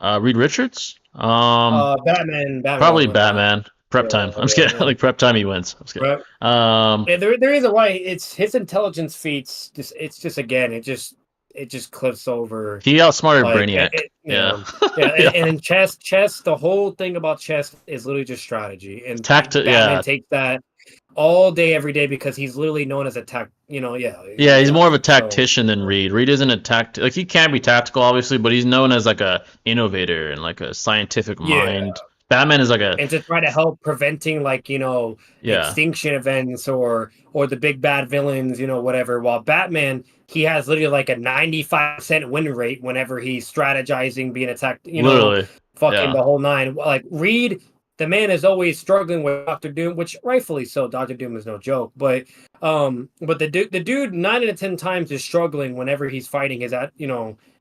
Reed Richards. Batman will Probably win that. Batman. Prep time. I'm just kidding. Yeah. Like prep time, he wins. I'm just kidding. Right. Um, Yeah, there is a why. It's his intelligence feats. It's just again, it just cliffs over. he outsmarted Like Brainiac. Yeah. yeah. Yeah. And in chess, the whole thing about chess is literally just strategy. And Tacti- Batman yeah. takes that all day, every day because he's literally known as a tech. Yeah, he's more of a So, tactician than Reed. Reed isn't a like he can be tactical, obviously, but he's known as like a innovator and like a scientific yeah. mind. Batman is like a And to try to help preventing yeah, extinction events or the big bad villains, whatever. While Batman, he has literally like a 95% win rate whenever he's strategizing, being attacked, literally, fucking yeah, the whole nine. Like Reed, the man is always struggling with Doctor Doom, which rightfully so. Doctor Doom is no joke, but the dude 9 out of 10 times is struggling whenever he's fighting his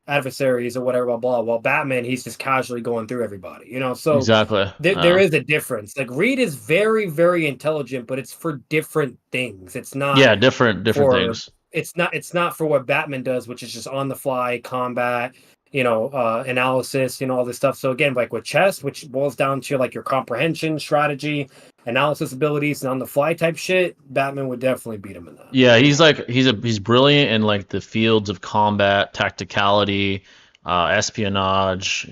adversaries or whatever, blah blah. While Batman, he's just casually going through everybody, So exactly. there is a difference. Like Reed is very, very intelligent, but it's for different things. It's not Yeah, different for things. it's not for what Batman does, which is just on the fly combat, analysis, all this stuff. So again, like with chess, which boils down to like your comprehension, strategy, analysis abilities, and on the fly type shit, Batman would definitely beat him in that. Yeah, he's brilliant in like the fields of combat, tacticality, espionage,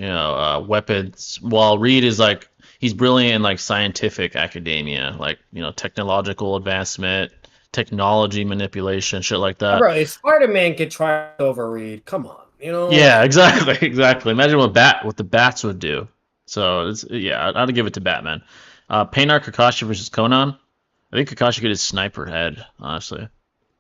weapons. While Reed is like he's brilliant in like scientific academia, like technological advancement, technology manipulation, shit like that. Bro, if Spider-Man could try over Reed, come on, Yeah, exactly, exactly. Imagine what the bats would do. So I'd give it to Batman. Paynar Kakashi versus Conan. I think Kakashi could his sniper head, honestly.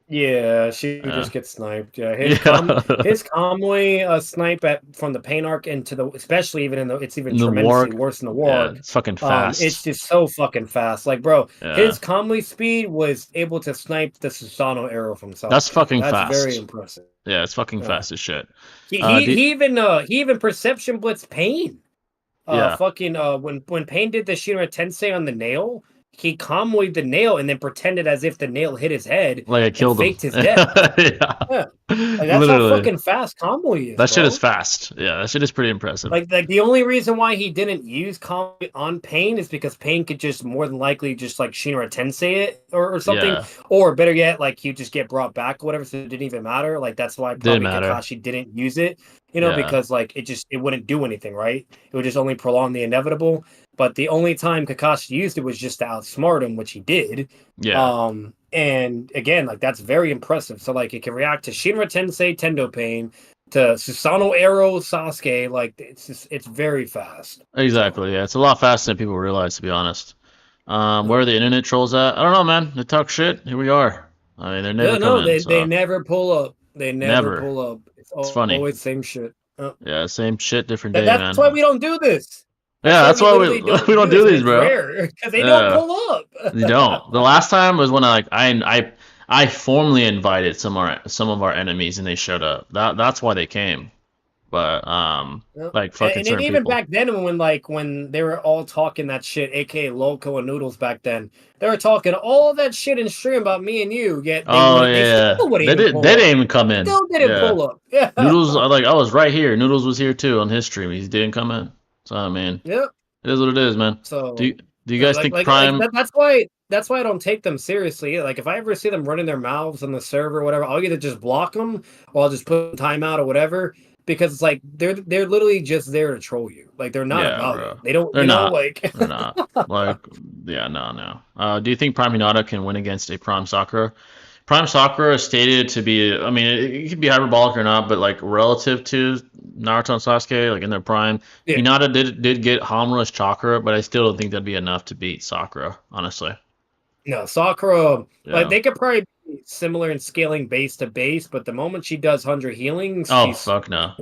Yeah, she just gets sniped. Yeah, his Yeah. his Kamui snipe from the pain arc into the, especially even it's even In the tremendously war, worse in the yeah, war. it's fucking fast. It's just so fucking fast. Like, bro, Yeah. his Kamui speed was able to snipe the Susano arrow from South. That's fucking That's fast. very impressive. Yeah, it's fucking fast as shit. He even perception blitzed Pain. Yeah. When Pain did the Shinra Tensei on the nail, he Kamui'd the nail and then pretended as if the nail hit his head. Like I killed him. Faked his death. Yeah. Like, that's Literally. how fucking fast Kamui is. That shit bro. is fast. Yeah, that shit is pretty impressive. Like the only reason why he didn't use Kamui on Pain is because Pain could just more than likely just like Shinra Tensei it or something. Yeah. Or better yet, like you just get brought back or whatever, so it didn't even matter. Like that's why probably matter. Kakashi didn't use it. Yeah. Because like it wouldn't do anything, right? It would just only prolong the inevitable. But the only time Kakashi used it was just to outsmart him, which he did. Yeah. And again, like that's very impressive. So like it can react to Shinra Tensei Tendo Pain, to Susanoo Arrow Sasuke. Like it's very fast. Exactly. Yeah, it's a lot faster than people realize, to be honest. Where are the internet trolls at? I don't know, man. They talk shit. Here we are. I mean, they're never coming. They never pull up. They never pull up. It's funny. Always same shit. Yeah, same shit, different day, That's man. why we don't do this. Yeah, that's why we don't do these, it's bro. Rare because they don't pull up. You don't. The last time was when I formally invited some of our enemies and they showed up. That's why they came. But like fucking and certain even people. back then when they were all talking that shit, aka Loco and Noodles back then, they were talking all that shit in stream about me and you. Yet they didn't even come in. Still didn't pull up. Yeah. Noodles, like I was right here. Noodles was here too on his stream. He didn't come in. So I mean, yep. It is what it is, man. So do you guys think Prime? That's why I don't take them seriously. Like if I ever see them running their mouths on the server or whatever, I'll either just block them or I'll just put them timeout or whatever. Because it's like they're literally just there to troll you. Like they're not about it. They don't. They're not. They're not. Like yeah, no. Do you think Prime Hinata can win against a Prime Sakura? Prime Sakura is stated to be. I mean, it could be hyperbolic or not, but like relative to Naruto and Sasuke, like in their prime, Hinata did get Hamura's chakra, but I still don't think that'd be enough to beat Sakura. Honestly. No, Sakura. Yeah. Like they could probably be similar in scaling base to base, but the moment she does 100 healings, fuck no.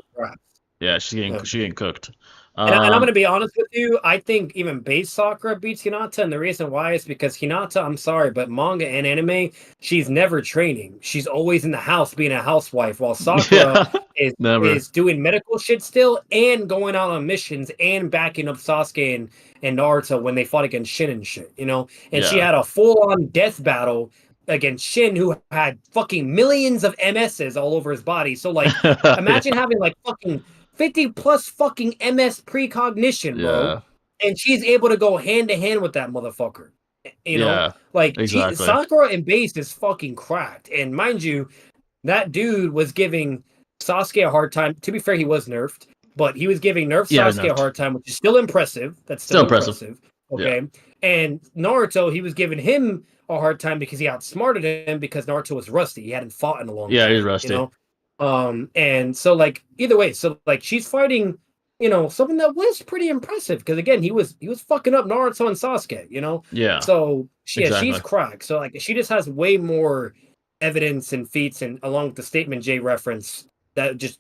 Yeah, she's getting cooked. And I'm going Um, to be honest with you. I think even base Sakura beats Hinata, and the reason why is because Hinata, I'm sorry, but manga and anime, she's never training. She's always in the house being a housewife, while Sakura yeah, never. is doing medical shit still and going out on missions and backing up Sasuke and Naruto when they fought against Shin and shit, you know? And she Yeah. had a full-on death battle against Shin, who had fucking millions of MSs all over his body. So, like, imagine Yeah. having, like, fucking 50 plus fucking MS precognition, bro. Yeah. And she's able to go hand to hand with that motherfucker. You know, Yeah. like Exactly. Sakura in base is fucking cracked. And mind you, that dude was giving Sasuke a hard time. To be fair, he was nerfed, but he was giving nerf Yeah, Sasuke a nerfed. hard time, which is still impressive. That's Still still impressive. impressive. Yeah. Okay. And Naruto, he was giving him a hard time because he outsmarted him because Naruto was rusty. He hadn't fought in a long Yeah, he's time, you rusty. know? And so like either way, so like she's fighting, you know, something that was pretty impressive because again, he was fucking up Naruto and Sasuke, you know? Yeah. So yeah, she's Exactly. cracked. So like she just has way more evidence and feats, and along with the statement Jay reference that just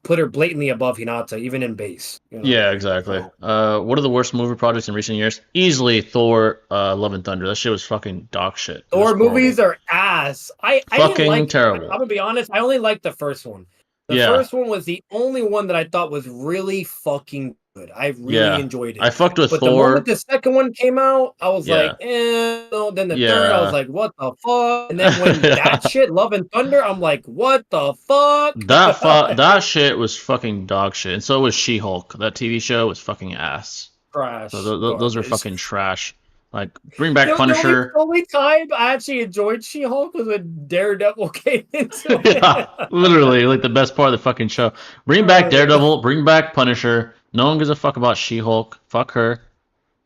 put her blatantly above Hinata, even in base. You know? Yeah, exactly. So, What are the worst movie projects in recent years? Easily Thor, Love and Thunder. That shit was fucking dog shit. It was Thor horrible. movies are ass. I didn't Fucking like. I'm terrible. gonna be honest. I only liked the first one. The Yeah. first one was the only one that I thought was really fucking good. I really Yeah. enjoyed it. I fucked with But the moment Thor. the second one came out, I was Yeah. like, no. Then the third, I was Yeah. like, what the fuck? And then when that shit, Love and Thunder, I'm like, what the fuck? That shit was fucking dog shit. And so was She-Hulk. That TV show was fucking ass. Trash. So those are Garbage. fucking trash. Like, bring back The Punisher. only time I actually enjoyed She-Hulk was when Daredevil came into it. Yeah, literally, like the best part of the fucking show. Bring back Daredevil, bring back Punisher. No one gives a fuck about She-Hulk. Fuck her.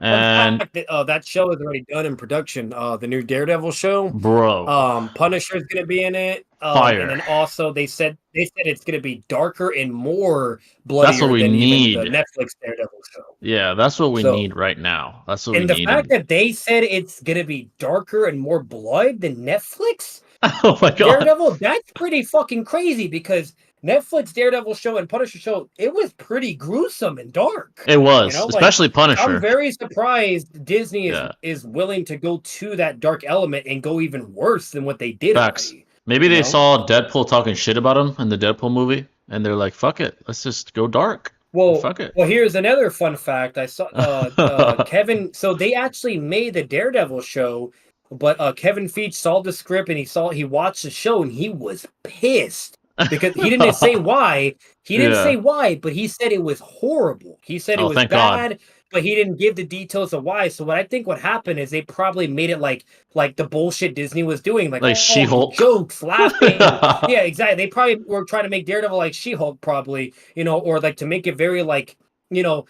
Fun And fact, that show is already done in production. The new Daredevil show. bro, Punisher's gonna be in it. And then fire. also they said it's gonna be darker and more That's what bloodier we than even the need. Netflix Daredevil show. Yeah, that's what we So, need right now. That's what we and the need. fact that they said it's gonna be darker and more blood than Netflix Oh my god. Daredevil, that's pretty fucking crazy because Netflix Daredevil show and Punisher show, it was pretty gruesome and dark. It was, You know, like, especially I'm Punisher. very surprised Disney Yeah. is willing to go to that dark element and go even worse than what they did Facts. already. Maybe You they know? saw Deadpool talking shit about him in the Deadpool movie, and they're like, "Fuck it, let's just go dark." Well, Fuck it. well, here's another fun fact. I saw Kevin. So they actually made the Daredevil show, but Kevin Feige saw the script and he watched the show and he was pissed because he didn't say why. He didn't Yeah. say why, but he said it was horrible. He said it Oh, was thank God. bad, but he didn't give the details of why. So what I think what happened is they probably made it like the bullshit Disney was doing, like all She-Hulk. jokes, laughing. Yeah, exactly. They probably were trying to make Daredevil like She-Hulk, probably, you know, or like to make it very like, you know,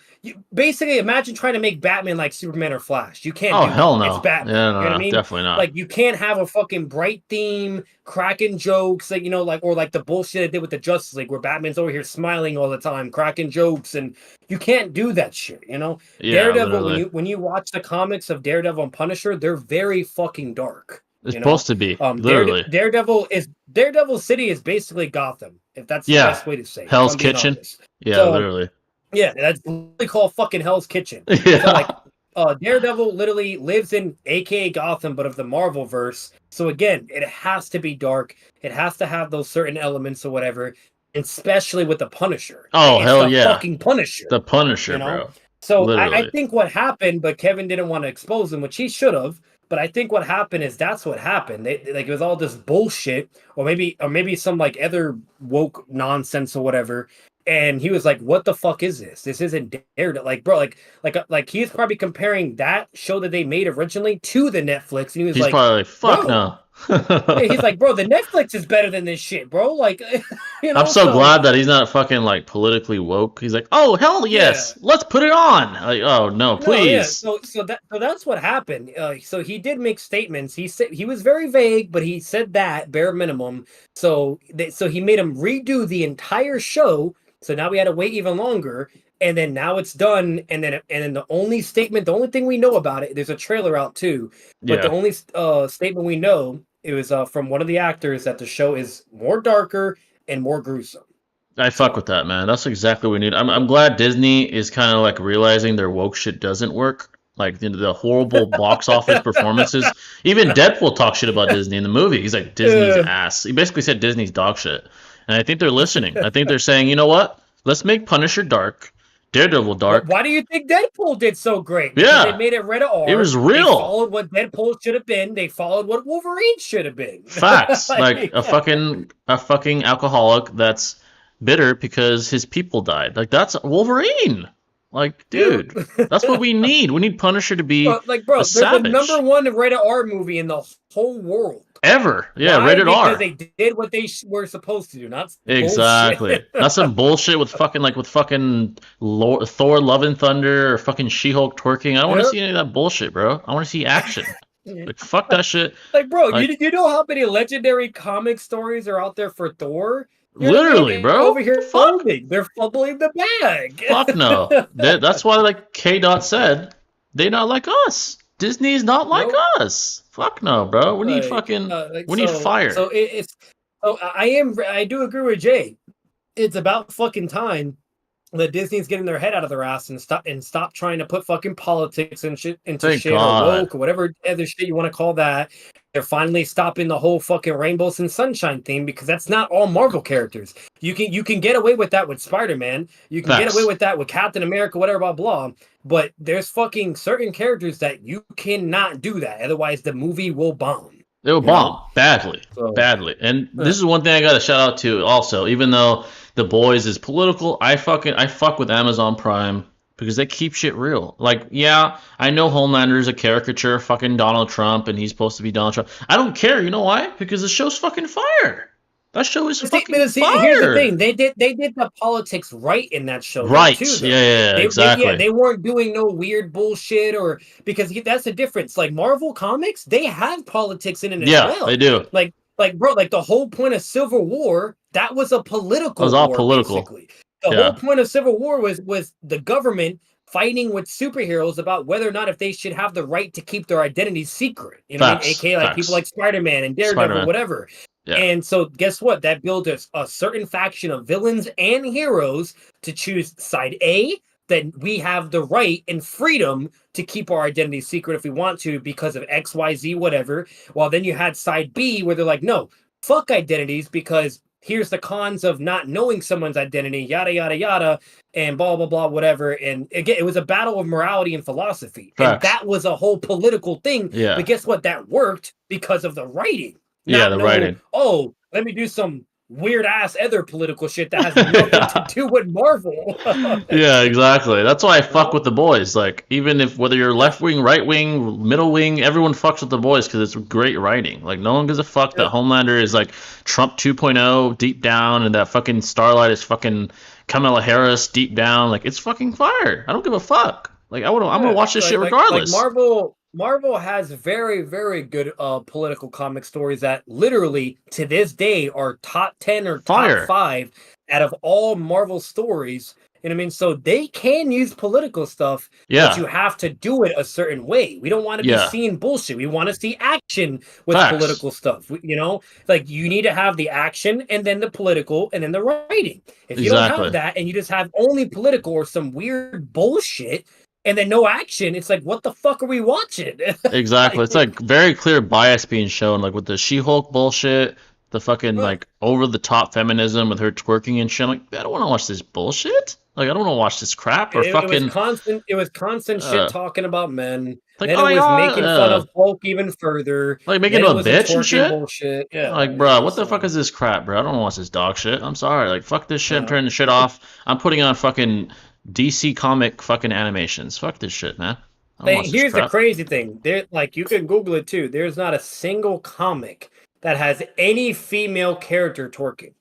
basically imagine trying to make Batman like Superman or Flash. You can't. Oh, do hell that. no. It's Batman. Yeah, You know what I no, mean? definitely not. Like you can't have a fucking bright theme, cracking jokes, like, you know, like, or like the bullshit I did with the Justice League, where Batman's over here smiling all the time, cracking jokes, and you can't do that shit. You know, Yeah, Daredevil. literally. When you watch the comics of Daredevil and Punisher, they're very fucking dark. It's You know, supposed to be, literally. Daredevil City is basically Gotham, if that's the Yeah. best way to say it. Hell's if I'm being Kitchen. honest. Yeah, So, literally. Yeah, that's literally called fucking Hell's Kitchen. Yeah. So like, Daredevil literally lives in AKA Gotham, but of the Marvel verse. So again, it has to be dark. It has to have those certain elements or whatever, especially with the Punisher. Oh, It's hell the yeah. fucking Punisher. The Punisher, you know? bro. So I Literally. think what happened, but Kevin didn't want to expose him, which he should have. But I think what happened is that's what happened. Like it was all this bullshit, or maybe some like other woke nonsense or whatever. And he was like, "What the fuck is this? This isn't Daredevil." Like, bro, like he's probably comparing that show that they made originally to the Netflix, and he was He's like, probably like, fuck bro. no. Yeah, he's like, "Bro, the Netflix is better than this shit, bro." Like, you know. I'm so glad that he's not fucking like politically woke. He's like, oh hell yes, let's put it on. Like, oh no, please. No, yeah. So that's what happened. So he did make statements. He said he was very vague, but he said that bare minimum. So he made him redo the entire show. So now we had to wait even longer, and then now it's done. And then the only thing we know about it, there's a trailer out too. But Yeah. the only statement we know, it was from one of the actors, that the show is more darker and more gruesome. I fuck with that, man. That's exactly what we need. I'm glad Disney is kind of like realizing their woke shit doesn't work. Like the horrible box office performances. Even Deadpool talks shit about Disney in the movie. He's like Disney's Uh, ass. He basically said Disney's dog shit. And I think they're listening. I think they're saying, you know what? Let's make Punisher dark, Daredevil dark. Why do you think Deadpool did so great? Because they Yeah, made it rated it R. was They real. followed what Deadpool should have been. They followed what Wolverine should have been. Facts. Like Like, a fucking alcoholic that's bitter because his people died. Like that's Wolverine. Like, yep. dude, that's what we need. We need Punisher to be a Bro, they're the number savage. one rated R movie in the whole world. Ever. Yeah, Why? rated Because R. they did what they were supposed to do, not Exactly. bullshit. Not some bullshit with fucking Thor Love and Thunder or fucking She-Hulk twerking. I don't want to Yep. see any of that bullshit, bro. I want to see action. Like fuck that shit. Like, bro, Like you know how many legendary comic stories are out there for Thor? You know what I literally, mean? bro. Over What the here fuck? folding. They're fumbling the bag. Fuck no. That's why, like K. Dot said, they not like us. Disney's not like Nope. us. Fuck no, bro. We need fucking. We need fire. So it's. Oh, I do agree with Jay. It's about fucking time that Disney's getting their head out of their ass and stop trying to put fucking politics and shit into Thank shit or God. woke or whatever other shit you want to call that. They're finally stopping the whole fucking rainbows and sunshine thing because that's not all Marvel characters. You can get away with that with Spider-Man. You can get Facts. away with that with Captain America, whatever, blah blah. But there's fucking certain characters that you cannot do that. Otherwise, the movie will bomb. They will You know? bomb badly, So- badly. And this is one thing I got to shout out to also. Even though The Boys is political, I fuck with Amazon Prime because they keep shit real. Like, yeah, I know Homelander is a caricature of fucking Donald Trump and he's supposed to be Donald Trump. I don't care. You know why? Because the show's fucking fire. That show is fucking Here's the fire. thing: they did the politics right in that show, Right. Too, though. Yeah, exactly. They weren't doing no weird bullshit or because that's the difference. Like Marvel Comics, they have politics in it as well. They do. Like bro, like the whole point of Civil War, that was a political. It was all war, political. Basically. The whole point of Civil War was the government fighting with superheroes about whether or not if they should have the right to keep their identities secret. You know, Facts. aka like people like Spider-Man and Daredevil, Spider-Man. whatever. Yeah. And so, guess what? That built a certain faction of villains and heroes to choose side A, that we have the right and freedom to keep our identity secret if we want to because of X, Y, Z, whatever. Well, then you had side B where they're like, no, fuck identities because here's the cons of not knowing someone's identity, yada, yada, yada, and blah, blah, blah, whatever. And again, it was a battle of morality and philosophy. Facts. And that was a whole political thing. Yeah. But guess what? That worked because of the writing. Yeah, the writing. Oh, let me do some weird ass other political shit that has nothing to do with Marvel. Yeah, exactly. That's why I fuck with The Boys. Like, even if whether you're left wing, right wing, middle wing, everyone fucks with The Boys because it's great writing. Like, no one gives a fuck that Homelander is like Trump 2.0 deep down, and that fucking Starlight is fucking Kamala Harris deep down. Like, it's fucking fire. I don't give a fuck. Like, I'm gonna watch this shit regardless. Marvel has very, very good political comic stories that literally to this day are top 10 or top 5 out of all Marvel stories. You know what I mean? So they can use political stuff, but you have to do it a certain way. We don't want to be seeing bullshit. We want to see action with political stuff. You know, like you need to have the action and then the political and then the writing. If you don't have that and you just have only political or some weird bullshit, and then no action, it's like, what the fuck are we watching? Exactly. It's like very clear bias being shown, like with the She-Hulk bullshit, the fucking like over-the-top feminism with her twerking and shit. I'm like, I don't want to watch this bullshit. Like, I don't want to watch this crap or fucking. It was constant shit talking about men. Like, then it was making fun of Hulk even further. Like making him a bitch and shit. Bullshit. Yeah. Like, bro, what the fuck is this crap, bro? I don't want to watch this dog shit. I'm sorry. Like, fuck this shit. I'm turning the shit off. I'm putting on fucking DC comic fucking animations. Fuck this shit, man. Here's the crazy thing. There, like, you can Google it too. There's not a single comic that has any female character twerking.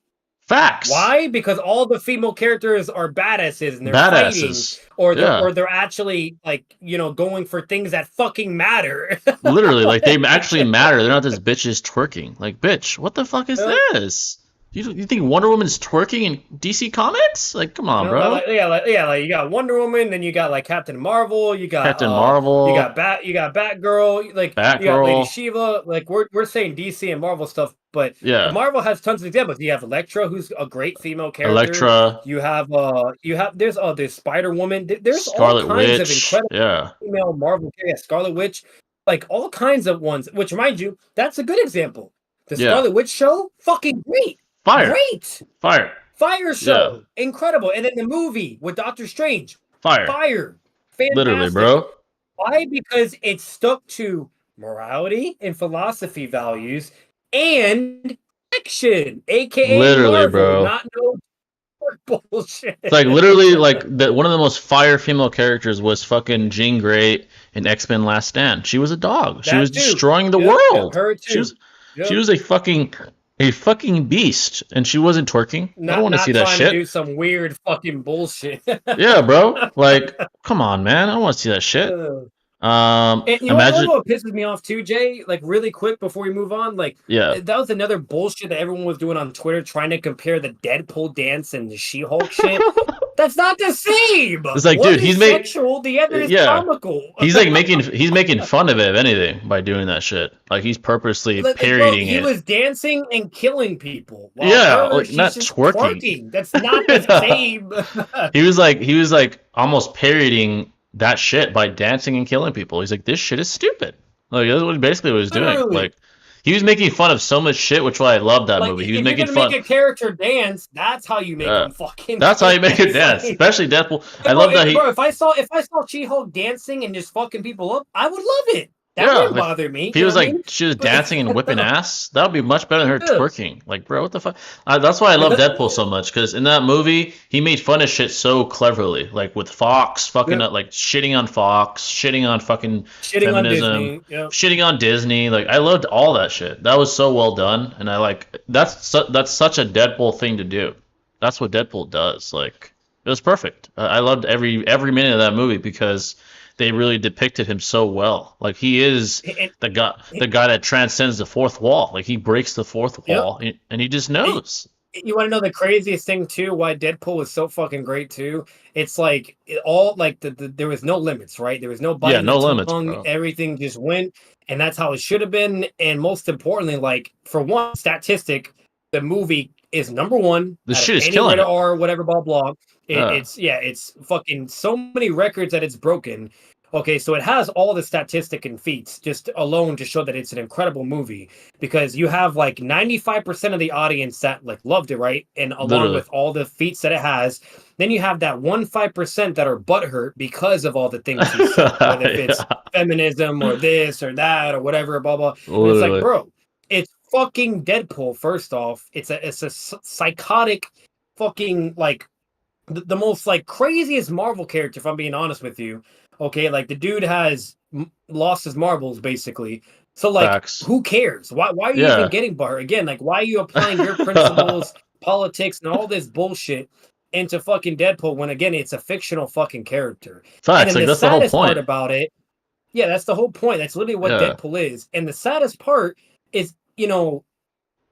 Facts. Why? Because all the female characters are badasses and they're fighting, or they're actually like, you know, going for things that fucking matter. Literally, like they actually matter. They're not just bitches twerking. Like, bitch, what the fuck is this? You think Wonder Woman's twerking in DC Comics? Like, come on, bro. Like you got Wonder Woman, then you got like Captain Marvel, you got Captain Marvel, you got Batgirl, like you got Lady Batgirl. Shiva. Like we're saying DC and Marvel stuff, but Yeah, Marvel has tons of examples. You have Elektra, who's a great female character. Elektra, You have there's Spider Woman. There's all Scarlet kinds of Witch. incredible Yeah, female Marvel characters. Yeah, Scarlet Witch, like all kinds of ones. Which remind you, that's a good example. The yeah. Scarlet Witch show, fucking great, Fire, great. fire, Fire show, incredible. And then the movie with Doctor Strange, fire. fire, fantastic. Literally, bro. Why? Because it stuck to morality and philosophy values and action, aka Literally, Marvel, bro. not no bullshit. It's like literally like one of the most fire female characters was fucking Jean Grey in X-Men Last Stand. She was a dog. She was destroying the world. Her too. She was a fucking beast, and she wasn't twerking. I don't want to see that shit. To do some weird fucking bullshit. Yeah, bro. Like, come on, man. I don't want to see that shit. And Imagine what pisses me off too, Jay. Like really quick before we move on, like that was another bullshit that everyone was doing on Twitter, trying to compare the Deadpool dance and the She-Hulk shit. That's not the same. It's like, one dude, he's sexual, the other is comical. He's like making fun of it, if anything, by doing that shit. Like he's purposely parodying it. He was dancing and killing people. Like not twerking. That's not the same. He was like almost parodying that shit by dancing and killing people. He's like, this shit is stupid. Like that's what basically what he was doing. Like he was making fun of so much shit, which why I love that movie. He was making fun. Make a character dance. That's how you make him fucking. That's how you make it dance, especially Deadpool. I love that Bro, if I saw She-Hulk dancing and just fucking people up, I would love it. That wouldn't bother me. If he was like she was dancing and whipping ass, that would be much better than her twerking. Like, bro, what the fuck? That's why I love Deadpool so much, because in that movie he made fun of shit so cleverly, like with Fox fucking like shitting on Fox, shitting on fucking feminism, shitting on Disney. Like, I loved all that shit. That was so well done, and I like that's such a Deadpool thing to do. That's what Deadpool does. Like, it was perfect. I loved every minute of that movie because they really depicted him so well. Like, he is the guy that transcends the fourth wall. Like, he breaks the fourth wall, and he just knows. You want to know the craziest thing too? Why Deadpool was so fucking great too? It's like there was no limits, right? There was no biting no limits, bro. Everything just went, and that's how it should have been. And most importantly, like for one statistic, the movie is number one. The shit is killing it. Or whatever, blah blah. It's fucking so many records that it's broken. Okay, so it has all the statistic and feats just alone to show that it's an incredible movie, because you have like 95% of the audience that like loved it, right? And along with all the feats that it has, then you have that 1-5% that are butthurt because of all the things he said, whether it's feminism or this or that or whatever, blah blah. And it's like, bro, it's fucking Deadpool. First off, it's a psychotic fucking like the most like craziest Marvel character, if I'm being honest with you. Okay, like the dude has lost his marbles basically. So like, who cares? Why are you even getting bar again? Like, why are you applying your principles, politics, and all this bullshit into fucking Deadpool when again it's a fictional fucking character? Facts, like, that's the whole point. Part about it, that's the whole point. That's literally what Deadpool is. And the saddest part is,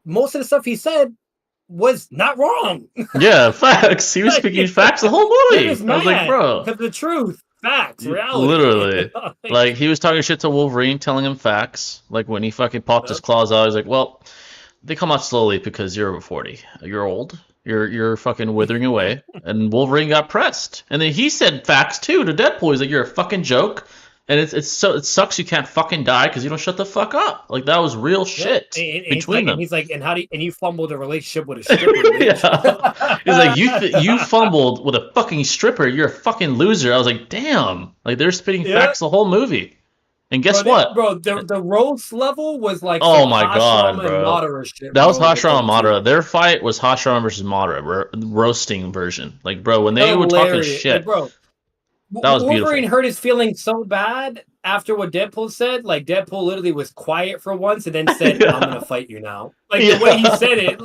most of the stuff he said was not wrong. Yeah, facts. He was speaking facts the whole movie. I was like, bro, because the truth. Facts, reality. Literally. Like, he was talking shit to Wolverine, telling him facts. Like, when he fucking popped his claws out, he's like, well, they come out slowly because you're over 40. You're old. You're fucking withering away. And Wolverine got pressed. And then he said facts, too, to Deadpool. He's like, you're a fucking joke. And it sucks you can't fucking die because you don't shut the fuck up. Like, that was real shit between them. And he's like, and you fumbled a relationship with a stripper. He's like, you fumbled with a fucking stripper. You're a fucking loser. I was like, damn. Like, they're spitting facts the whole movie. And guess what? The roast level was like, oh my god, bro. Madara shit, that was Hashirama and Madara. Their fight was Hashirama versus Madara, roasting version. Like, bro, when they were talking shit. Like, bro, that was beautiful. Wolverine hurt his feelings so bad after what Deadpool said. Like, Deadpool literally was quiet for once and then said, I'm gonna fight you now. Like, the way he said it.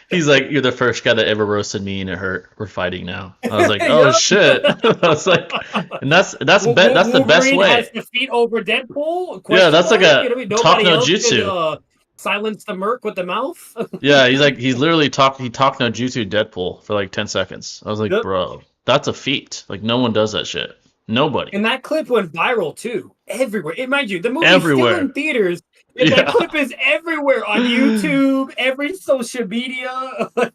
He's like, you're the first guy that ever roasted me and it hurt. We're fighting now. I was like, oh shit. I was like, and that's the best way. Has defeat over Deadpool? That's like a top no jutsu. silence the merc with the mouth. Yeah, he's literally he talked no jutsu Deadpool for like 10 seconds. I was like, Yep. bro, that's a feat. Like no one does that shit. Nobody. And that clip went viral too, everywhere. Mind you, the movie's still Everywhere. in theaters, and that Yeah. clip is everywhere on YouTube, every social media.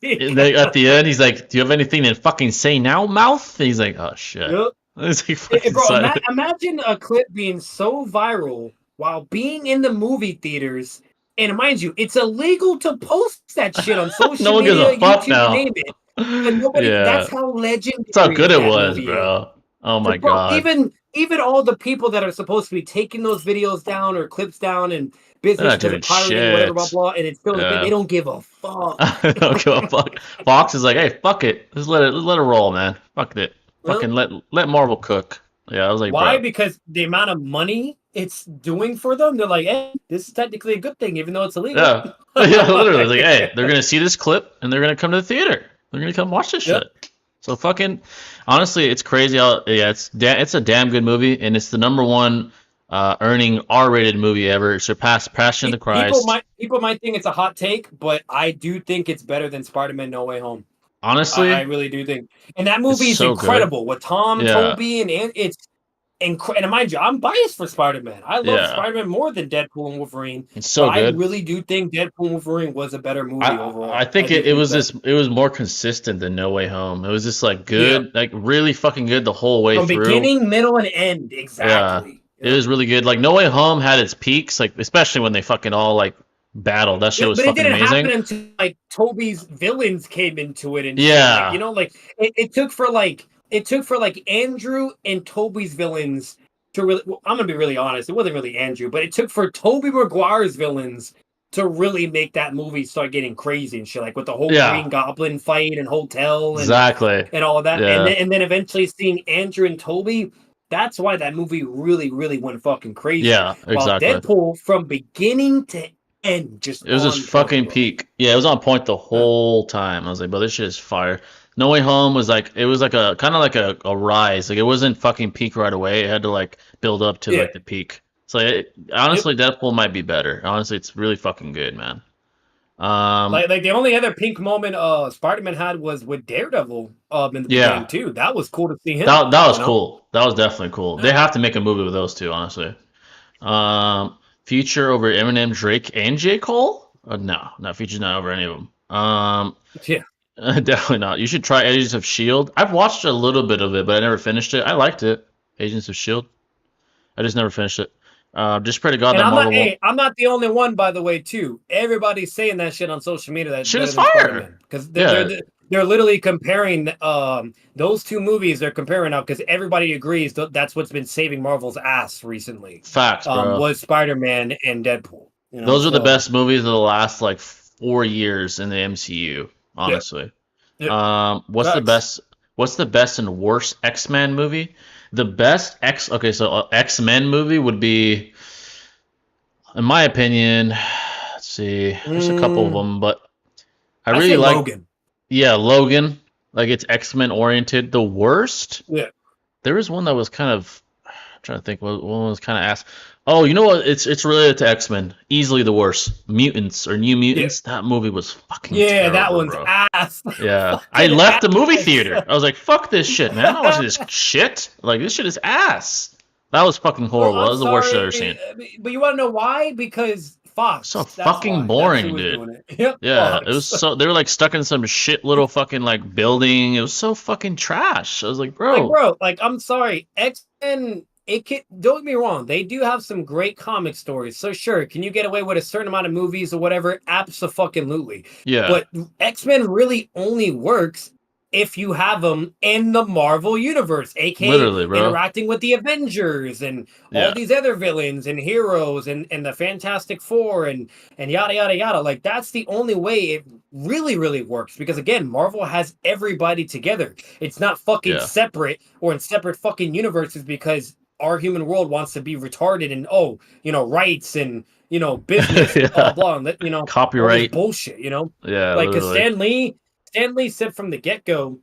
And they, at the end, he's like, "Do you have anything to fucking say now, mouth?" And he's like, "Oh shit." Yep. He's like fucking Bro, silent. imagine a clip being so viral while being in the movie theaters. And mind you, it's illegal to post that shit on social No one gives media, a fuck YouTube, you now. name it. But nobody, Yeah. that's how That's how legendary good it that was, movie is. bro. Oh my Bro, god. even all the people that are supposed to be taking those videos down or clips down and They're business not because doing of pirating, whatever, blah shit. blah, and it's still a thing, they Yeah. don't give a fuck. I don't give a fuck. Fox is like, "Hey, fuck it. Let's let it roll, man. Fuck it. Well, Fucking let Marvel cook." Yeah, I was like, why? bro. Because the amount of money it's doing for them, they're like, hey, this is technically a good thing, even though it's illegal. Yeah. Yeah, literally. Like, hey, they're gonna see this clip and they're gonna come to the theater. They're gonna come watch this Yep. shit. So fucking honestly, it's crazy how it's a damn good movie and it's the number one earning R-rated movie ever. It surpassed Passion of the Christ. People might think it's a hot take, but I do think it's better than Spider-Man No Way Home. Honestly, I really do think. And that movie is so good. incredible with Tom, Yeah. Toby, and it's incredible. And mind you, I'm biased for Spider-Man. I love Yeah. Spider-Man more than Deadpool and Wolverine. It's so but good. I really do think Deadpool and Wolverine was a better movie overall. I think do it was that. it was more consistent than No Way Home. It was just like good, like really fucking good the whole way From through. beginning, middle, and end. Exactly. It was really good. Like No Way Home had its peaks, like especially when they fucking all like battled. That shit was but it fucking didn't amazing. happen until like Toby's villains came into it and shit. Yeah. Like, you know, like it took for like Andrew and Toby's villains to really. Well, I'm gonna be really honest. It wasn't really Andrew, but it took for Toby Maguire's villains to really make that movie start getting crazy and shit. Like with the whole Yeah. Green Goblin fight and hotel and Exactly. all of that, Yeah. and then eventually seeing Andrew and Toby. That's why that movie really, really went fucking crazy. Yeah, exactly. While Deadpool, from beginning to end, just It was on just fucking point, bro. peak. Yeah, it was on point the whole time. I was like, bro, this shit is fire. No Way Home was like it was like a kind of like a rise. Like it wasn't fucking peak right away. It had to like build up to Yeah. like the peak. So honestly, Deadpool might be better. Honestly, it's really fucking good, man. Like the only other pink moment Spider-Man had was with Daredevil in the Yeah. beginning too. That was cool to see him. that was you know? cool. That was definitely cool. They have to make a movie with those two, honestly. Future over Eminem, Drake, and J. Cole? No, Future's not over any of them. Yeah. Definitely not. You should try Agents of Shield. I've watched a little bit of it, but I never finished it. I liked it. Agents of Shield. I just never finished it. Just pray to God And that I'm Marvel not, won't. I'm not the only one, by the way, too. Everybody's saying that shit on social media. That's Shit better is than fire. Spider-Man. Because they're literally comparing those two movies. They're comparing now because everybody agrees that's what's been saving Marvel's ass recently. Facts, bro. Was Spider-Man and Deadpool. You know? Those are the best movies of the last like 4 years in the MCU. Honestly. Yeah. What's the best? What's the best and worst X-Men movie? The best X-Men movie would be, in my opinion, let's see. There's a couple of them, but I really like Logan. Yeah, Logan. Like it's X-Men oriented. The worst? Yeah. There was one that was kind of I'm trying to think. One was kind of ass. Oh, you know what? It's related to X-Men. Easily the worst. Mutants or New Mutants. Yeah. That movie was fucking terrible, that one's bro. ass. Yeah. I left the movie theater. I was like, fuck this shit, man. I'm not watching this shit. Like, this shit is ass. That was fucking horrible. Well, that was the worst I've ever seen. But you want to know why? Because Fox. So fucking boring, dude. Yep, yeah, Fox. It was so they were like stuck in some shit little fucking like building. It was so fucking trash. I was like, bro. I'm sorry. X-Men, don't get me wrong, they do have some great comic stories. So sure, can you get away with a certain amount of movies or whatever? Absolutely. Yeah. But X-Men really only works if you have them in the Marvel universe, aka literally, bro. interacting with the Avengers and all these other villains and heroes and the Fantastic Four and yada yada yada. Like that's the only way it really works, because again, Marvel has everybody together. It's not fucking separate or in separate fucking universes because our human world wants to be retarded and rights and business and blah blah and copyright bullshit. Yeah, like because Stan Lee said from the get-go,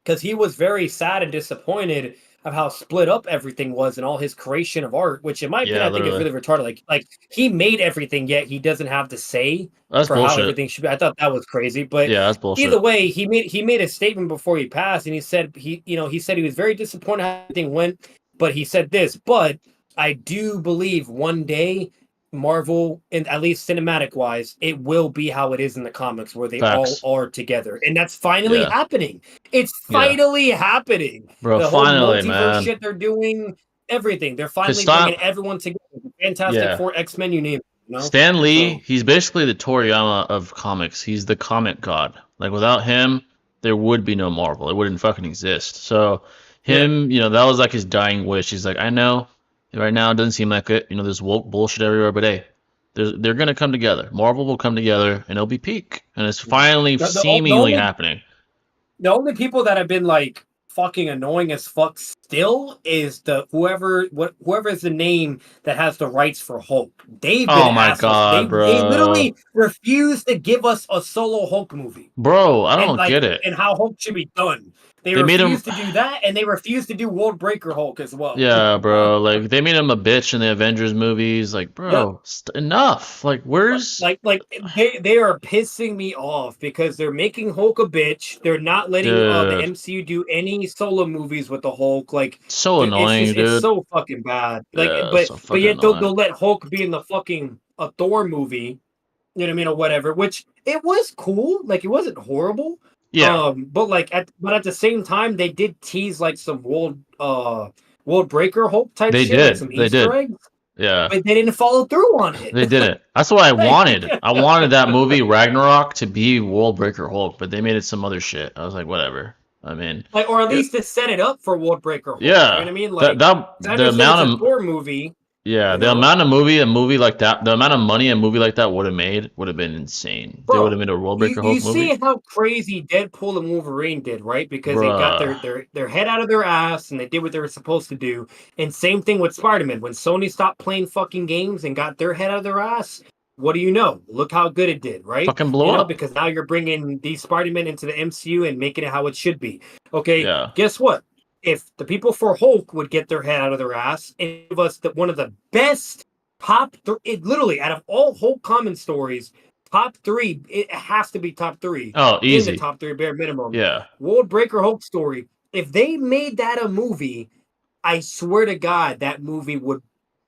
because he was very sad and disappointed of how split up everything was and all his creation of art, which in my opinion Yeah, I think is literally. really retarded. Like he made everything, yet he doesn't have to say That's for how bullshit. everything should be. I thought that was crazy, but Yeah, that's either bullshit. way, he made a statement before he passed, and he said he said he was very disappointed how everything went, but he said this, but I do believe one day Marvel, and at least cinematic wise, it will be how it is in the comics where they all Facts. are together. And that's finally Yeah. happening. It's Yeah. finally happening. Bro, The whole finally, multiverse man. shit they're doing, everything. They're Cause finally bringing stop. everyone together. The Fantastic Yeah. Four, X-Men, you name it, you know? Stan Lee, So, he's basically the Toriyama of comics. He's the comic god. Like without him, there would be no Marvel. It wouldn't fucking exist. So yeah. him, that was like his dying wish. He's like, I know right now it doesn't seem like it. There's woke bullshit everywhere, but hey, they're gonna come together. Marvel will come together and it'll be peak. And it's finally The seemingly only happening. the only people that have been like fucking annoying as fuck still is the whoever is the name that has the rights for Hulk. They've been Oh my assholes. They god, they bro. literally refuse to give us a solo Hulk movie Bro, I and don't like get it. and how Hulk should be done. They They made him refuse to do that, and they refuse to do World Breaker Hulk as well. Yeah, bro. Like they made him a bitch in the Avengers movies. Like, Yep. bro, enough. Like, where's Like they are pissing me off because they're making Hulk a bitch. They're not letting the dude? MCU do any solo movies with the Hulk. Like So annoying, it's dude. so fucking bad. Like Yeah, so but fucking yet annoying. they'll let Hulk be in the fucking a Thor movie. You know what I mean or whatever. Which it was cool. Like it wasn't horrible. Yeah, But like at the same time they did tease like some world breaker Hulk type they shit, like did. some They Easter did. eggs. Yeah, But they didn't follow through on it. they did it. That's what I Like, wanted. I wanted that movie Ragnarok to be World Breaker Hulk, but they made it some other shit. I was like, whatever. I mean, like, or at yeah, least to set it up for World Breaker Hulk. You know what yeah. I mean? That Like, that I the understand it's a amount of Thor movie, Yeah, you the know, amount of movie a movie like that, the amount of money a movie like that would have made would have been insane. They would have bro. made a World You Breaker you Hulk movie, see how crazy Deadpool and Wolverine did, right? Because they got bruh. their head out of their ass and they did what they were supposed to do. And same thing with Spider-Man. When Sony stopped playing fucking games and got their head out of their ass, what do you know? Look how good it did, right? Fucking blew You know, up. because now you're bringing these Spider-Man into the MCU and making it how it should be. Okay, Yeah. guess what? If the people for Hulk would get their head out of their ass and give us one of the best it literally out of all Hulk common stories, top three, it has to be top three Oh, in the easy. top three bare minimum. Yeah. World Breaker Hulk story. If they made that a movie, I swear to God, that movie would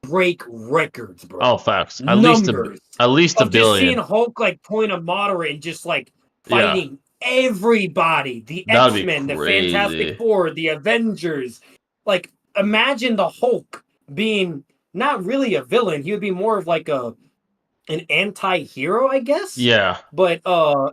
break records, bro. Oh, facts. Numbers At least a of just seeing billion. Hulk like point a moderate and just like Yeah. fighting everybody, the That would be X-Men, the Fantastic crazy. Four, the Avengers. Like imagine the Hulk being not really a villain. He would be more of like an anti-hero, I guess. Yeah. But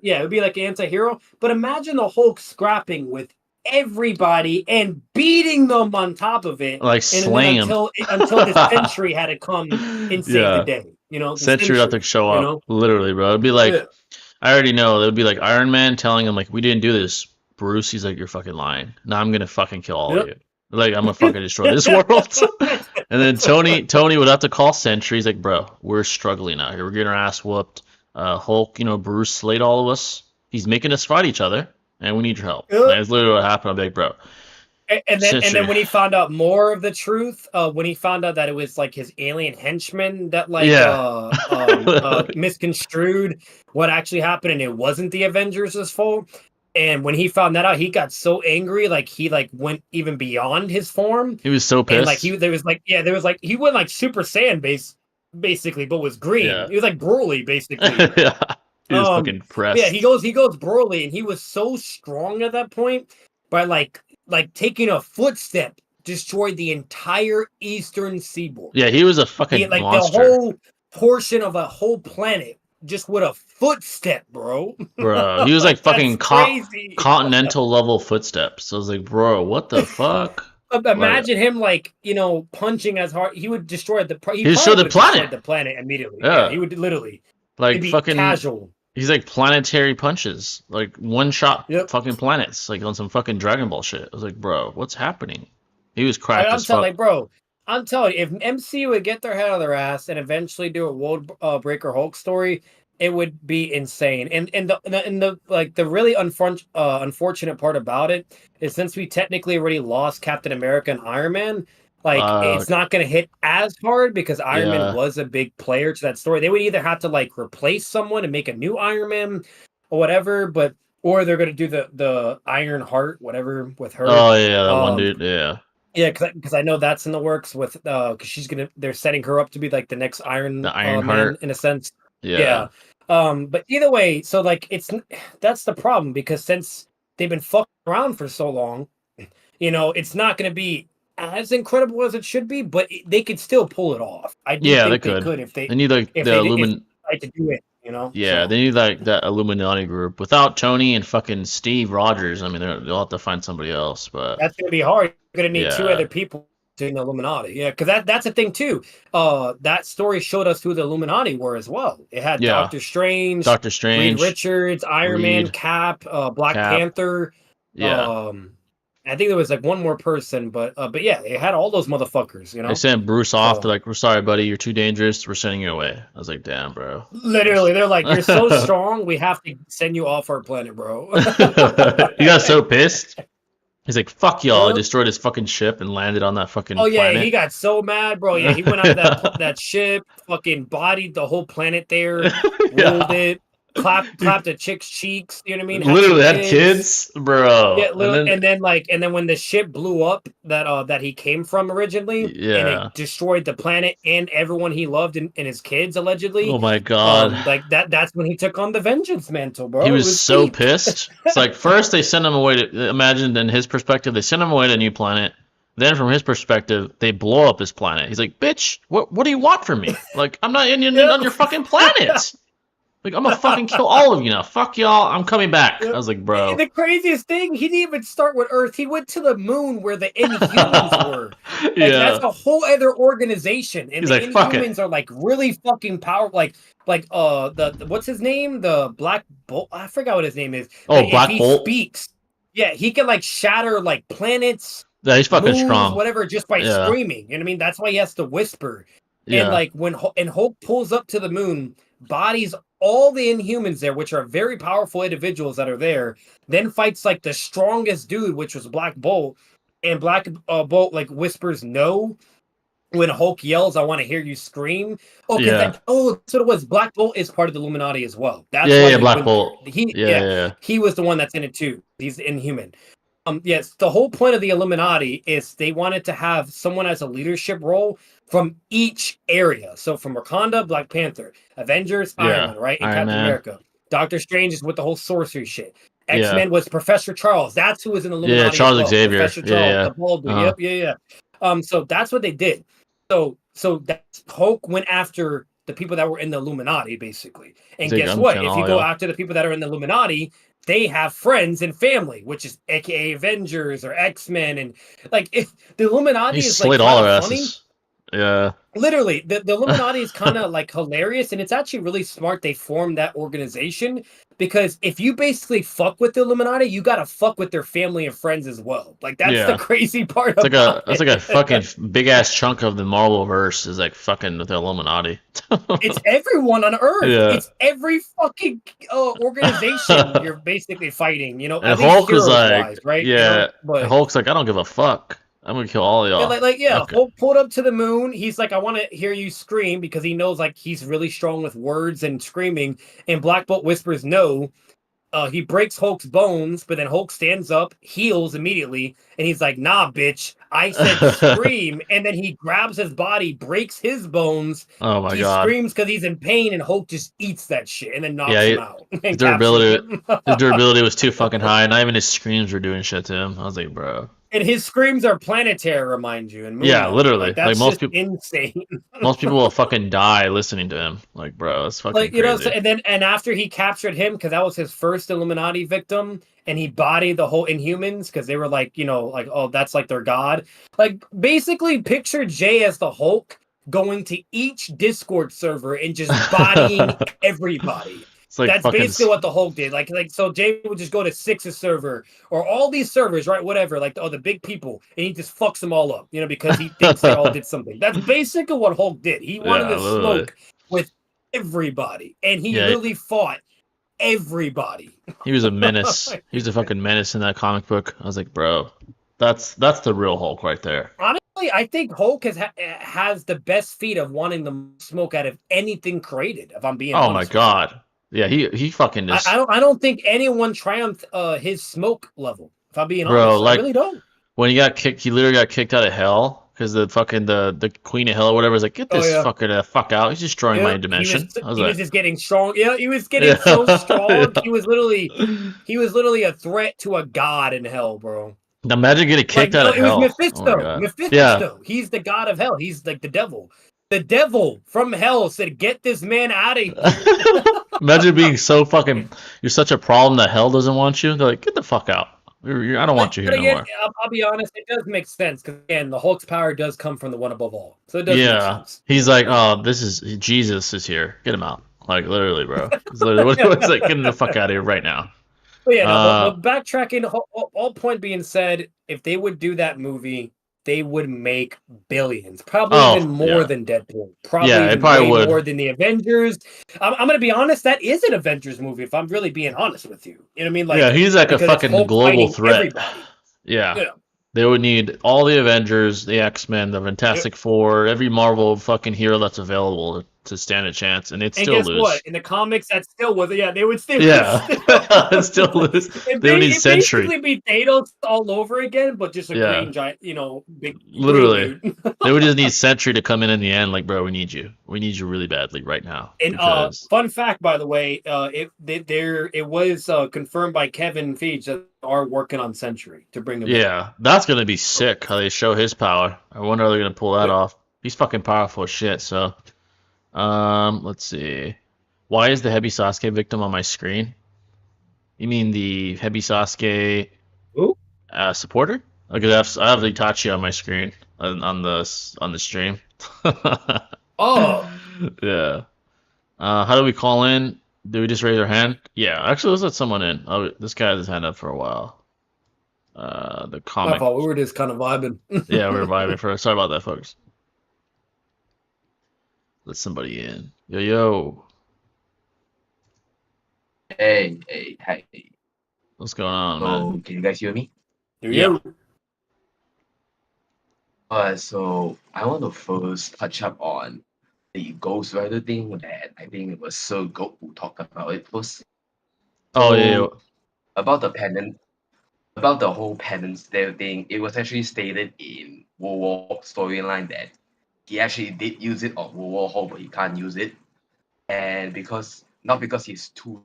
yeah, it would be like an anti-hero. But imagine the Hulk scrapping with everybody and beating them on top of it. Like And then slaying him. until the Sentry had to come and save the Yeah. day. You know, the Sentry would have to Sentry, show you up. know? Literally, bro. It'd be like, Yeah. I already know. It would be like Iron Man telling him, like, we didn't do this. Bruce, he's like, you're fucking lying. Now I'm gonna fucking kill all of Yep. you. Like, I'm gonna fucking destroy this world. And then Tony would have to call Sentry. He's like, bro, we're struggling out here. We're getting our ass whooped. Hulk, Bruce slayed all of us. He's making us fight each other, and we need your help. Yep. Like, that's literally what happened. I'm like, bro. And then when he found out more of the truth, when he found out that it was like his alien henchman that like Yeah. misconstrued what actually happened and it wasn't the Avengers' fault. And when he found that out, he got so angry, like he like went even beyond his form. He was so And like pissed. there was like he went like Super Saiyan basically, but was green. Yeah. He was like Broly basically. Yeah. He was fucking Yeah, pressed. he goes Broly, and he was so strong at that point by like taking a footstep destroyed the entire eastern seaboard. Yeah, he was a fucking Like monster. the whole portion of a whole planet just with a footstep, bro. Bro, he was like fucking crazy. continental level footsteps. So I was like, bro, what the fuck? Imagine him like punching as hard. He would destroy the. He destroyed probably the would have destroyed planet. the planet immediately. Yeah. He would literally. Like It'd be fucking casual. He's like planetary punches, like one shot Yep. fucking planets, like on some fucking Dragon Ball shit. I was like, bro, what's happening? He was cracked I'm as telling, fuck. like, bro, I'm telling you, if MCU would get their head out of their ass and eventually do a World Breaker Hulk story, It would be insane. And the like the really unfortunate part about it is since we technically already lost Captain America and Iron Man, like Uh, it's not going to hit as hard because Iron Man yeah. was a big player to that story. They would either have to like replace someone and make a new Iron Man or whatever, but or they're going to do the Iron Heart whatever with her. Oh yeah, that one Um dude. Yeah, yeah, because I know that's in the works with because they're setting her up to be like the next the Iron Iron Man Heart. in a sense. Yeah, Yeah. But either way, so like that's the problem because since they've been fucking around for so long, it's not going to be as incredible as it should be, but they could still pull it off. I do yeah, they think they could. could if They need like the if Illumin. they tried to do it. Yeah, So they need like that Illuminati group. Without Tony and fucking Steve Rogers, I mean, they'll have to find somebody else. But that's going to be hard. You're going to need two yeah, other people in the Illuminati. Yeah, because that's the thing too. That story showed us who the Illuminati were as well. It had yeah, Doctor Strange, Doctor Reed Strange, Richards, Iron Man, Reed, Cap, Black Cap. Panther. Yeah, I think there was like one more person, but yeah, it had all those motherfuckers. they sent Bruce off to So like, we're sorry, buddy, you're too dangerous. We're sending you away. I was like, damn, bro. literally, they're like, you're so strong, we have to send you off our planet, bro. He got so pissed. He's like, fuck y'all. He Yep. destroyed his fucking ship and landed on that fucking Oh yeah, he planet. got so mad, bro. Yeah, he went out of that ship, fucking bodied the whole planet there, ruled Yeah. it, clapped a chick's cheeks. You know what I mean? Literally some had kids, bro. Yeah, And then, and then when the ship blew up that he came from originally, and yeah. it destroyed the planet and everyone he loved and his kids Oh allegedly, my god. like that's when he took on the vengeance mantle, bro. He It was was so deep. pissed. It's like first they send him away to imagine in his perspective, they send him away to a new planet. Then from his perspective, they blow up his planet. He's like, bitch, what do you want from me? Like, I'm not on your fucking planet. Like, I'm gonna fucking kill all of you now. Fuck y'all. I'm coming back. I Yep. was like, And bro. the craziest thing, he didn't even start with Earth. He went to the moon where the Inhumans were. Like that's Yeah. a whole other organization, and He's the like, fuck it. Inhumans are like really fucking powerful. Like the what's his name? The Black Bolt. I forgot what his name is. Oh, But if Black he Bolt. speaks, yeah, he can like shatter like planets, Yeah, he's fucking moons, strong. whatever, just by Yeah. screaming. You know what I mean? That's why he has to whisper. And Yeah. like when Hulk pulls up to the moon, bodies all the Inhumans there, which are very powerful individuals that are there, then fights like the strongest dude, which was Black Bolt, and Black Bolt like whispers no when Hulk yells, "I want to hear you scream." Oh, because Yeah. that's what it was. Black Bolt is part of the Illuminati as well. That's Yeah, why yeah, he Black went there. Bolt. Yeah. He was the one that's in it too. He's Inhuman. Yes, the whole point of the Illuminati is they wanted to have someone as a leadership role from each area. So from Wakanda, Black Panther, Avengers, Yeah, Iron Man, right? And Iron Captain Man. America. Doctor Strange is with the whole sorcery shit. Yeah. X-Men was Professor Charles. That's who was in Illuminati. Yeah, Charles as well. Xavier. Professor Yeah, Charles, yeah. the bald dude. Uh-huh. Yep, yeah. So that's what they did. So that's Hulk went after the people that were in the Illuminati, basically. And He's like, guess I'm what? killing If you all go y'all. after the people that are in the Illuminati, they have friends and family, which is aka Avengers or X-Men, and like the Illuminati He is like slayed all our kind of funny. asses. Yeah. Literally, the Illuminati is kind of like hilarious, and it's actually really smart they formed that organization because if you basically fuck with the Illuminati, you gotta fuck with their family and friends as well. Like that's Yeah. the crazy part It's like about that's it. like a fucking big ass chunk of the Marvel verse is like fucking with the Illuminati. It's everyone on Earth. Yeah. It's every fucking organization you're basically fighting. And At least Hulk is heroes like, wise, right? yeah. But And Hulk's like, I don't give a fuck. I'm gonna kill all of yeah, y'all. Okay. Hulk pulled up to the moon. He's like, I want to hear you scream because he knows like he's really strong with words and screaming. And Black Bolt whispers no. He breaks Hulk's bones, but then Hulk stands up, heals immediately, and he's like, "Nah, bitch, I said scream." And then he grabs his body, breaks his bones. Oh my He god. screams because he's in pain, and Hulk just eats that shit and then knocks Yeah, him out. His and durability, captures him. his durability was too fucking high. Not even his screams were doing shit to him. I was like, bro. And his screams are planetary, remind you. And Yeah, literally. like, that's Like, most just insane. Most people will fucking die listening to him. Like, bro, it's fucking Like crazy. so, and after he captured him, because that was his first Illuminati victim, and he bodied the whole Inhumans because they were like, like, oh, that's like their god. Like, basically, picture Jay as the Hulk going to each Discord server and just bodying everybody. It's like That's fucking basically what the Hulk did. Like so Jay would just go to Six's server or all these servers, right? Whatever, like the big people, and he just fucks them all up, because he thinks they all did something. That's basically what Hulk did. He wanted Yeah, to literally. smoke with everybody, and he Yeah, literally fought everybody. he was a menace. He was a fucking menace in that comic book. I was like, bro, that's the real Hulk right there. Honestly, I think Hulk has the best feat of wanting the smoke out of anything created. If I'm being Oh my honest with you. god. Yeah, he fucking just I don't think anyone triumphed his smoke level. If I'm being bro, honest, I like really don't. when he got kicked, he literally got kicked out of hell because the fucking the queen of hell or whatever was like, get Oh this yeah, fucker the fuck out. He's destroying my yeah. dimension. I was He was like, just getting strong. Yeah, he was getting so strong. yeah. He was literally a threat to a god in hell, bro. Imagine getting Like kicked out of it was hell. Oh my Mephisto. god. Yeah. Mephisto. He's the god of hell. He's like the devil. The devil from hell said, "Get this man out of here." Imagine being so fucking. You're such a problem that hell doesn't want you. They're like, get the fuck out. I don't want you here But no again, more. I'll be honest, it does make sense because again, the Hulk's power does come from the one above all, so it does make Yeah. sense. He's like, oh, this is Jesus is here. Get him out. Like literally, bro. It's literally what's like, get him the fuck out of here right now. But yeah, no, but backtracking, all point being said, if they would do that movie, they would make billions, probably even more than Deadpool, probably Yeah, it even probably way would. more than the Avengers. I'm gonna be honest, that is an Avengers movie. If I'm really being honest with you, you know what I mean? Like, yeah, he's like a because it's fucking Hulk global fighting threat. everybody. Yeah. Yeah. They would need all the Avengers, the X-Men, the Fantastic Four, every Marvel fucking hero that's available to stand a chance, and they'd And still guess lose. what? In the comics, that still was yeah, they would still Yeah, it'd still lose. They would need Sentry. basically be Thanos all over again, but just a Yeah. green giant, big Literally. green dude. They would just need Sentry to come in the end, like, bro, we need you. We need you really badly right now. And Because fun fact, by the way, it was confirmed by Kevin Feige that they are working on Sentry to bring him. yeah, that's gonna be sick how they show his power. I wonder how they're gonna pull that off. He's fucking powerful as shit. So, let's see. Why is the Heavy Sasuke victim on my screen? You mean the Heavy Sasuke Who? Supporter? Okay, I have Itachi on my screen on the stream. Oh, Yeah. How do we call in? Do we just raise our hand? Yeah, actually, let's let someone in. Oh, this guy has his hand up for a while. The my comic. fault. We were just kind of vibing. Yeah, we were vibing for. Sorry about that, folks. Let somebody in. Yo, yo. Hey, hi. What's going on, man? So, can you guys hear me? Yeah. So I want to first touch up on the Ghost Rider thing that I think it was Sir Goat who talked about it first. Oh, So, yeah. about the whole penance thing, it was actually stated in World War storyline that he actually did use it on World War Hulk, but he can't use it. And not because he's too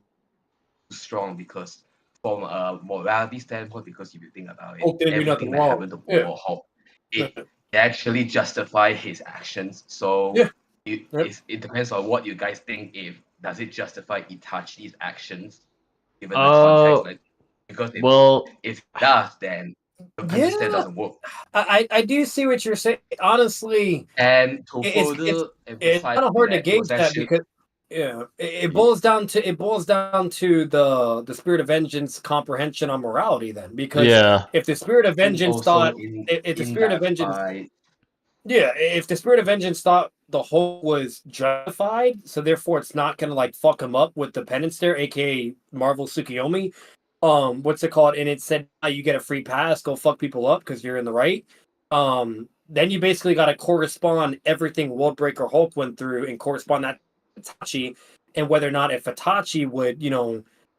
strong, because from a morality standpoint, because if you think about it, Hulk didn't do nothing everything that wrong. happened to World War Hulk, it actually justify his actions. So it depends on what you guys think. If does it justify Itachi's actions given the context? Like, because if it does, then the penance doesn't work. I do see what you're saying. Honestly, And to it's further it's emphasize kind of hard to that, it gauge was that actually because it boils down to the spirit of vengeance comprehension on morality. Then because Yeah. if the spirit of vengeance also thought in- if the in spirit of that vengeance fight, if the spirit of vengeance thought the whole was justified, so therefore it's not gonna like fuck him up with the penance there, aka Marvel Tsukiyomi. What's it called? And it said you get a free pass, go fuck people up because you're in the right. Then you basically got to correspond everything Worldbreaker Hulk went through and correspond that to Itachi, and whether or not if Itachi would,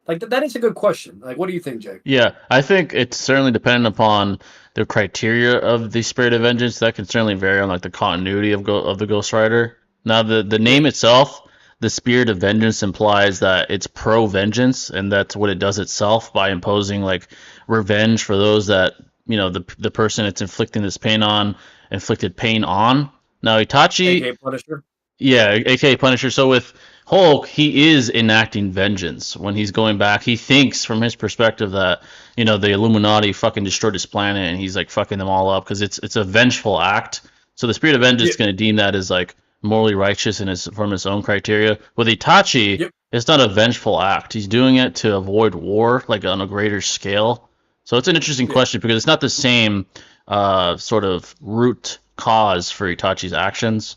like that is a good question. Like, what do you think, Jake? Yeah, I think it's certainly dependent upon the criteria of the Spirit of Vengeance. That can certainly vary on like the continuity of the Ghost Rider. Now, the name itself, the Spirit of Vengeance, implies that it's pro-vengeance, and that's what it does itself by imposing like revenge for those that the person it's inflicting this pain on inflicted pain on. Now, Itachi, AKA Punisher. yeah, aka Punisher. So with Hulk, he is enacting vengeance when he's going back. He thinks from his perspective that the Illuminati fucking destroyed his planet and he's like fucking them all up because it's a vengeful act. So the Spirit of Vengeance is going to deem that as like morally righteous and from his own criteria. With Itachi, it's not a vengeful act. He's doing it to avoid war, like on a greater scale. So it's an interesting question because it's not the same sort of root cause for Itachi's actions.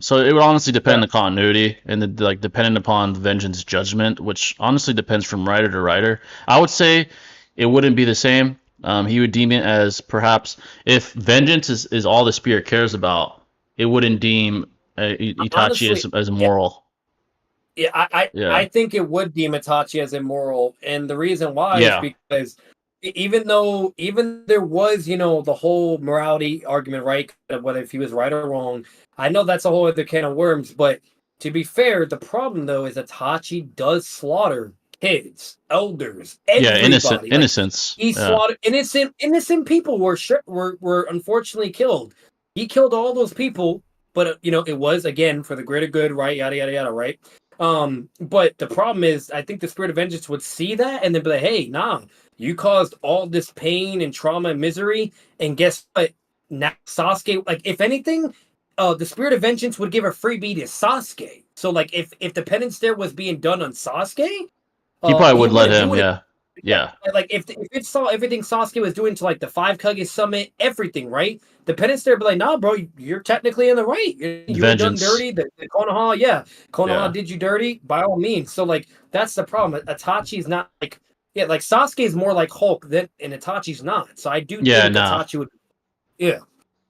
So it would honestly depend on Yeah. the continuity and like depending upon the Vengeance judgment, which honestly depends from writer to writer. I would say it wouldn't be the same. He would deem it as perhaps if Vengeance is all the Spirit cares about, it wouldn't deem Itachi Honestly, as yeah, moral. yeah, I Yeah. think it would deem Itachi as immoral, and the reason why is Yeah. because even there was the whole morality argument, right? Whether if he was right or wrong, I know that's a whole other can of worms. But to be fair, the problem though is Itachi does slaughter kids, elders, Yeah. everybody. Like Innocence. he Yeah. slaughtered innocent people were unfortunately killed. He killed all those people, but it was again for the greater good, right? Yada yada yada, right? But the problem is, I think the Spirit of Vengeance would see that and then be like, "Hey, nah, you caused all this pain and trauma and misery, and guess what? Now Sasuke, like, if anything, the Spirit of Vengeance would give a freebie to Sasuke. So, like, if the penance there was being done on Sasuke, He probably he would let wouldn't him. do it. Yeah. Yeah, Yeah. like if it saw everything Sasuke was doing to like the Five Kage Summit, everything, right? The penance there be like, nah, bro, you're technically in the right. You were done Vengeance. dirty. The Konoha, yeah, Konoha Yeah. did you dirty by all means. So like that's the problem. Itachi's not like like Sasuke is more like Hulk than and Itachi's not. So I do Yeah. think Nah. Itachi would, yeah.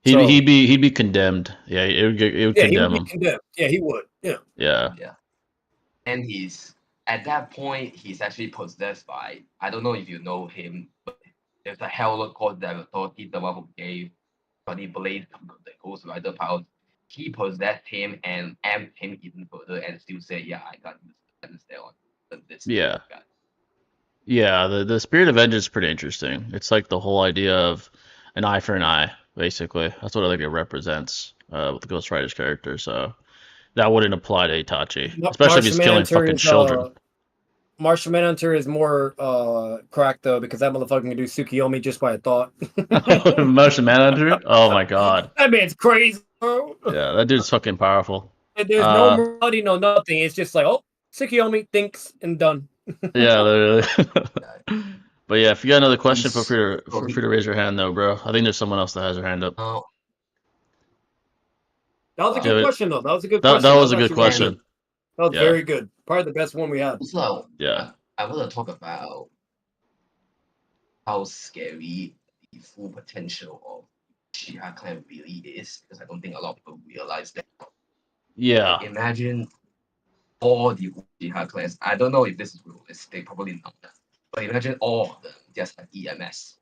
He'd So he'd be condemned. Yeah. It would yeah, he would condemn be him. condemned. Yeah, he would. Yeah. Yeah. Yeah. And he's at that point he's actually possessed by, I don't know if you know him, but there's a hell called Devator, he's the one who gave Johnny Blade the Ghost Rider power. He possessed him and amped him even further and still say, yeah, I got this there on this Yeah. guy. Yeah, the Spirit of Vengeance is pretty interesting. It's like the whole idea of an eye for an eye, basically. That's what I think it represents with the Ghost Rider's character. So that wouldn't apply to Itachi, especially if he's Martial killing Manhunter fucking is children. Martial Manhunter is more cracked though because that motherfucker can do Tsukiyomi just by a thought. Motion Manhunter? Oh my god. That man's crazy, bro. Yeah, that dude's fucking powerful. There's no morality, no nothing. It's just like, oh, Tsukiyomi thinks and done. Yeah, literally. But yeah, if you got another question, He's- feel free to raise your hand though, bro. I think there's someone else that has their hand up. That was a Yeah, good but- question, though. That was a good That question. that was a good actually very question. good. That was Yeah. very good. Probably the best one we had. So Yeah. I want to talk about how scary the full potential of Uchiha clan really is, because I don't think a lot of people realize that. Yeah. Imagine all the Uchiha clans. I don't know if this is realistic, probably not. But imagine all of them just like EMS.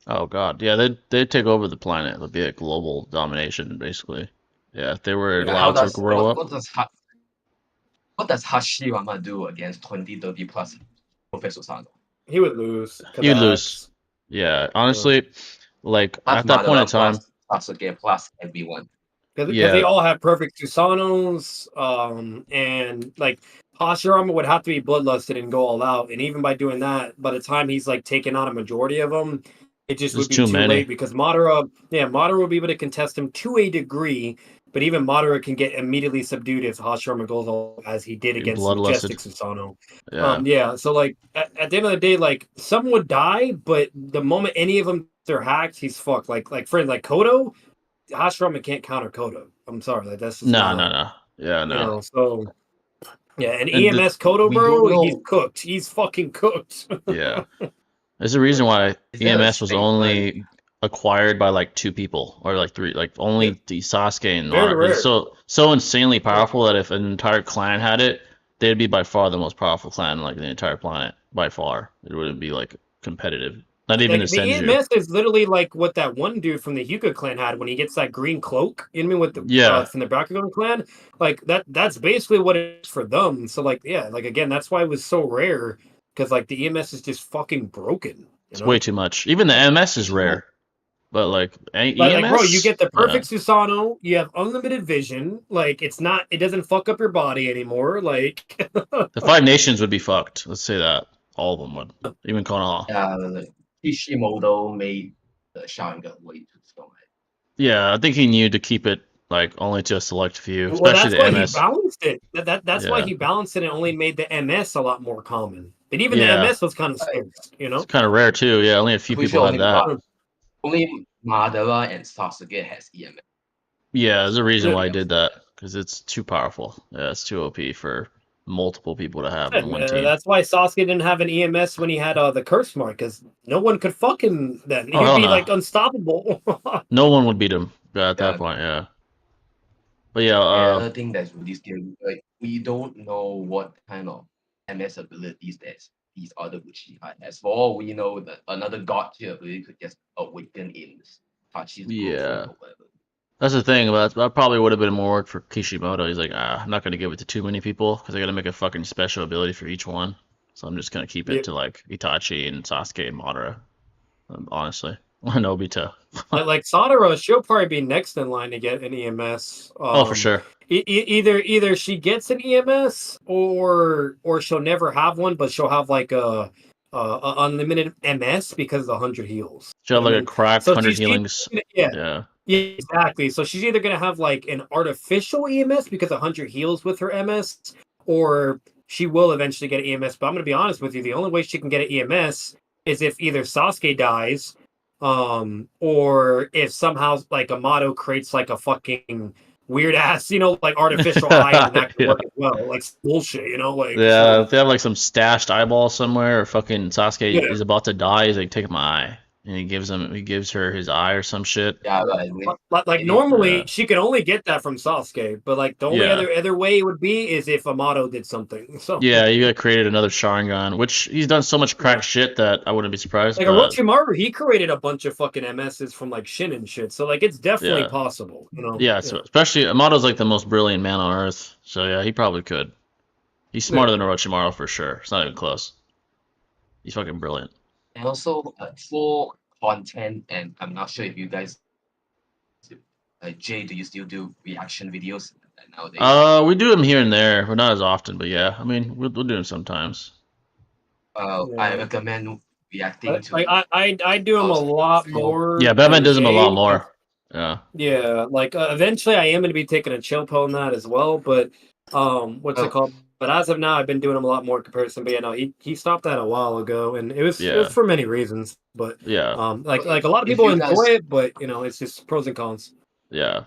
Oh god. Yeah, they'd take over the planet. It'd be a global domination, basically. Yeah, if they were Yeah, how allowed to does grow up. what does Hashirama do against 20, 30 plus Professor Sano? He would lose. You'd lose. Yeah, honestly, like Plus at that point in Madara, time, plus Sasuke, plus everyone. Because Yeah. they all have perfect Susanos, and like Hashirama would have to be bloodlusted and go all out. And even by doing that, by the time he's like taking on a majority of them, it just There's would be too too many. late because Madara would be able to contest him to a degree, but even Madara can get immediately subdued if Hashirama goes all as he did against the bloodlusted. Majestic Susano. Yeah. So like at the end of the day, like some would die, but the moment any of them are hacked, he's fucked. Like friends like Kodo, Hashirama can't counter Kodo. I'm sorry, like that's just No. not, Yeah, no. so yeah, and And EMS Kodo, we bro, don't he's know. cooked. He's fucking cooked. Yeah. There's a reason why Is there a EMS was state, only acquired by like 2 people or like 3, like only the Sasuke and Very Madara. rare. It's so insanely powerful that if an entire clan had it, they'd be by far the most powerful clan in like the entire planet by far. It wouldn't be like competitive. Not even Like, the the Senju. EMS is literally like what that one dude from the Hyuga clan had when he gets that green cloak. You know what I mean? With the Yeah. from the Bakugan clan, like that's basically what it is for them. So like yeah, like again, that's why it was so rare because like the EMS is just fucking broken. You It's know? way too much. Even the MS is rare. But like EMS, Like, bro, you get the yeah. perfect Susano. You have unlimited vision. Like, it doesn't fuck up your body anymore. Like, The 5 nations would be fucked. Let's say that. All of them would. Even Konoha. Kishimoto made the Sharingan way too strong. Yeah, I think he knew to keep it like only to a select few, well, especially that's why the he MS. balanced it. That's why Yeah. he balanced it and only made the MS a lot more common. But even Yeah. the MS was kind of scarce, you know. It's kind of rare too. Yeah, only a few Pretty people sure had that. only Madara and Sasuke has EMS. Yeah, there's a reason Yeah, why I did that because it's too powerful. Yeah, it's too OP for multiple people to have on one team. that's why Sasuke didn't have an EMS when he had the curse mark, because no one could fuck him then. Oh He'd hell be no, like unstoppable. no one would beat him at that Yeah. point. Yeah, but yeah, And another thing that's really scary, like we don't know what kind of MS abilities that these other Uchiha has. For all we know, that another god tier ability could just awaken in Tachi's yeah. girlfriend or whatever. That's the thing. That probably would have been more work for Kishimoto. He's like, I'm not gonna give it to too many people because I gotta make a fucking special ability for each one. So I'm just gonna keep it Yep. to like Itachi and Sasuke and Madara. Honestly, Nobita. Like Sadara, she'll probably be next in line to get an EMS. Oh, for sure. Either she gets an EMS or she'll never have one, but she'll have like a unlimited MS because of the 100 heals. She'll have You know like what I a mean? cracked So 100 she's healings. yeah. Yeah. Yeah, exactly. So she's either gonna have like an artificial EMS because 100 heals with her MS, or she will eventually get an EMS. But I'm gonna be honest with you, the only way she can get an EMS is if either Sasuke dies, or if somehow like Amato creates like a fucking weird ass, like artificial eye, and then that can Yeah. work as well. Like bullshit, like Yeah, so. if they have like some stashed eyeball somewhere, or fucking Sasuke Yeah. is about to die, he's like, take my eye, and he gives her his eye or some shit. Yeah, right. Like normally she could only get that from Sasuke, but like the only Yeah. other way it would be is if Amato did something. So Yeah, you got created another Sharingan, which he's done so much crack shit that I wouldn't be surprised. like But Orochimaru, he created a bunch of fucking MSs from like Shin and shit. So like it's definitely yeah, possible, yeah. So especially Amato's like the most brilliant man on earth. So yeah, he probably could. He's smarter than Orochimaru for sure. It's not even close. He's fucking brilliant. And also for content, and I'm not sure if you guys, Jay, do you still do reaction videos nowadays? We do them here and there, but not as often. But yeah, I mean, we'll do them sometimes. I recommend reacting to. Like I do them a lot more. Yeah, Batman than does them a lot Jay. more. Yeah. Yeah, like eventually I am going to be taking a chill pill on that as well. But what's it called? But as of now, I've been doing them a lot more in comparison. But yeah, no, he stopped that a while ago, and it was for many reasons. But yeah, like a lot of people enjoy it, but it's just pros and cons. Yeah.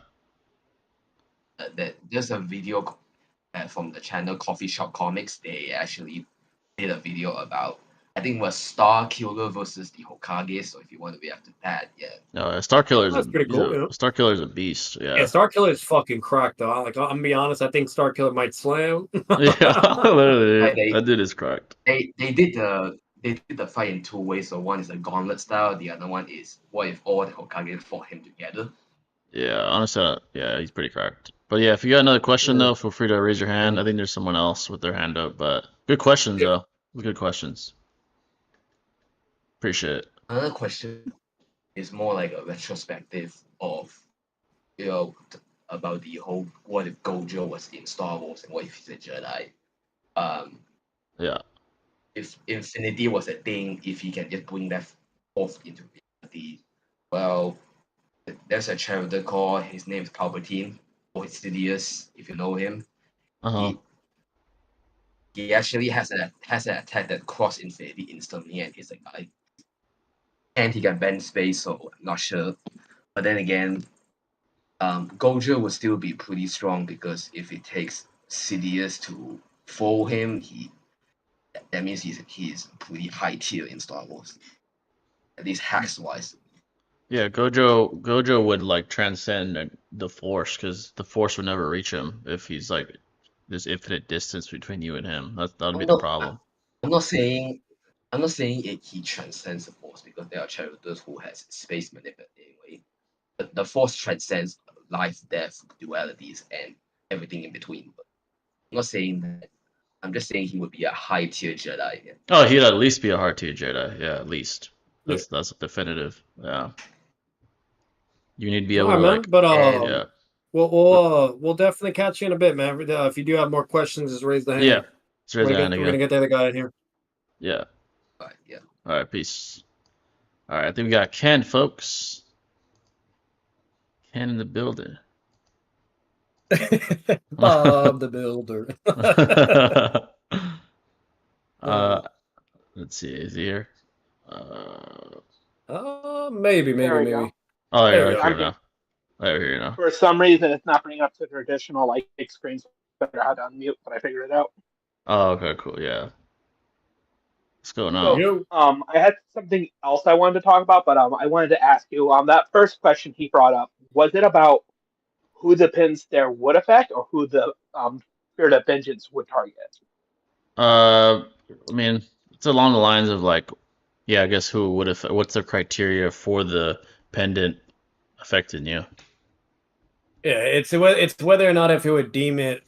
There's a video from the channel Coffee Shop Comics. They actually did a video about, I think it was Star Killer versus the Hokage. So if you want to react to that, yeah. No, Star Killer's That's pretty cool. Star Killer's a beast. Yeah. Yeah, Star Killer is fucking cracked though. Like I'm gonna be honest, I think Star Killer might slam. Yeah, literally, that dude is cracked. They did the fight in two ways. So one is a gauntlet style. The other one is what if all the Hokage fought him together. Yeah, honestly, yeah, he's pretty cracked. But yeah, if you got another question though, feel free to raise your hand. I think there's someone else with their hand up. But good questions though. Good questions. Appreciate it. Another question is more like a retrospective of, about the whole what if Gojo was in Star Wars and what if he's a Jedi. Yeah. If infinity was a thing, if he can just bring that forth into reality, well, there's a character called, his name is Palpatine, or Sidious, if you know him. He actually has an attack that cross infinity instantly, and he's a guy. And he can bend space, so I'm not sure. But then again, Gojo will still be pretty strong because if it takes Sidious to fool him, that means he's pretty high tier in Star Wars, at least hacks wise. Yeah, Gojo would like transcend the Force because the Force would never reach him if he's like this infinite distance between you and him. That'd be the problem. I'm not saying he transcends the Force, because there are characters who has space manipulation anyway. But the Force transcends life, death, dualities, and everything in between. But I'm not saying that. I'm just saying he would be a high tier Jedi. Yeah. Oh, he'd at least be a hard tier Jedi. Yeah, at least. That's definitive. Yeah. You need to be able to like. But yeah. We'll definitely catch you in a bit, man. If you do have more questions, just raise the hand. Yeah. Just raise the hand again. We're gonna get the other guy in here. Yeah. All right. Yeah. All right. Peace. All right. I think we got Ken, folks. Ken in the building. Bob the Builder. Let's see. Is he here? Maybe. Oh, yeah, right here now. I hear you now. For some reason, it's not bringing up the traditional like big screen. So I figured out how to unmute, but I figured it out. Oh, okay, cool. Yeah. Let's go So, now. Yo. I had something else I wanted to talk about, but I wanted to ask you. That first question he brought up, was it about who the pins there would affect, or who the Spirit of Vengeance would target? I mean, it's along the lines of like, yeah, I guess who would have, what's the criteria for the pendant affecting you? Yeah, it's whether or not if it would deem it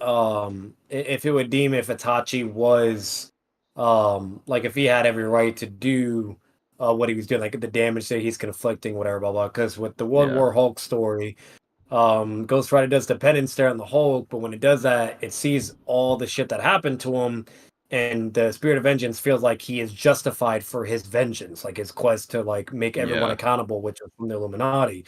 if it would deem if Itachi was like if he had every right to do what he was doing, like the damage that he's conflicting, whatever, blah blah. Because with the World Yeah. War Hulk story, Ghost Rider does the penance there on the Hulk, but when it does that, it sees all the shit that happened to him, and the Spirit of Vengeance feels like he is justified for his vengeance, like his quest to like make everyone Yeah. accountable, which are from the Illuminati.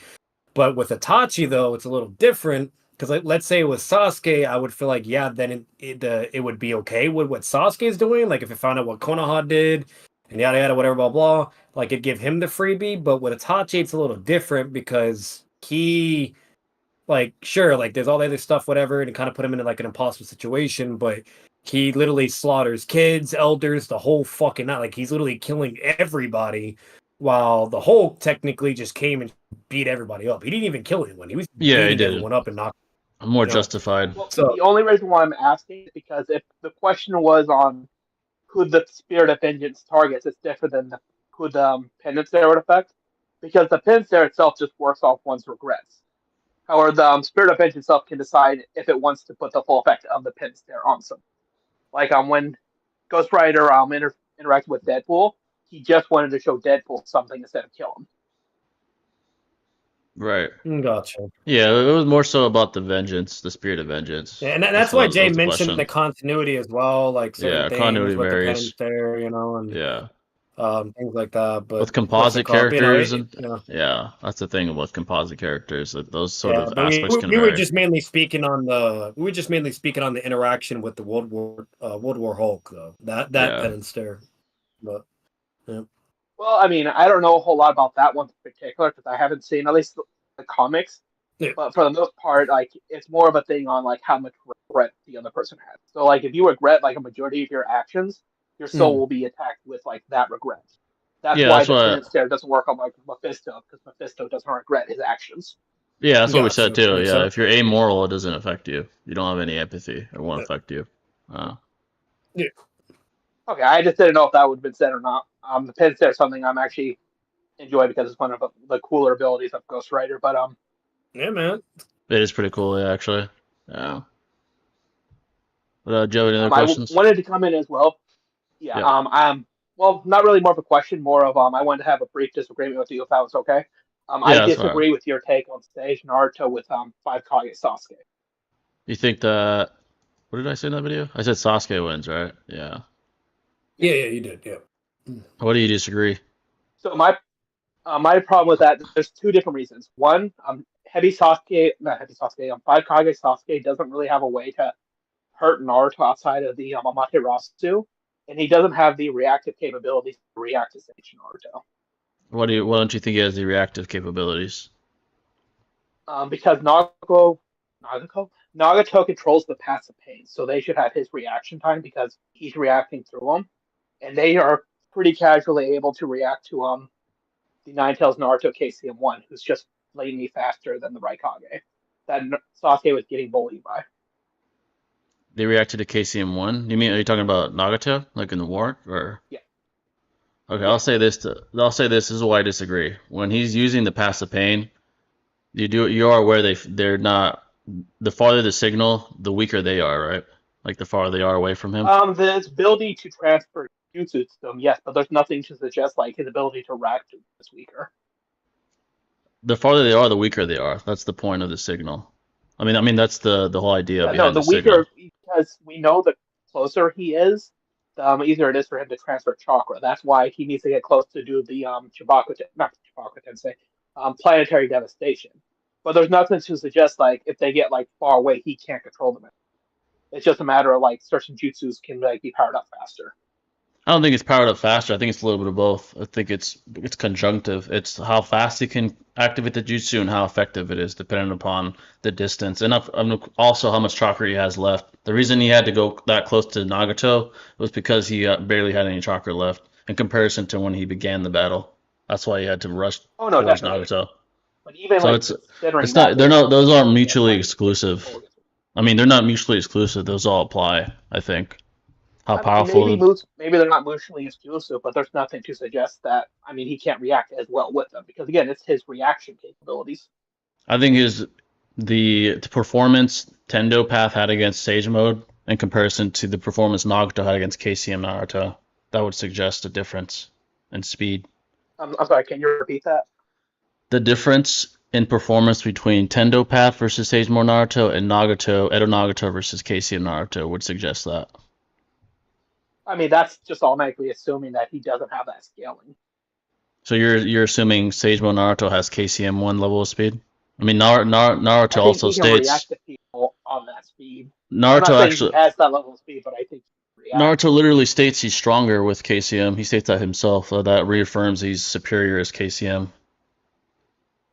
But with Itachi, though, it's a little different because, like, let's say it was Sasuke, I would feel like, yeah, then it would be okay with what Sasuke is doing. Like, if it found out what Konoha did and yada yada, whatever, blah blah, like, it'd give him the freebie. But with Itachi, it's a little different because he, like, sure, like, there's all the other stuff, whatever, and it kind of put him in like an impossible situation, but he literally slaughters kids, elders, the whole fucking night. Like, he's literally killing everybody. While the Hulk technically just came and beat everybody up. He didn't even kill anyone. He was Yeah, he beating did. everyone up and knocking. I'm more You know, justified. Well, so the only reason why I'm asking is because if the question was on who the Spirit of Vengeance targets, it's different than who the penance there would affect, because the penance there itself just works off one's regrets. However, the Spirit of Vengeance itself can decide if it wants to put the full effect of the penance there on someone. Like when Ghost Rider interacted with Deadpool, he just wanted to show Deadpool something instead of kill him. Right. gotcha. Yeah, it was more so about the vengeance, the spirit of vengeance. Yeah, and that's why what Jay was the mentioned question. the continuity as well, like certain Yeah, things continuity with the penance varies. there, and Yeah. things like that. With But what's it composite called? characters and You know, yeah, that's the thing with composite characters. That those sort yeah. of But aspects can we were vary. just mainly speaking on the interaction with the World War Hulk though. That Yeah. penance there, but yeah. Well, I mean, I don't know a whole lot about that one in particular because I haven't seen at least the comics. Yeah. But for the most part, like it's more of a thing on like how much regret the other person has. So like if you regret like a majority of your actions, your soul will be attacked with like that regret. That's Yeah, why that's the what penance there doesn't work on like Mephisto because Mephisto doesn't regret his actions. yeah, that's what we said Gotcha. too. Yeah, Yeah, so if you're amoral, it doesn't affect you. You don't have any empathy. It won't affect you. Okay, I just didn't know if that would have been said or not. The penance there is something I'm actually enjoy because it's one of the cooler abilities of Ghost Rider. But yeah, man. It is pretty cool, yeah, actually. Yeah. Do you have any other I questions? wanted to come in as well. Yeah. Yeah. Well, not really more of a question, more of I wanted to have a brief disagreement with you if that was okay. I Yeah, that's fine. disagree with your take on stage Naruto with 5 Kage Sasuke. You think that what did I say in that video? I said Sasuke wins, right? Yeah. Yeah, you did. Yeah. What do you disagree? So my problem with that, there's two different reasons. One, not heavy Sasuke, 5 Kage Sasuke doesn't really have a way to hurt Naruto outside of the Amaterasu, and he doesn't have the reactive capabilities to react to Sage Naruto. Why don't you think he has the reactive capabilities? Because Nagato controls the passive pain, so they should have his reaction time because he's reacting through them, and they are pretty casually able to react to the Ninetales Naruto KCM1, who's just blatantly faster than the Raikage that Sasuke was getting bullied by. They reacted to KCM1? Are you talking about Nagato, like in the war, or? Yeah. Okay, Yeah. I'll say this. This is why I disagree. When he's using the passive pain, you are aware they're not. The farther the signal, the weaker they are, right? Like the farther they are away from him. The ability to transfer jutsu to them, yes, but there's nothing to suggest like his ability to react is weaker. The farther they are, the weaker they are. That's the point of the signal. I mean that's the whole idea behind The the signal. weaker, because we know the closer he is, the easier it is for him to transfer chakra. That's why he needs to get close to do the not Chibaku Tensei, planetary devastation. But there's nothing to suggest like if they get like far away, he can't control them. It's just a matter of like certain jutsus can like be powered up faster. I don't think it's powered up faster. I think it's a little bit of both. I think it's conjunctive. It's how fast he can activate the jutsu and how effective it is, depending upon the distance and also how much chakra he has left. The reason he had to go that close to Nagato was because he barely had any chakra left in comparison to when he began the battle. That's why he had to rush Oh no, towards definitely. Nagato. But even So like considering that, they're not those aren't yeah, mutually like, exclusive. I mean, they're not mutually exclusive. Those all apply, I think. How I mean, powerful. maybe they're not mutually exclusive, but there's nothing to suggest that. I mean, he can't react as well with them because again, it's his reaction capabilities. I think the performance Tendo Path had against Sage Mode in comparison to the performance Nagato had against KCM Naruto. That would suggest a difference in speed. I'm sorry, can you repeat that? The difference in performance between Tendo Path versus Sage Mode Naruto and Edo Nagato versus KCM Naruto would suggest that. I mean, that's just automatically assuming that he doesn't have that scaling. So you're assuming Sage Mode Naruto has KCM 1 level of speed? I mean, Naruto I think also he can states react to people on that speed. I'm not Naruto saying actually he has that level of speed, but I think he can react. Naruto literally states he's stronger with KCM. He states that himself, so that reaffirms he's superior as KCM.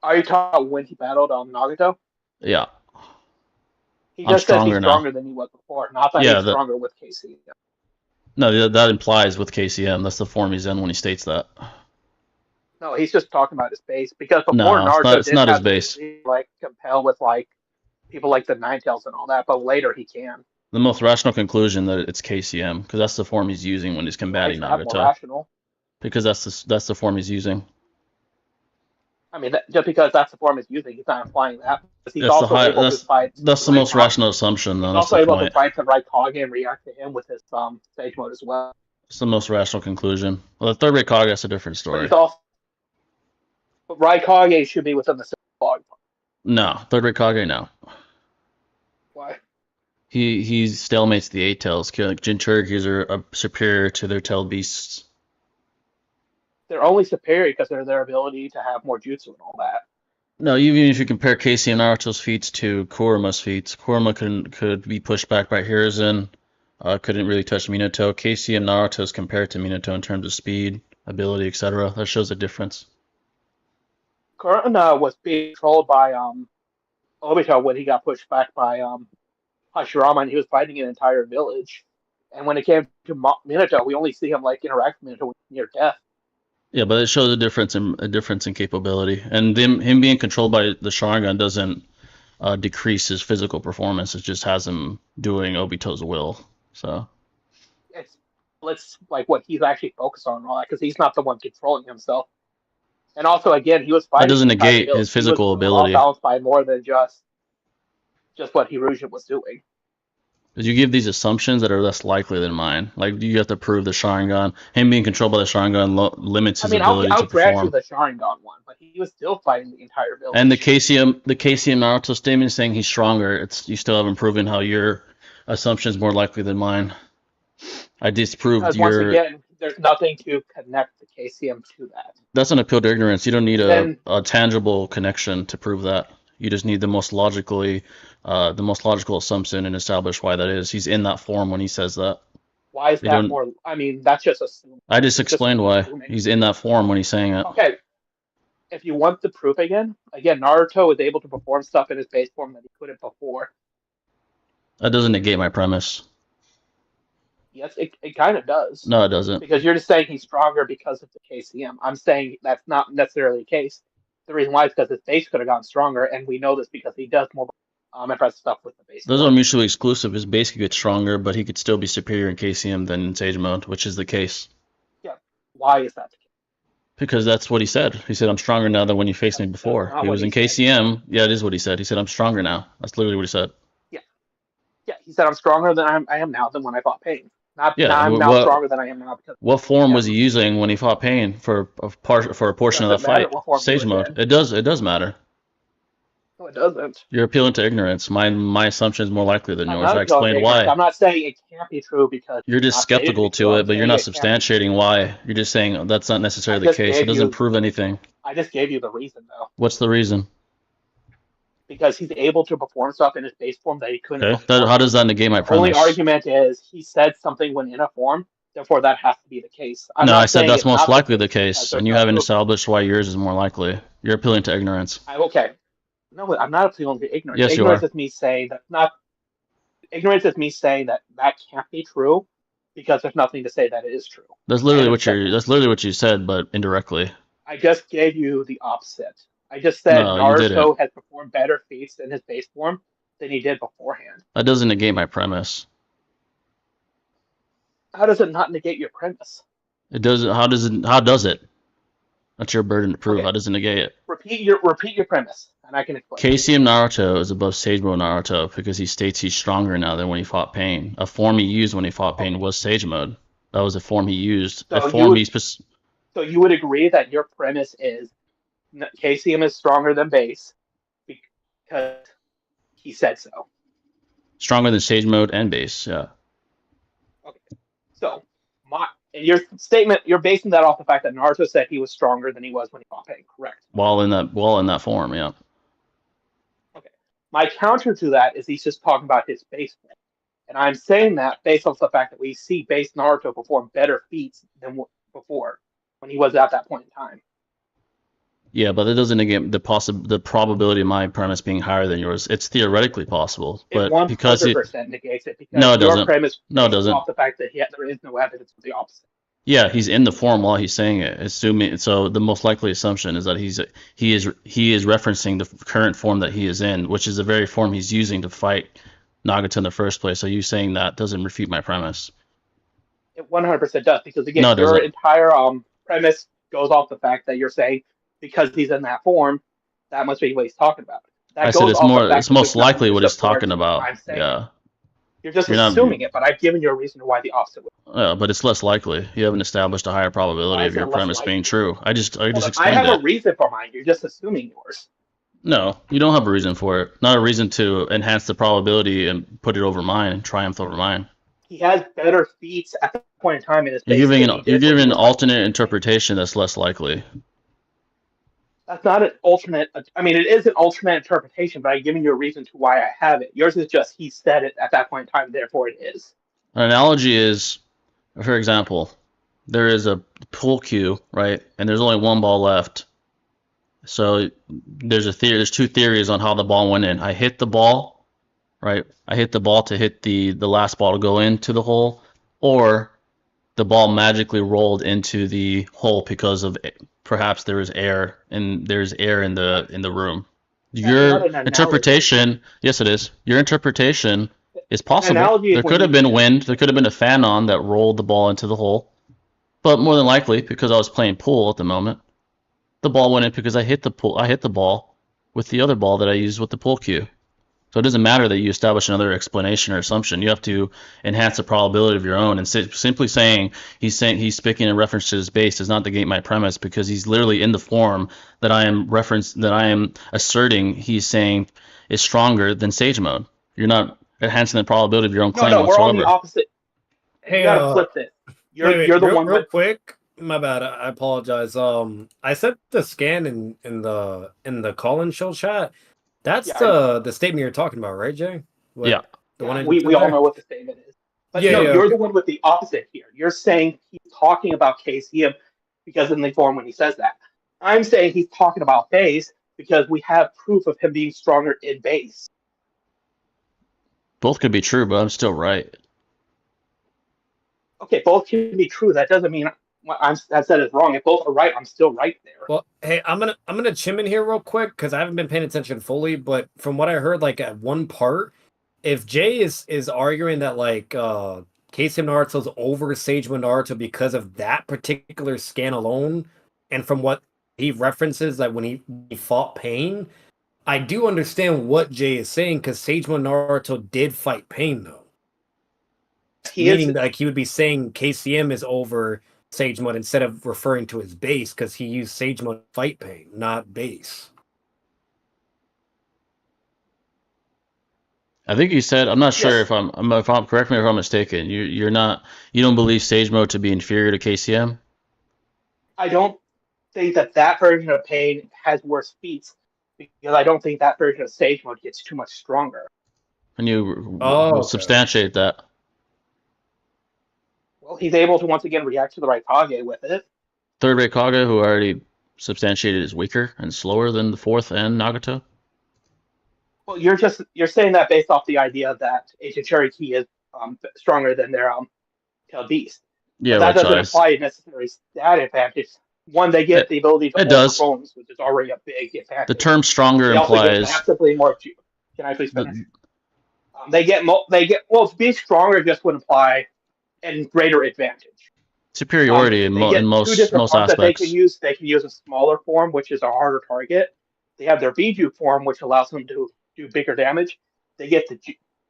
Are you talking about when he battled Nagato? Yeah, He I'm just says he's stronger now. stronger than he was before, not that Yeah, he's stronger with KC. no, that implies with KCM. That's the form he's in when he states that. No, he's just talking about his base because before No, Naruto it's did not his have base. the like compel with like people like the Ninetales and all that, but later he can. The most rational conclusion that it's KCM because that's the form he's using when he's Why combating is that more Nagato. rational? Because that's the form he's using. I mean, just because that's the form he's using, he's not implying that. Because he's That's the also able to fight. that's the most rational assumption, though. He's That's also the able to point. fight the Raikage and react to him with his stage mode as well. It's the most rational conclusion. Well, the third rate Kage is a different But story. he's also but Raikage should be within the log. No, third rate Kage, no. Why? He stalemates the eight tails. Like Jinchurikis are superior to their tailed beasts. They're only superior because of their ability to have more jutsu and all that. No, even if you compare Casey and Naruto's feats to Kuruma's feats, Kuruma could be pushed back by Hiruzen. Couldn't really touch Minato. Casey and Naruto's compared to Minato in terms of speed, ability, etc. That shows a difference. Kurama was being controlled by Obito when he got pushed back by Hashirama, and he was fighting an entire village. And when it came to Minato, we only see him like interact with Minato near death. Yeah, but it shows a difference in capability, and him being controlled by the Sharingan doesn't decrease his physical performance. It just has him doing Obito's will. So It's like what he's actually focused on and all that because he's not the one controlling himself. And also, again, he was fighting. That doesn't negate his physical ability. Balanced by more than just what Hiruzen was doing. You give these assumptions that are less likely than mine. Like you have to prove the Sharingan, him being controlled by the Sharingan limits his ability I'll to perform. grant you the Sharingan one, but he was still fighting the entire village. And the KCM Naruto statement is saying he's stronger. You still haven't proven how your assumption is more likely than mine. I disproved because once again, there's nothing to connect the KCM to that. That's an appeal to ignorance. You don't need a tangible connection to prove that. You just need the most logical assumption and establish why that is. He's in that form when he says that. Why is that more? I mean, that's just assuming. I just explained why he's in that form when he's saying it. Okay. If you want the proof again, Naruto is able to perform stuff in his base form that he couldn't before. That doesn't negate my premise. Yes, it kind of does. No, it doesn't. Because you're just saying he's stronger because of the KCM. I'm saying that's not necessarily the case. The reason why is because his base could have gotten stronger, and we know this because he does more impressive stuff with the base. Those are mutually exclusive. His base could get stronger, but he could still be superior in KCM than in Sage Mode, which is the case. Yeah. Why is that the case? Because that's what he said. He said, I'm stronger now than when you faced me before. He was in KCM. Yeah, it is what he said. He said, I'm stronger now. That's literally what he said. Yeah. Yeah, he said, I'm stronger than I am now than when I fought Pain. I'm now stronger than I am now. Because what form was he using when he fought Pain for a portion of the fight? Sage Mode. It does matter. No, it doesn't. You're appealing to ignorance. My assumption is more likely than yours. I explained why. I'm not saying it can't be true because you're just skeptical to it, but you're not substantiating why. You're just saying that's not necessarily the case. It doesn't prove anything. I just gave you the reason, though. What's the reason? Because he's able to perform stuff in his base form that he couldn't. Okay. How does that negate my premise? The only argument is he said something when in a form therefore that has to be the case. I'm No, not I said saying that's it's most not likely the the case because case, there's and you no haven't proof. established why yours is more likely. You're appealing to ignorance. Okay. No, I'm not appealing to ignorance. Yes, you Ignorance are. is me saying that's not. Ignorance is me saying that that can't be true because there's nothing to say that it is true. That's I literally haven't what said you're. that. That's literally what you said, but indirectly. I just gave you the opposite. I just said No, you didn't. Naruto has performed better feats in his base form than he did beforehand. That doesn't negate my premise. How does it not negate your premise? It does. How does it? How does it? That's your burden to prove. Okay, How does it negate it? repeat your premise, and I can explain. KCM Naruto is above Sage Mode Naruto because he states he's stronger now than when he fought Pain. A form he used when he fought Pain Okay, was Sage Mode. That was a form he used. A so form he's you would agree that your premise is KCM is stronger than base because he said so. stronger than Sage Mode and base. Yeah. Okay, so your statement, you're basing that off the fact that Naruto said he was stronger than he was when he fought Pain, correct? While in that form, yeah. Okay. My counter to that is he's just talking about his base form. And I'm saying that based off the fact that we see base Naruto perform better feats than before when he was at that point in time. Yeah, but that doesn't negate the probability of my premise being higher than yours. It's theoretically possible, It but because 100% negates it no, because it your doesn't. premise No, it based doesn't. off the fact that there is no evidence of the opposite. Yeah, he's in the form while he's saying it. Assuming so, the most likely assumption is that he is referencing the current form that he is in, which is the very form he's using to fight Nagato in the first place. So you saying that doesn't refute my premise. It 100% does because again, No, it your doesn't. entire premise goes off the fact that you're saying because he's in that form, that must be what he's talking about. I That said goes off the it's fact that most there's nothing likely to what he's support talking what about. I'm saying. Yeah, You're just you're not. assuming it, but I've given you a reason why the opposite would. But it's less likely. You haven't established a higher probability Why of is it your less premise being likely? true. I just I explained have a it. reason for mine. You're just assuming yours. No, you don't have a reason for it. Not a reason to enhance the probability and put it over mine and triumph over mine. He has better feats at the point in time in his base than he You're did when giving he an was fighting. alternate interpretation that's less likely. That's not an alternate. I mean, it is an alternate interpretation, but I'm giving you a reason to why I have it. Yours is just he said it at that point in time, therefore it is. An analogy is, for example, there is a pool cue, right? And there's only one ball left. So there's two theories on how the ball went in. I hit the ball, right? I hit the ball to hit the last ball to go into the hole, or the ball magically rolled into the hole because of perhaps there's air in the room. That's not Your an analogy. interpretation, yes, it is. Your interpretation is possible. Analogy is There when could have you- been wind. There could have been a fan on that rolled the ball into the hole. But more than likely, because I was playing pool at the moment, the ball went in because I hit the ball with the other ball that I used with the pool cue. So it doesn't matter that you establish another explanation or assumption. You have to enhance the probability of your own. And simply saying he's speaking in reference to his base does not negate my premise because he's literally in the form that I am asserting he's saying is stronger than Sage Mode. You're not enhancing the probability of your own claim No, we're on the whatsoever. opposite. Hey, You gotta flip this. You're the one real with. quick. My bad. I apologize. I sent the scan in the call-in show chat. That's Yeah, the statement you're talking about, right, Jay? Yeah. The one I we just said all there? know what the statement is. But Yeah, no, yeah, you're okay. the one with the opposite here. You're saying he's talking about KCM because in the form when he says that. I'm saying he's talking about base because we have proof of him being stronger in base. Both could be true, but I'm still right. Okay, both can be true. That doesn't mean I said it's wrong. If both are right, I'm still right there. Well, hey, I'm gonna chime in here real quick because I haven't been paying attention fully, but from what I heard, like at one part, if Jay is arguing that like KCM Naruto's over Sage Naruto because of that particular scan alone, and from what he references, like when he fought Pain, I do understand what Jay is saying because Sage Naruto did fight Pain though. Meaning like he would be saying KCM is over Sage Mode instead of referring to his base because he used Sage Mode fight Pain, not base. I think you said, I'm not sure Yes. if I'm correct me if I'm mistaken. You don't believe Sage Mode to be inferior to KCM? I don't think that version of Pain has worse feats because I don't think that version of Sage Mode gets too much stronger. Can you Okay. substantiate that? Well, he's able to once again react to the right Kage with it. Third rate Kage, who already substantiated is weaker and slower than the fourth and Nagato. Well, you're saying that based off the idea that Ancient Cherokee is stronger than their Tailed Beast. Yeah, But that which doesn't imply a necessary stat advantage. One, they get the ability to it hold does. bones, which is already a big advantage. The term stronger They also get implies massively more. Can I please finish? They get well. Being stronger just would imply a greater advantage. superiority in, They get in two most different forms that they aspects. can use. They can use a smaller form, which is a harder target. They have their Biju form, which allows them to do bigger damage. They get the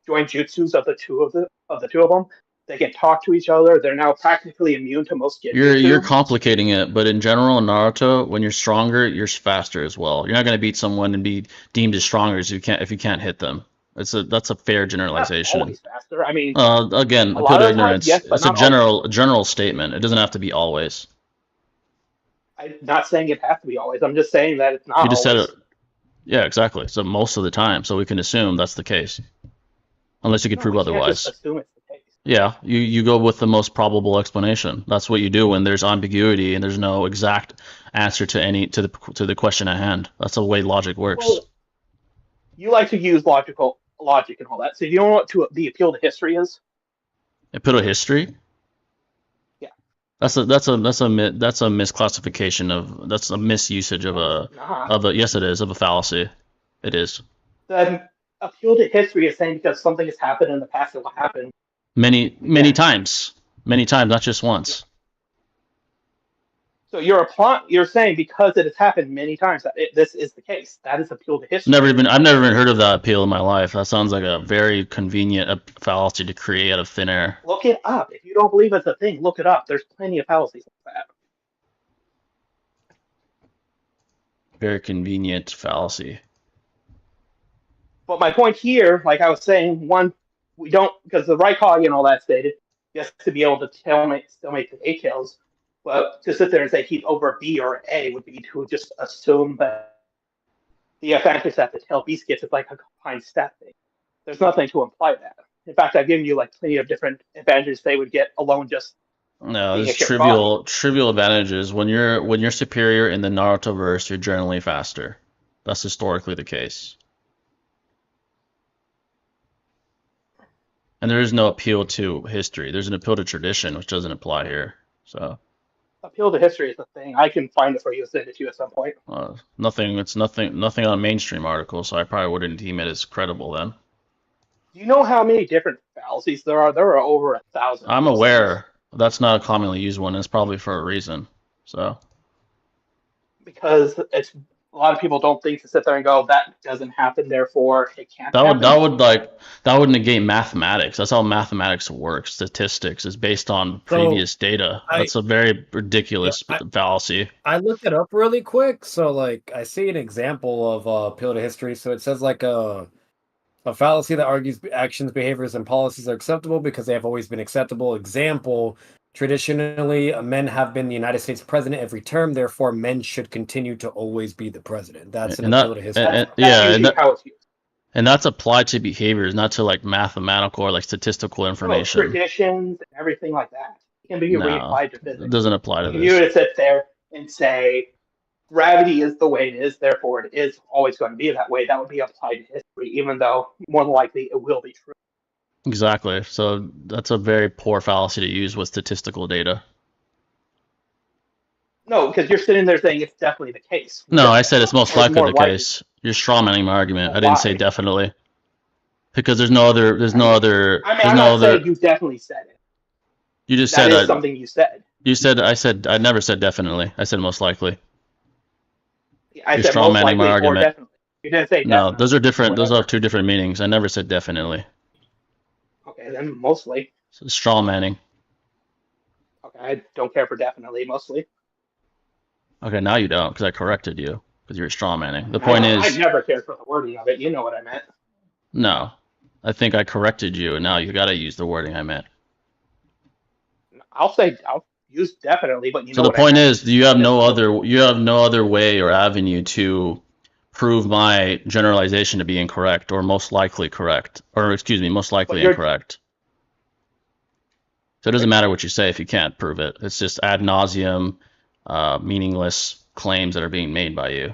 joint jutsus of the two of them. They can talk to each other. They're now practically immune to most genjutsu. You're complicating it, but in general in Naruto, when you're stronger, you're faster as well. You're not going to beat someone and be deemed as stronger as you can't if you can't hit them. That's a fair generalization. Not always faster. I mean, Again, a a lot bit of of ignorance. times, yes, but It's a not general statement. It doesn't have to be always. I'm not saying it has to be always. I'm just saying that it's not You just said always. it. Yeah, exactly. So most of the time, so we can assume that's the case, unless you could No, prove we can't otherwise. just assume it's the case. Yeah, you go with the most probable explanation. That's what you do when there's ambiguity and there's no exact answer to the question at hand. That's the way logic works. Well, you like to use logic and all that. So you know what the appeal to history is? Appeal to history? Yeah. That's a misclassification that's a misusage of a yes it is of a fallacy. It is. The appeal to history is saying because something has happened in the past, it will happen. Many times, not just once. So you're saying because it has happened many times that this is the case. That is appeal to history. I've never even heard of that appeal in my life. That sounds like a very convenient fallacy to create out of thin air. Look it up. If you don't believe it's a thing, look it up. There's plenty of fallacies like that. Very convenient fallacy. But my point here, like I was saying, one, we don't, because the right Kage and all that stated, just to be able to still make the A tails, but to sit there and say he's over B or A would be to just assume that the advantage that the tail beast gets is like a combined stat thing. There's nothing to imply that. In fact, I've given you like plenty of different advantages they would get alone just. No, there's trivial advantages. When you're superior in the Naruto verse, you're generally faster. That's historically the case. And there is no appeal to history. There's an appeal to tradition, which doesn't apply here. So appeal to history is the thing. I can find it for you and send it to you at some point. nothing. It's nothing on mainstream articles, so I probably wouldn't deem it as credible then. Do you know how many different fallacies there are? There are over 1,000. I'm aware. That's not a commonly used one. It's probably for a reason. So because it's a lot of people don't think to sit there and go, that doesn't happen, therefore it can't happen. That would negate mathematics. That's how mathematics works. Statistics is based on previous data. That's a very ridiculous fallacy. I looked it up really quick. So like I see an example of appeal to history. So it says like a fallacy that argues actions, behaviors, and policies are acceptable because they have always been acceptable. Example, traditionally, men have been the United States president every term. Therefore, men should continue to always be the president. That's an appeal to history. And that's applied to behaviors, not to like mathematical or like statistical information. Traditions and everything like that. It can be reapplied to physics. It doesn't apply to this. You would sit there and say, gravity is the way it is, therefore it is always going to be that way. That would be applied to history, even though more than likely it will be true. Exactly. So that's a very poor fallacy to use with statistical data. No, because you're sitting there saying it's definitely the case. No, I said it's most likely the case. You're strawmanning my argument. I didn't say definitely. Because there's no other. I'm not saying you definitely said it. You just that said is something you said. You said I never said definitely. I said most likely. I said most likely my argument. Or definitely. You didn't say definitely. No, those are different. Those are two different meanings. I never said definitely. Okay, then mostly. So straw manning. Okay, I don't care for definitely, mostly. Okay, now you don't, because I corrected you, because you're straw manning. The point is... I never cared for the wording of it, you know what I meant. No, I think I corrected you, and now you gotta use the wording I meant. I'll use definitely, but you know what I meant. So the point is, you have no other way or avenue to prove my generalization to be incorrect, or most likely correct, or excuse me, most likely incorrect. So it doesn't matter what you say if you can't prove it. It's just ad nauseum, meaningless claims that are being made by you.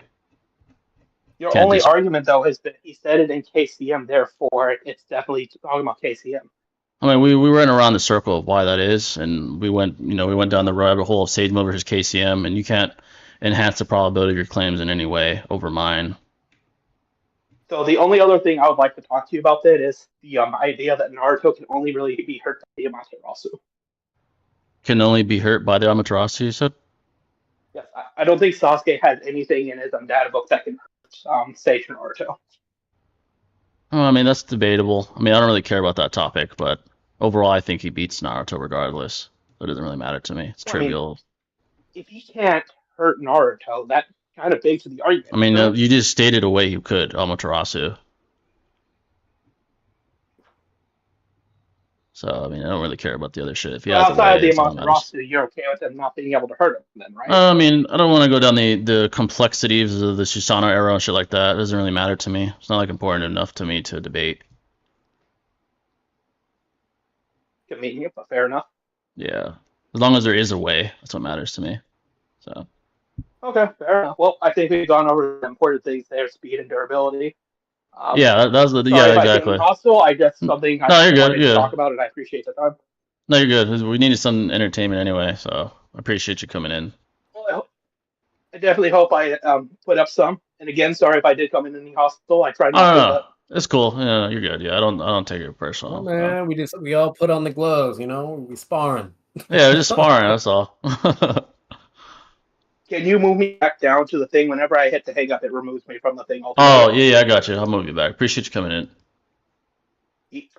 Your Can't only dis- argument, though, is that he said it in KCM, therefore it's definitely talking about KCM. I mean, we went around the circle of why that is, and we went down the rabbit hole of Sage Mode versus KCM, and you can't enhance the probability of your claims in any way over mine. So the only other thing I would like to talk to you about that is the idea that Naruto can only really be hurt by the Amaterasu. Can only be hurt by the Amaterasu, you said? Yes, I don't think Sasuke has anything in his data book that can hurt Sage Naruto. Oh, I mean, that's debatable. I mean, I don't really care about that topic, but overall, I think he beats Naruto regardless. So it doesn't really matter to me. It's Well, I mean, trivial. if he can't hurt Naruto, that kind of begs the argument. I mean, you know? you just stated a way you could, Amaterasu. So, I mean, I don't really care about the other shit. If he So has a outside of way, the it's all that matters. Amaterasu, you're okay with him not being able to hurt him, then, right? I mean, I don't want to go down the complexities of the Susanoo arrow and shit like that. It doesn't really matter to me. It's not like important enough to me to debate. Convenient, but fair enough. Yeah, as long as there is a way, that's what matters to me. So. Okay, fair enough. Well, I think we've gone over the important things there: speed and durability. Yeah, that was the Sorry yeah if I exactly. came hostile. I just something I No, you're good. wanted to Yeah. talk about, and I appreciate the time. No, you're good. We needed some entertainment anyway, so I appreciate you coming in. Well, I definitely hope I put up some. And again, sorry if I did come in any hostile. I tried not to, No, but it's cool. Yeah, you're good. Yeah, I don't take it personal. Oh, man, we all put on the gloves, you know, we sparring. Yeah, we're just sparring. That's all. can you move me back down to the thing? Whenever I hit the hang up, it removes me from the thing Oh altogether. yeah, I got you. I'll move you back. Appreciate you coming in. Yeet.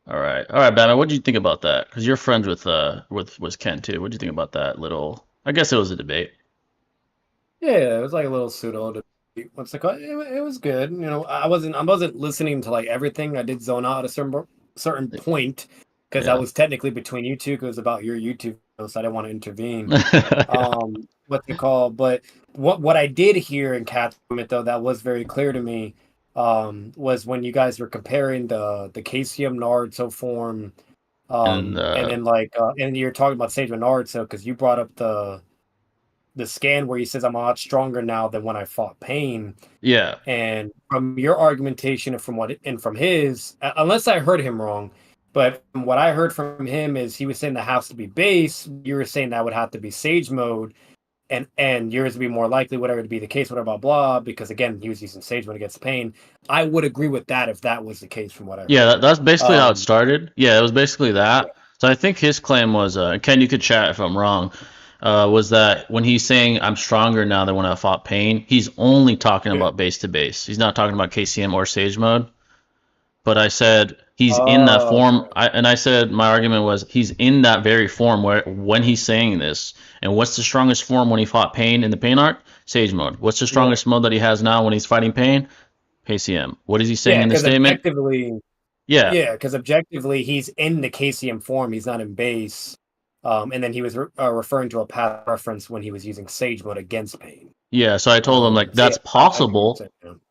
All right, Batman. What do you think about that? Because you're friends with Ken too. What do you think about that little? I guess it was a debate. Yeah, it was like a little pseudo debate. What's it called? It was good. You know, I wasn't listening to like everything. I did zone out at a certain point because Yeah. I was technically between you two. 'Cause it was about your YouTube, so I didn't want to intervene. Yeah. What's it called? But what I did hear in Cat's comment though that was very clear to me was when you guys were comparing the KCM Naruto form And and then like and you're talking about Sage Naruto because you brought up the scan where he says I'm a lot stronger now than when I fought Pain. yeah, And from your argumentation and from his, unless I heard him wrong, but from what I heard from him is he was saying that has to be base. You were saying that would have to be Sage mode, and yours would be more likely, whatever to be the case, whatever, blah blah. Because again, he was using Sage mode against Pain. I would agree with that if that was the case from what I heard. yeah. That's basically how it Um, started. Yeah, it was basically that. So I think his claim was, Ken, you could chat if I'm wrong. Was that when he's saying I'm stronger now than when I fought Pain, he's only talking Yeah. about base to base. He's not talking about KCM or Sage mode. But I said he's in that form. Okay. I said my argument was he's in that very form where when he's saying this. And what's the strongest form when he fought Pain in the Pain arc? Sage mode. What's the strongest mode that he has now when he's fighting Pain? KCM. What is he saying in the statement? Yeah, because objectively he's in the KCM form. He's not in base. And then he was referring to a path reference when he was using Sage mode against Pain. Yeah, so I told him like So that's yeah, I possible,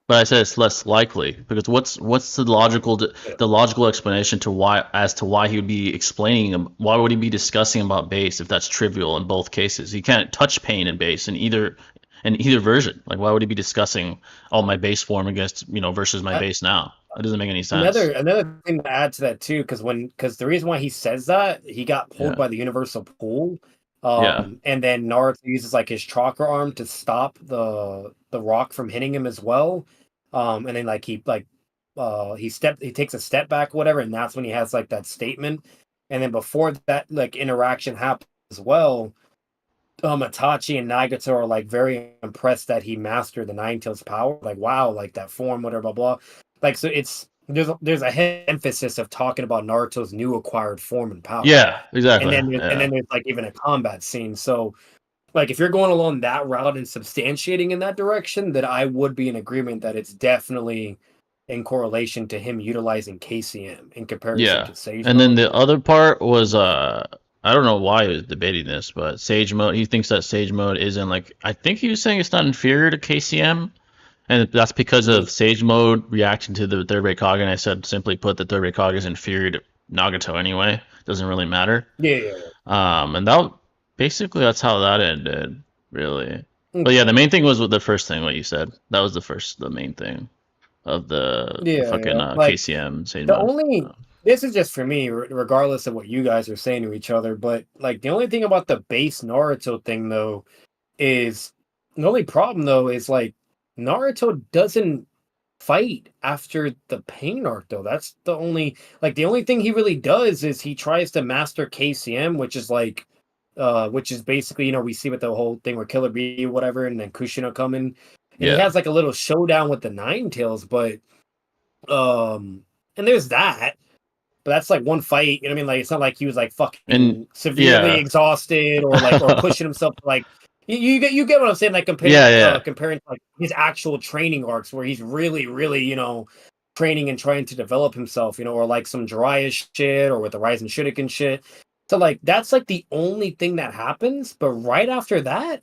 but I said it's less likely because what's the logical explanation to why he would be explaining why would he be discussing about base if that's trivial in both cases? He can't touch Pain in base in either version. Like why would he be discussing my base form against versus my base now? That doesn't make any sense. Another thing to add to that too, because the reason why he says that he got pulled by the universal pull. And then Naruto uses like his chakra arm to stop the rock from hitting him as well. And then like he takes a step back, whatever, and that's when he has like that statement. And then before that like interaction happens as well, Itachi and Nagato are like very impressed that he mastered the Nine Tails power. Like wow, like that form, whatever, blah blah. Like so, there's a emphasis of talking about Naruto's new acquired form and power. Yeah, exactly. And then there's like even a combat scene. So like if you're going along that route and substantiating in that direction, then I would be in agreement that it's definitely in correlation to him utilizing KCM in comparison to Sage. And then the other part was I don't know why he was debating this, but Sage mode. He thinks that Sage mode isn't like I think he was saying it's not inferior to KCM. And that's because of Sage mode reaction to the third rate Kage, and I said simply put the third rate Kage is inferior to Nagato anyway. Doesn't really matter. Yeah. And basically that's how that ended, really. But Okay. yeah, the main thing was with the first thing what you said. That was the main thing of the fucking Like KCM sage the mode. only this is just for me, regardless of what you guys are saying to each other. But like the only thing about the base Naruto thing though is the only problem though is like Naruto doesn't fight after the pain arc though. That's the only thing he really does is he tries to master KCM, which is like which is basically, we see with the whole thing where Killer Bee, whatever, and then Kushina coming. And he Yeah. has like a little showdown with the Nine Tails, but and there's that. But that's like one fight, you know what I mean? Like it's not like he was like And fucking severely yeah. exhausted or like or pushing himself to like you get what I'm saying? Like Yeah. comparing like his actual training arcs where he's really, really, training and trying to develop himself, or like some Jiraiya shit or with the Rising Shuriken shit. So like that's like the only thing that happens. But right after that,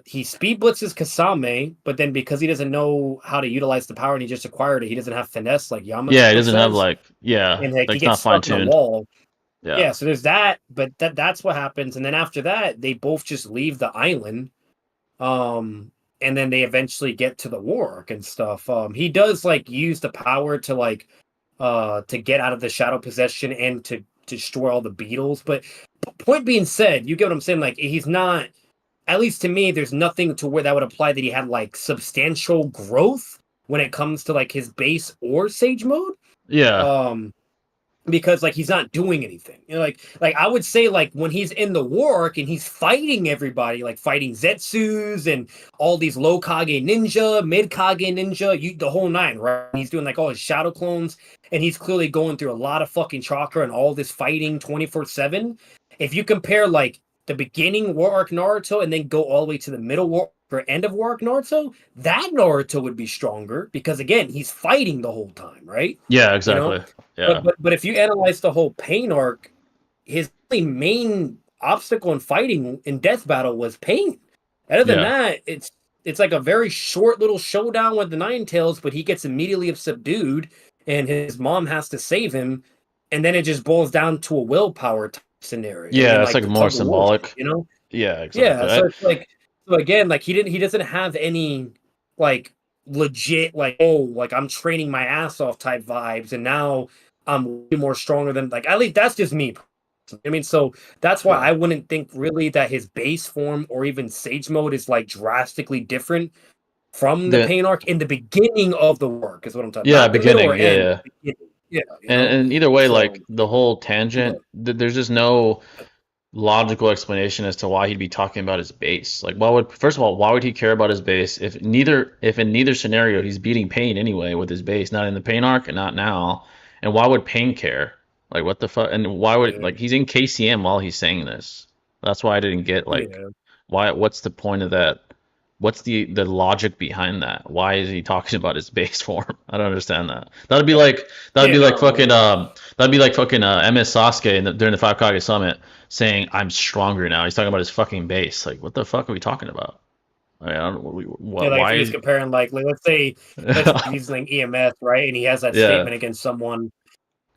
he speed blitzes Kasame, but then because he doesn't know how to utilize the power and he just acquired it, he doesn't have finesse like Yamato Yeah, he doesn't have says, like and like he it's gets not fine stuck in a tuned. wall. Yeah. Yeah, so there's that, but that's what happens. And then after that, they both just leave the island. And then they eventually get to the war arc and stuff. He does like use the power to like to get out of the shadow possession and to destroy all the beetles. But point being said, you get what I'm saying? Like he's not, at least to me, there's nothing to where that would apply that he had like substantial growth when it comes to like his base or sage mode. Yeah. Because like he's not doing anything. Like I would say like when he's in the war arc and he's fighting everybody, like fighting Zetsus and all these low Kage ninja, mid Kage ninja, the whole nine, right? He's doing like all his shadow clones, and he's clearly going through a lot of fucking chakra and all this fighting 24/7. If you compare like the beginning war arc Naruto and then go all the way to the middle war or end of war arc Naruto, that Naruto would be stronger because again he's fighting the whole time, right? Yeah, exactly. Yeah. But if you analyze the whole pain arc, his only main obstacle in fighting in death battle was pain. Other than that, it's like a very short little showdown with the Nine Tails, but he gets immediately subdued, and his mom has to save him, and then it just boils down to a willpower type scenario. Yeah, then, it's like the more tug of war, symbolic. Yeah, exactly. Yeah, so it's like, so again, like he doesn't have any like legit like, oh, like I'm training my ass off type vibes, and now I'm way more stronger than, like, at least that's just me. I mean, so that's why I wouldn't think really that his base form or even sage mode is like drastically different from the pain arc in the beginning of the work is what I'm talking about. Yeah, Not the middle beginning. or end, yeah. And either way, So- like the whole tangent, there's just no logical explanation as to why he'd be talking about his base. Like, first of all, why would he care about his base if in neither scenario he's beating Pain anyway with his base, not in the Pain arc and not now. And why would Pain care? Like, what the fuck? And why would like he's in KCM while he's saying this? That's why I didn't get like why. What's the point of that? What's the logic behind that? Why is he talking about his base form? I don't understand that. That'd be like fucking MS Sasuke during the 5 Kage Summit saying I'm stronger now. He's talking about his fucking base. Like, what the fuck are we talking about? I mean, I don't know, why he's comparing like let's say he's like EMS, right? And he has that statement against someone.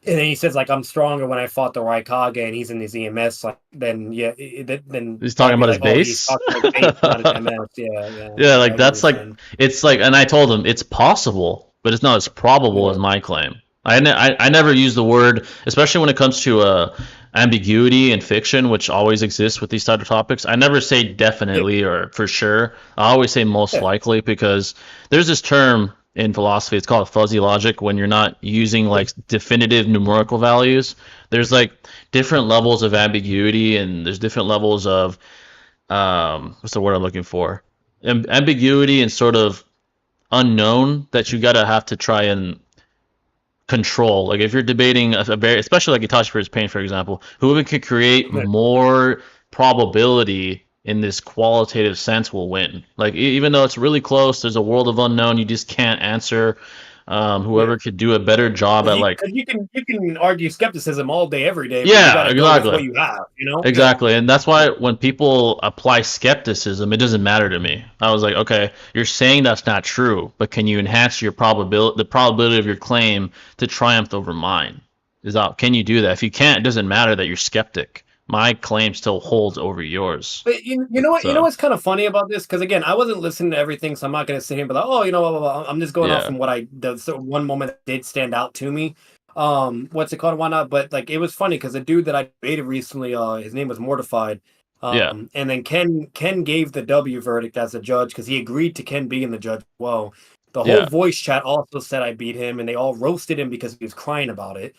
And then he says, like, I'm stronger when I fought the Raikage, and he's in his EMS. Like, then then he's talking about his base. He's talking about his base, not his MS. Yeah. Like that's like it's like, and I told him it's possible, but it's not as probable as my claim. I never use the word, especially when it comes to ambiguity in fiction, which always exists with these type of topics. I never say definitely or for sure. I always say most likely, because there's this term in philosophy, it's called fuzzy logic, when you're not using like definitive numerical values. There's like different levels of ambiguity, and there's different levels of what's the word I'm looking for? Ambiguity and sort of unknown that you gotta have to try and control. Like if you're debating especially like Itachi versus Pain, for example, whoever could create more probability in this qualitative sense will win. Like even though it's really close, there's a world of unknown. You just can't answer. Whoever could do a better job at like you can argue skepticism all day every day. Yeah, exactly. What you have, Exactly, and that's why when people apply skepticism, it doesn't matter to me. I was like, okay, you're saying that's not true, but can you enhance your the probability of your claim to triumph over mine? is out. Can you do that? If you can't, it doesn't matter that you're skeptic. My claim still holds over yours. But you know what? You know So what's kind of funny about this? Because again, I wasn't listening to everything, so I'm not going to sit here and be like, oh, you know, blah, blah, blah. I'm just going off yeah, from what the one moment that did stand out to me. What's it called? Why not? But like, it was funny because the dude that I debated recently, his name was Mortified. yeah, And then Ken gave the W verdict as a judge because he agreed to Ken being the judge. Well, the whole yeah, voice chat also said I beat him, and they all roasted him because he was crying about it.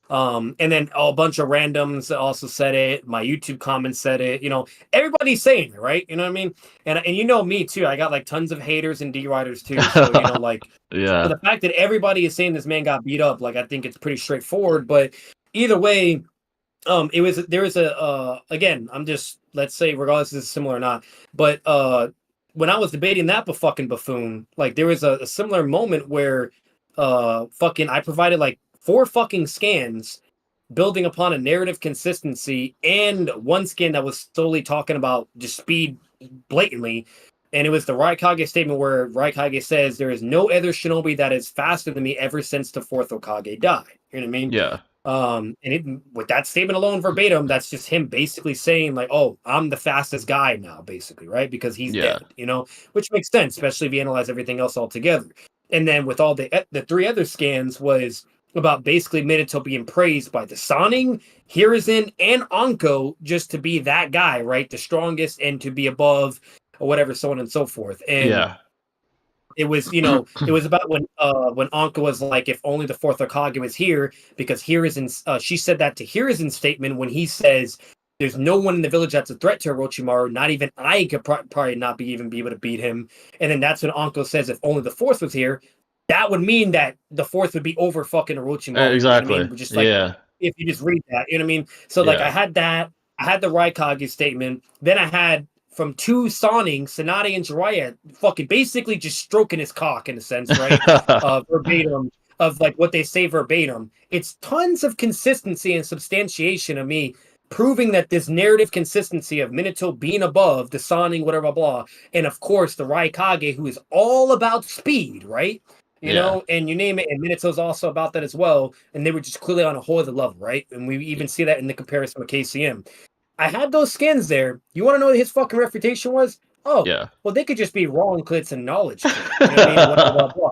And then a bunch of randoms also said it. My YouTube comments said it. You know, everybody's saying it, right? You know what I mean? And you know me too. I got like tons of haters and D-riders too. So you know, like, so yeah, the fact that everybody is saying this man got beat up, like, I think it's pretty straightforward. But either way, there was a again, I'm just, let's say regardless if it's similar or not, but when I was debating that fucking buffoon, like there was a similar moment where fucking I provided like 4 fucking scans building upon a narrative consistency and one scan that was solely talking about just speed blatantly. And it was the Raikage statement where Raikage says there is no other shinobi that is faster than me ever since the 4th Hokage died. You know what I mean? yeah, With that statement alone verbatim, that's just him basically saying like, "Oh, I'm the fastest guy now," basically, right? Because he's yeah, dead, you know, which makes sense, especially if you analyze everything else all together. And then with all the 3 other scans was about basically Minato being praised by the Sannin, Hiruzen, and Anko just to be that guy, right? The strongest and to be above or whatever, so on and so forth. And yeah, it was, you know, it was about when Anka was like, if only the 4th Hokage was here, because she said that to Hiruzen's statement when he says, there's no one in the village that's a threat to Orochimaru, not even I could probably not be able to beat him. And then that's when Anko says, if only the 4th was here, that would mean that the 4th would be over fucking Orochimaru. You know what I exactly. mean? Just like, Yeah, if you just read that, you know what I mean? So like yeah, I had the Raikage statement, then I had from 2 Sannin, Tsunade and Jiraiya, fucking basically just stroking his cock in a sense, right? Verbatim of like what they say verbatim. It's tons of consistency and substantiation of me proving that this narrative consistency of Minato being above the Sannin, whatever, blah, and of course the Raikage, who is all about speed, right? You yeah, know, and you name it, and Minato's also about that as well. And they were just clearly on a whole other level, right? And we even see that in the comparison with KCM. I had those skins there. You want to know what his fucking refutation was? Oh, yeah. well, they could just be wrong because it's a knowledge kit. You know what I mean? Or whatever, blah, blah.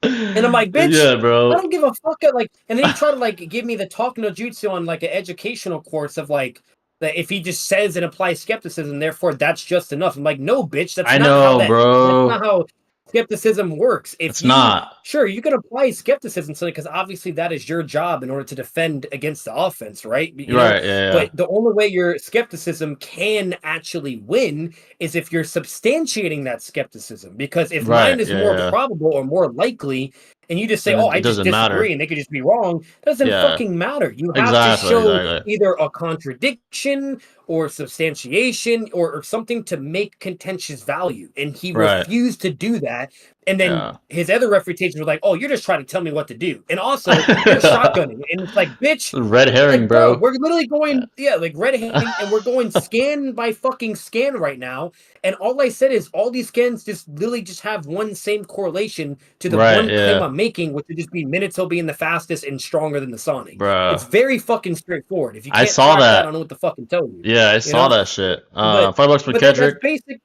And I'm like, bitch, Yeah, I bro. don't give a fuck. Like, and then he tried to like give me the talk no jutsu on like an educational course of like that if he just says and applies skepticism, therefore that's just enough. I'm like, no, bitch, I know, that's not bro. how skepticism works. If It's you not. sure you can apply skepticism to something because obviously that is your job in order to defend against the offense, right? You You're know, right. Yeah, but the only way your skepticism can actually win is if you're substantiating that skepticism. Because yeah. if mine Right. is Yeah, more yeah. probable or more likely, and you just say, Then "Oh, it I just doesn't disagree," matter. and they could just be wrong, doesn't Yeah. fucking matter. You have to Exactly. show Exactly. either a contradiction or substantiation or something to make contentious value, and he Right. refused to do that. And then Yeah. his other refutations were like, "Oh, you're just trying to tell me what to do," and also you're shotgunning, and it's like, bitch. Red herring, Like, bro, bro. we're literally going, yeah, like red herring, and we're going scan by fucking scan right now. And all I said is all these scans just literally just have one same correlation to the Right. one claim Yeah, I'm making, which would just be Minato being the fastest and stronger than the Sonic. It's bro. very fucking straightforward. If you I can't saw track that, I that. don't know what to fucking tell you. Yeah, I You saw know? that shit. But $5 per that's Kedrick. basic.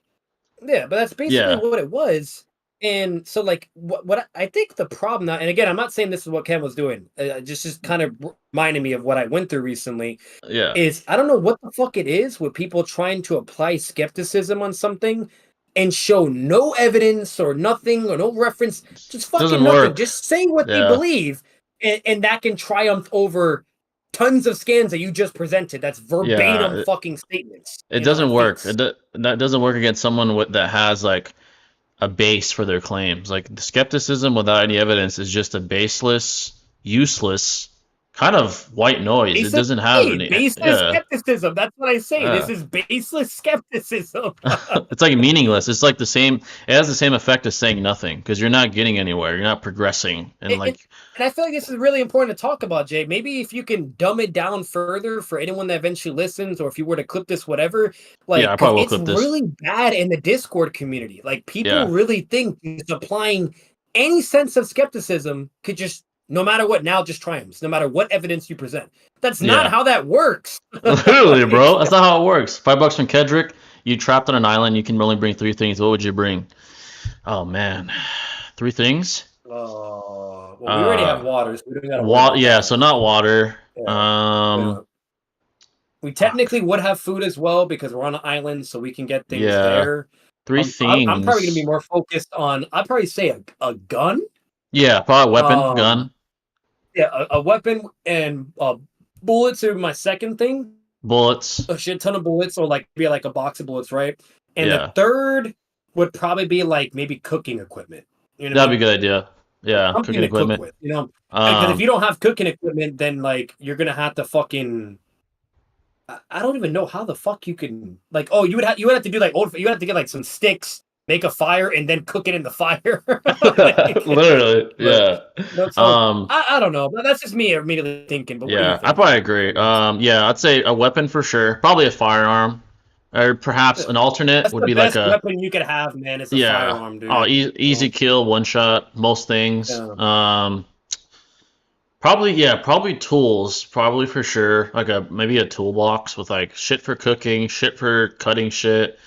Yeah, but that's basically Yeah. what it was. And so, like, what I think the problem now, and again, I'm not saying this is what Ken was doing. Just kind of reminding me of what I went through recently. Yeah. Is I don't know what the fuck it is with people trying to apply skepticism on something and show no evidence or nothing or no reference, just Doesn't fucking nothing. work. Just say what they Yeah. believe, and that can triumph over tons of scans that you just presented. That's verbatim Yeah. fucking statements. It You know, doesn't at work. feast. That doesn't work against someone that has like a base for their claims. Like the skepticism without any evidence is just a baseless, useless kind of white noise. It doesn't have any. Baseless Yeah. skepticism. That's what I say. This is baseless skepticism. It's like meaningless. It's like the same. It has the same effect as saying nothing because you're not getting anywhere. You're not progressing, and And, like and I feel like this is really important to talk about, Jay. Maybe if you can dumb it down further for anyone that eventually listens, or if you were to clip this, whatever, yeah, like, I because probably will it's clip this. really bad in the Discord community. Like, people Yeah. really think just applying any sense of skepticism could just no matter what, now just triumphs, no matter what evidence you present. That's not Yeah. how that works. Literally, bro. That's not how it works. $5 from Kedrick. You trapped on an island. You can only bring 3 things. What would you bring? Oh man, 3 things. Well, we already have Uh, water, so we don't gotta worry about Yeah. that. So not water. Yeah. We technically would have food as well because we're on an island, so we can get things Yeah. there. 3 I'm probably gonna be things. more focused on. I'd probably say a gun. Yeah, probably weapon, gun, Yeah, a weapon and bullets are my second thing. bullets. A shit ton of bullets, or like maybe like a box of bullets, right? And the Yeah, third would probably be like maybe cooking equipment. You know what I that'd be a mean? good idea. Yeah, Something cooking to cook equipment. with, you know? Because if you don't have cooking equipment, then like you're gonna have to fucking. I don't even know how the fuck you can like. Oh, you would have to do like old. You would have to get like some sticks, make a fire, and then cook it in the fire. Like, Literally, but, yeah. so I don't know. That's just me immediately thinking. But what do you Yeah, I think? probably agree. Yeah, I'd say a weapon for sure. Probably a firearm, or perhaps an alternate That's would the be like best a weapon you could have, man. Is a yeah. firearm, dude. Oh, easy kill, one shot, most things. Yeah. Probably tools, probably for sure. Like maybe a toolbox with like shit for cooking, shit for cutting shit.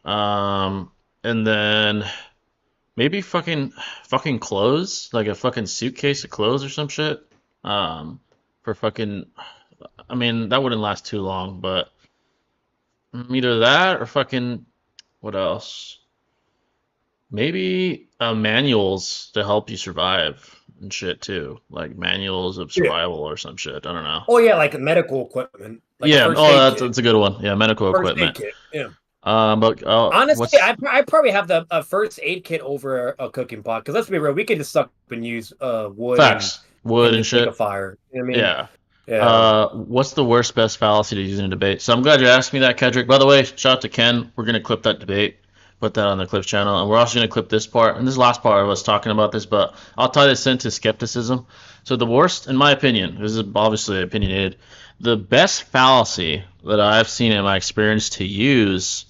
And then maybe fucking clothes, like a fucking suitcase of clothes or some shit. For fucking, I mean, that wouldn't last too long, but either that or fucking, what else? Maybe manuals to help you survive and shit too, like manuals of Yeah. survival or some shit. I don't know. Oh yeah, like medical equipment, like a Yeah. first Oh, aid that's kit. a good one. Yeah, medical First aid equipment. kit. Yeah. But Honestly, what's I probably have a first aid kit over a cooking pot because let's be real, we could just suck up and use wood facts? Wood and and just make a shit. fire. You know what I mean? Yeah. Yeah. What's the worst best fallacy to use in a debate? So I'm glad you asked me that, Kedrick. By the way, shout out to Ken. We're gonna clip that debate, put that on the Clips channel, and we're also gonna clip this part. And this last part I was talking about this, but I'll tie this into skepticism. So the worst, in my opinion, this is obviously opinionated, the best fallacy that I've seen in my experience to use,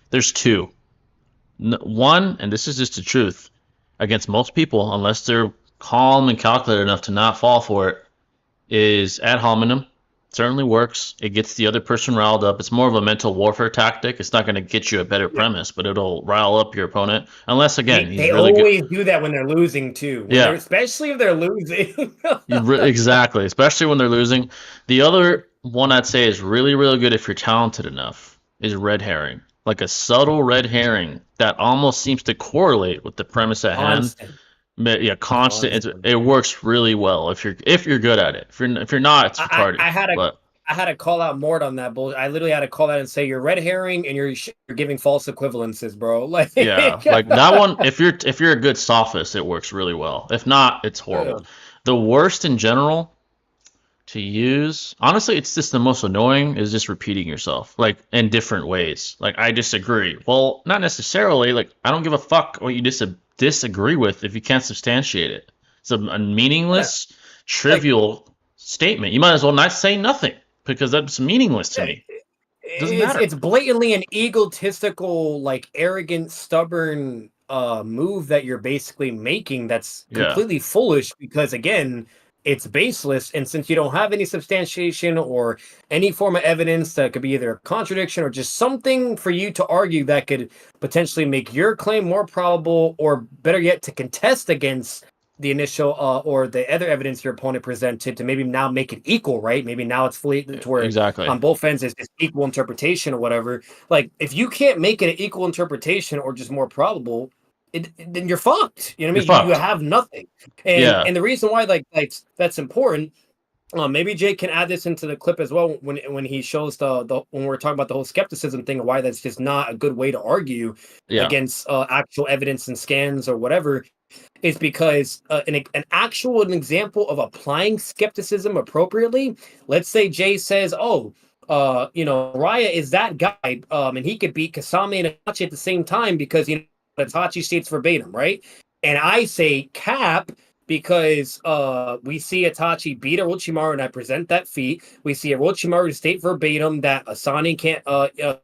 there's 2. One, and this is just the truth, against most people, unless they're calm and calculated enough to not fall for it, is ad hominem. Certainly works. It gets the other person riled up. It's more of a mental warfare tactic. It's not going to get you a better premise, but it'll rile up your opponent. Unless again, he's They really good. always do that when they're losing too. Yeah, Especially if they're losing. exactly. Especially when they're losing. The other one I'd say is really, really good if you're talented enough is red herring. Like a subtle red herring that almost seems to correlate with the premise at hand. Constant. Yeah, constant. It works really well if you're good at it. If you're not, it's retarded. I had But to call out Mort on that bullshit. I literally had to call out and say you're red herring and you're giving false equivalences, bro. Like yeah, like that one. If you're a good sophist, it works really well. If not, it's horrible. Yeah. The worst in general to use, honestly, it's just the most annoying is just repeating yourself, like in different ways. Like I disagree. Well, not necessarily. Like I don't give a fuck what you disagree with if you can't substantiate it. It's a meaningless, trivial statement. You might as well not say nothing because that's meaningless to me. It doesn't matter. It's blatantly an egotistical, like arrogant, stubborn move that you're basically making that's completely foolish because again, it's baseless, and since you don't have any substantiation or any form of evidence that could be either a contradiction or just something for you to argue that could potentially make your claim more probable, or better yet, to contest against the initial or the other evidence your opponent presented to maybe now make it equal, right? Maybe now it's fully to where exactly on both ends it's equal interpretation or whatever. Like if you can't make it an equal interpretation or just more probable, then you're fucked. You know what I mean? You have nothing. And the reason why like that's important. Maybe Jake can add this into the clip as well when he shows the when we're talking about the whole skepticism thing and why that's just not a good way to argue against actual evidence and scans or whatever. Is because an example of applying skepticism appropriately. Let's say Jay says, "Oh, Raya is that guy, and he could beat Kasami and Itachi at the same time because Itachi states verbatim, right?" And I say, "Cap, because we see Itachi beat Orochimaru, and I present that feat. We see Orochimaru state verbatim that Asani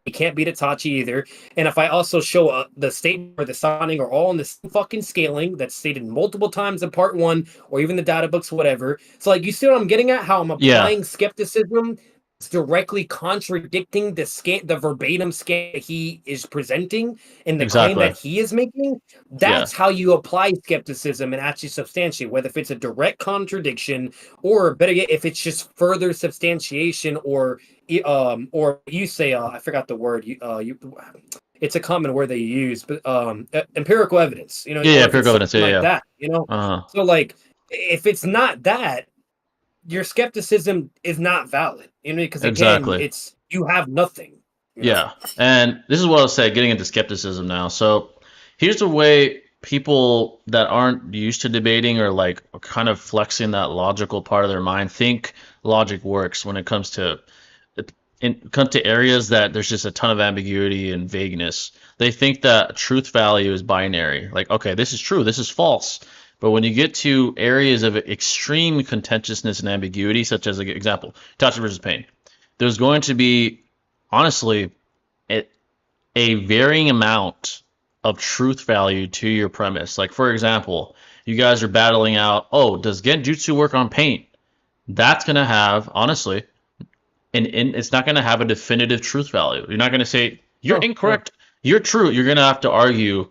he can't beat Itachi either. And if I also show the statement where the Asani are all in the same fucking scaling that's stated multiple times in part 1 or even the data books, whatever. So like, you see what I'm getting at? How I'm Yeah, applying skepticism. It's directly contradicting the verbatim scan he is presenting and the claim exactly. that he is making. Yeah, That's how you apply skepticism and actually substantiate, whether if it's a direct contradiction or better yet, if it's just further substantiation or you say I forgot the word it's a common word that you use, but empirical evidence, yeah, or yeah. if it's Empirical evidence. something Yeah, like yeah. that. Uh-huh. So like, if it's not that, your skepticism is not valid, because again, Exactly. it's you have nothing. Yeah, and this is what I'll say, getting into skepticism now. So here's the way people that aren't used to debating or like kind of flexing that logical part of their mind think logic works when it comes to areas that there's just a ton of ambiguity and vagueness. They think that truth value is binary. Like, okay, this is true, this is false. But when you get to areas of extreme contentiousness and ambiguity, such as, an example, touch versus pain, there's going to be, honestly, a, a varying amount of truth value to your premise. Like, for example, you guys are battling out, oh, does Genjutsu work on pain? That's going to have, honestly, and it's not going to have a definitive truth value. You're not going to say you're No. incorrect, you're true. You're going to have to argue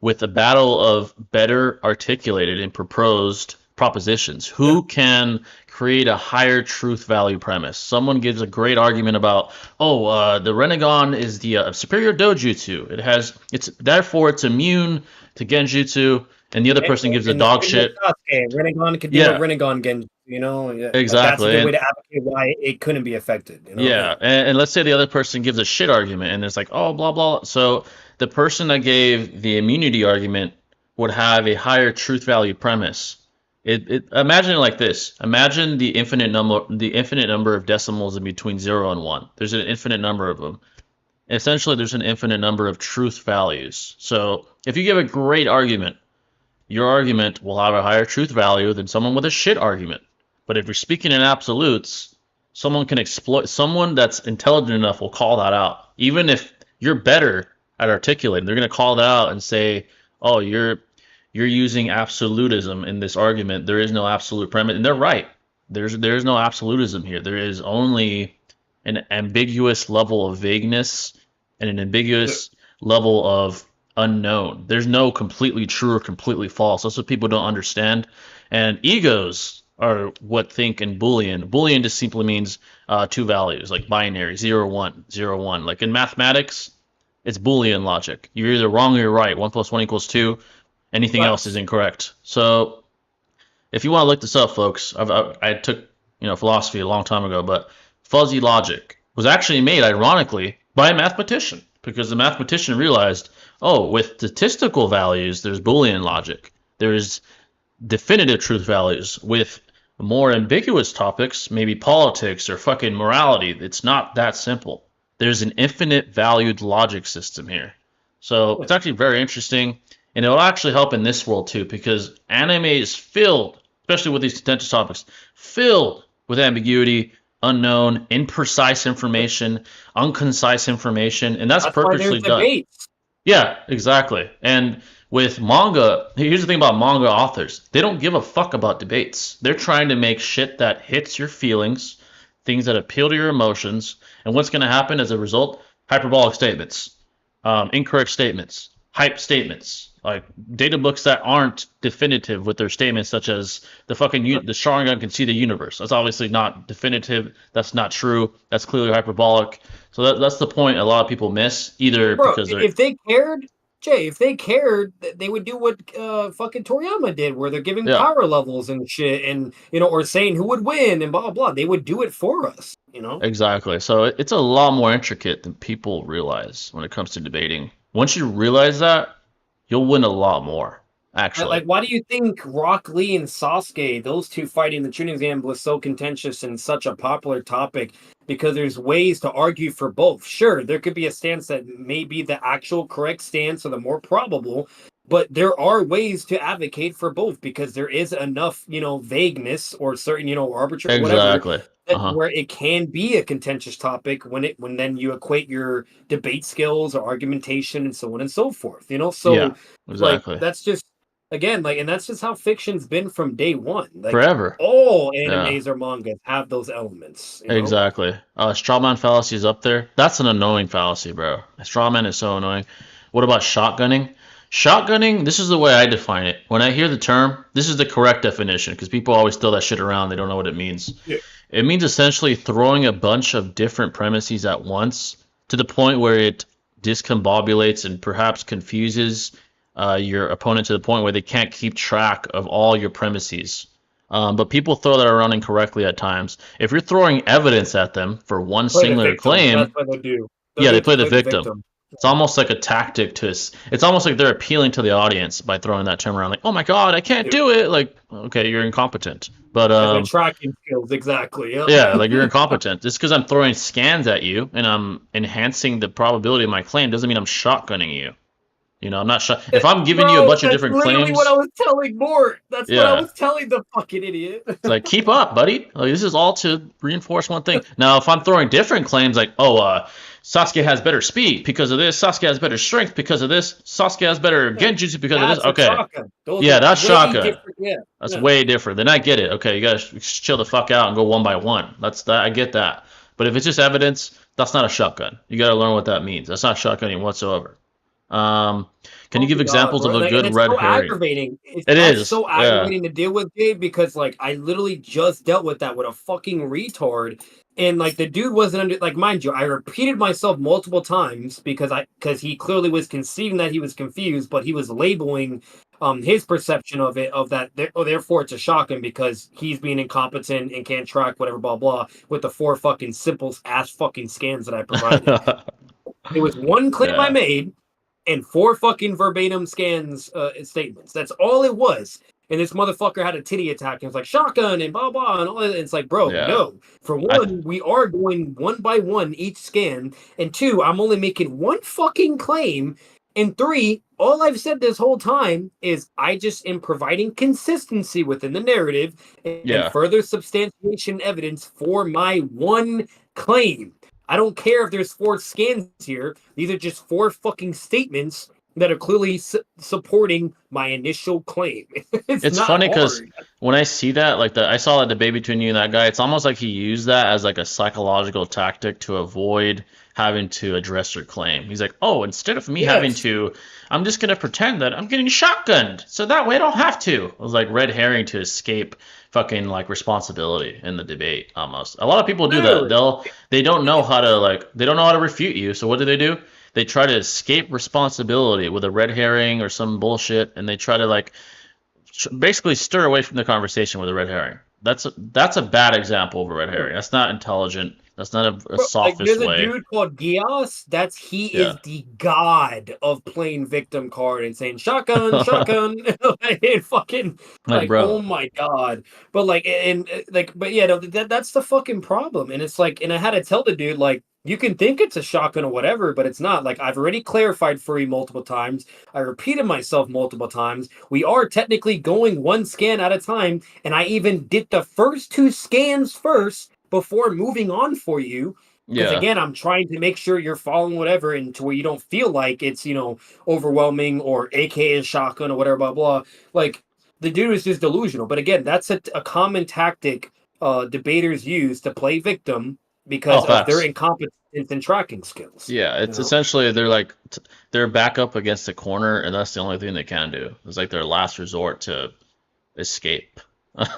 with a battle of better articulated and proposed propositions. Who can create a higher truth value premise? Someone gives a great argument about, oh, the Renegon is the superior dojutsu. It's therefore it's immune to Genjutsu, and the other person gives a In the dog same with shit. Sasuke, Renegon could do what Yeah, Renegon can, yeah, like that's a exactly. good way And to advocate why it couldn't be affected, yeah, yeah. and let's say the other person gives a shit argument, and it's like, oh, blah blah. So the person that gave the immunity argument would have a higher truth value premise. Imagine it like this. Imagine the infinite number of decimals in between 0 and 1. There's an infinite number of them. Essentially, there's an infinite number of truth values. So if you give a great argument, your argument will have a higher truth value than someone with a shit argument. But if you're speaking in absolutes, someone that's intelligent enough will call that out. Even if you're better at articulating, they're going to call that out and say, "Oh, you're using absolutism in this argument. There is no absolute premise." And they're right. There's no absolutism here. There is only an ambiguous level of vagueness and an ambiguous level of unknown. There's no completely true or completely false. That's what people don't understand. And egos are what think in Boolean. Boolean just simply means two values, like binary, 0, 1, 0, 1. Like in mathematics, it's Boolean logic. You're either wrong or you're right. 1 plus 1 equals 2. Anything else is incorrect. So if you want to look this up, folks, I took philosophy a long time ago, but fuzzy logic was actually made, ironically, by a mathematician, because the mathematician realized, oh, with statistical values, there's Boolean logic. There's definitive truth values. With more ambiguous topics, maybe politics or fucking morality, it's not that simple. There's an infinite valued logic system here. So it's actually very interesting, and it'll actually help in this world too, because anime is filled, especially with these contentious topics, filled with ambiguity, unknown, imprecise information, unconcise information, and that's That's why there's purposely done. debates. Yeah, exactly. And with manga, here's the thing about manga authors. They don't give a fuck about debates. They're trying to make shit that hits your feelings, things that appeal to your emotions, and what's going to happen as a result? Hyperbolic statements, incorrect statements, hype statements, like data books that aren't definitive with their statements, such as the Sharingan can see the universe. That's obviously not definitive. That's not true. That's clearly hyperbolic. So that's the point a lot of people miss, either Bro, because they're if they cared, Jay, if they cared, they would do what fucking Toriyama did, where they're giving yeah, power levels and shit, and or saying who would win and blah blah blah. They would do it for us. exactly. So it's a lot more intricate than people realize when it comes to debating. Once you realize that, you'll win a lot more, actually. Like, why do you think Rock Lee and Sasuke, those two fighting the Chunin exam, was so contentious and such a popular topic? Because there's ways to argue for both. Sure, there could be a stance that may be the actual correct stance or the more probable, but there are ways to advocate for both because there is enough, vagueness or certain, arbitrary whatever Exactly. that where it can be a contentious topic when then you equate your debate skills or argumentation and so on and so forth. Yeah, So like exactly. that's just again like and that's just how fiction's been from day one. Like Forever. all Yeah. animes or mangas have those elements. Exactly. Strawman fallacy is up there. That's an annoying fallacy, bro. Strawman is so annoying. What about shotgunning? Shotgunning, this is the way I define it. When I hear the term, this is the correct definition because people always throw that shit around. They don't know what it means. Yeah. It means essentially throwing a bunch of different premises at once to the point where it discombobulates and perhaps confuses your opponent to the point where they can't keep track of all your premises. But people throw that around incorrectly at times. If you're throwing evidence at them for one Play the singular victim. That's claim, what they'll do. yeah, they play the play victim. It's almost like a tactic to us. It's almost like they're appealing to the audience by throwing that term around. Like, oh my god, I can't do it. Like, okay, you're incompetent. But their tracking skills, exactly. Yep. yeah, like you're incompetent. Just because I'm throwing scans at you and I'm enhancing the probability of my claim doesn't mean I'm shotgunning you. I'm not shot. If I'm giving you a bunch of different literally claims, what I was telling Mort. That's what I Yeah. was telling the fucking idiot. it's like keep up, buddy. Like this is all to reinforce one thing. Now, if I'm throwing different claims, like Sasuke has better speed because of this, Sasuke has better strength because of this, Sasuke has better genjutsu because of this. That's a Okay, shotgun. Those yeah, are that's way shotgun. different. Yeah, That's yeah. way different. Then I get it. Okay, you guys chill the fuck out and go one by one. That's that. I get that. But if it's just evidence, that's not a shotgun. You got to learn what that means. That's not shotgunning whatsoever. Can you give examples of a Like, good and it's red so herring? aggravating. It so is, yeah. aggravating to deal with, Dave, because like I literally just dealt with that with a fucking retard, and like the dude wasn't under. Like, mind you, I repeated myself multiple times because he clearly was conceding that he was confused, but he was labeling his perception of it therefore it's a shotgun because he's being incompetent and can't track whatever blah blah with the 4 fucking simple ass fucking scans that I provided. It was one claim I Yeah. made and 4 fucking verbatim statements. That's all it was. And this motherfucker had a titty attack and it was like shotgun and blah blah and all that. It's like, bro, Yeah. no. For one, we are going one by one each scan, and 2, I'm only making one fucking claim, and 3, all I've said this whole time is I just am providing consistency within the narrative and Yeah. further substantiation evidence for my one claim. I don't care if there's 4 scans here. These are just 4 fucking statements that are clearly supporting my initial claim. It's not funny because hard. when I see that, like I saw that debate between you and that guy, it's almost like he used that as like a psychological tactic to avoid having to address your claim. He's like, oh, instead of me having to, I'm just gonna pretend that I'm getting shotgunned, so that way I don't have to. It was like red herring to escape fucking like responsibility in the debate almost. A lot of people do that. They don't know how to refute you, so what do? They try to escape responsibility with a red herring or some bullshit, and they try to like basically stir away from the conversation with a red herring. That's a bad example of a red herring. That's not intelligent. That's not a sophist there's way. a dude called Gias. He is the god of playing victim card and saying shotgun, shotgun, and fucking Like, bro. oh my god. But like, but yeah, no, that's the fucking problem. And it's like, and I had to tell the dude like, you can think it's a shotgun or whatever, but it's not. Like, I've already clarified for you multiple times. I repeated myself multiple times. We are technically going one scan at a time, and I even did the first 2 scans first before moving on for you. Because again, I'm trying to make sure you're following whatever and to where you don't feel like it's, overwhelming or AKA shotgun or whatever, blah, blah. Like, the dude is just delusional. But again, that's a common tactic debaters use to play victim because of their incompetence in tracking skills. Yeah, it's essentially they're back up against the corner, and that's the only thing they can do. It's like their last resort to escape.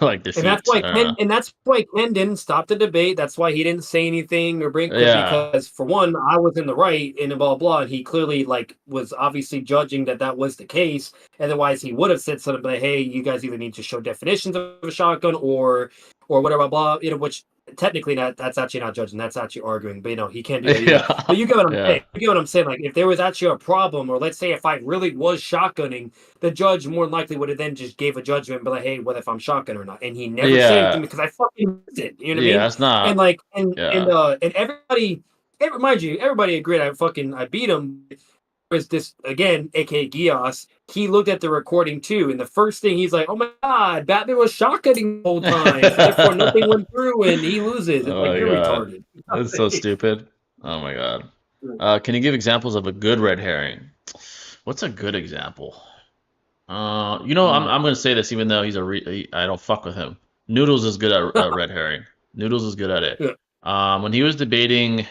Like defeat. And that's why Ken didn't stop the debate. That's why he didn't say anything or break it because for one, I was in the right and blah blah. And he clearly was obviously judging that was the case. Otherwise, he would have said something like, "Hey, you guys either need to show definitions of a shotgun or whatever blah." Which technically that's actually not judging. That's actually arguing. But he can't do that either. But you get what I'm saying. You get what I'm saying. Like if there was actually a problem, or let's say if I really was shotgunning, the judge more than likely would have then just gave a judgment, but like, hey, what if I'm shotgun or not? And he never said anything because I fucking did. You know what I mean? That's not. And like and everybody, mind you, everybody agreed I beat him. is this again, aka Gios. He looked at the recording too, and the first thing he's like, "Oh my god, Batman was shotgunning the whole time, so therefore nothing went through, and he loses." It's Oh like my you're god, retarded. that's so stupid. Oh my god. Can you give examples of a good red herring? What's a good example? I'm gonna say this even though I don't fuck with him. Noodles is good at red herring. Noodles is good at it. Yeah. When he was debating, I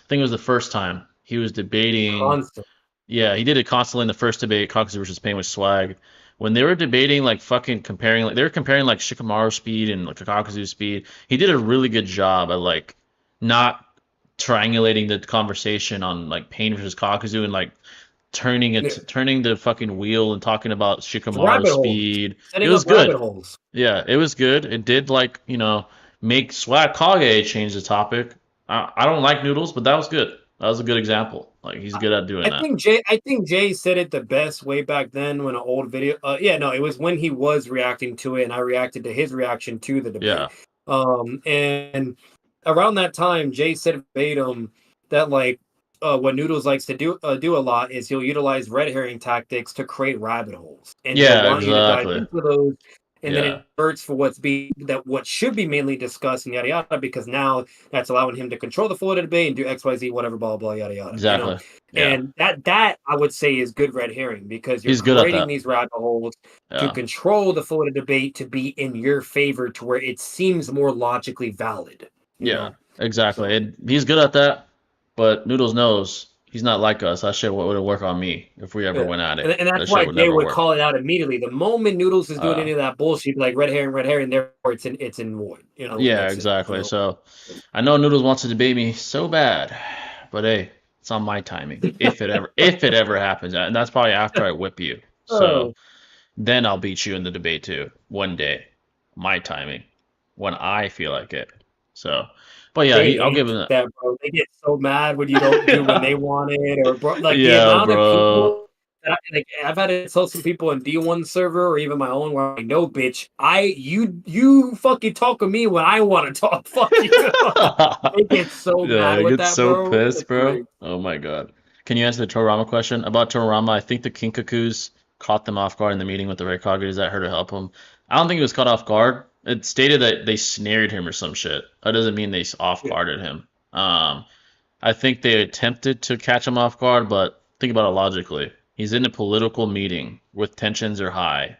think it was the first time he was debating. Constant. Yeah, he did it constantly in the first debate, Kakuzu versus Pain with Swag. When they were debating, like fucking comparing, like they were comparing like Shikamaru's speed and like Kakuzu's speed. He did a really good job at like not triangulating the conversation on like Pain versus Kakuzu and like turning the fucking wheel and talking about Shikamaru's Rabbit holes. speed. It Setting was up rabbit good. holes. Yeah, it was good. It did like, make Swag Kage change the topic. I don't like Noodles, but that was good. That was a good example. Like he's good at doing that. I think Jay said it the best way back then when an old video. It was when he was reacting to it, and I reacted to his reaction to the debate. Yeah. And around that time, Jay said verbatim that like what Noodles likes to do a lot is he'll utilize red herring tactics to create rabbit holes, and he'll Yeah, want you to dive exactly. into those, and then Yeah. it hurts for what should be mainly discussed and yada yada, because now that's allowing him to control the flow of the debate and do XYZ, whatever, blah blah yada yada. Exactly. Yeah. And that I would say is good red herring, because you're He's good at creating that. these rabbit holes to Yeah. control the flow of the debate to be in your favor, to where it seems more logically valid. you Yeah. know? Exactly. So- And he's good at that, but Noodles knows he's not like us. That shit would work on me if we ever Yeah. went at it. And That that's shit why would Jay never would work. call it out immediately. The moment Noodles is doing Uh, any of that bullshit, like red herring, therefore it's in void. Yeah, that's it, exactly. So I know Noodles wants to debate me so bad, but hey, it's on my timing. If it ever happens, and that's probably after I whip you. So then I'll beat you in the debate too. One day, my timing, when I feel like it. So, but yeah, They I'll hate give him that. that, bro. They get so mad when you don't do when they want it, or bro, like the Yeah, amount of bro. people. Like I've had to tell some people in D1 server or even my own where I'm like, no, bitch, you fucking talk to me when I want to talk. Fuck you. They get so Yeah, mad I with get that, so bro. pissed, It's bro. great. Oh my god. Can you answer the Toriyama question? About Toriyama, I think the Kinkakus caught them off guard in the meeting with the Raikage. Is that her to help him? I don't think he was caught off guard. It stated that they snared him or some shit. That doesn't mean they off guarded him. I think they attempted to catch him off guard, but think about it logically. He's in a political meeting with tensions are high,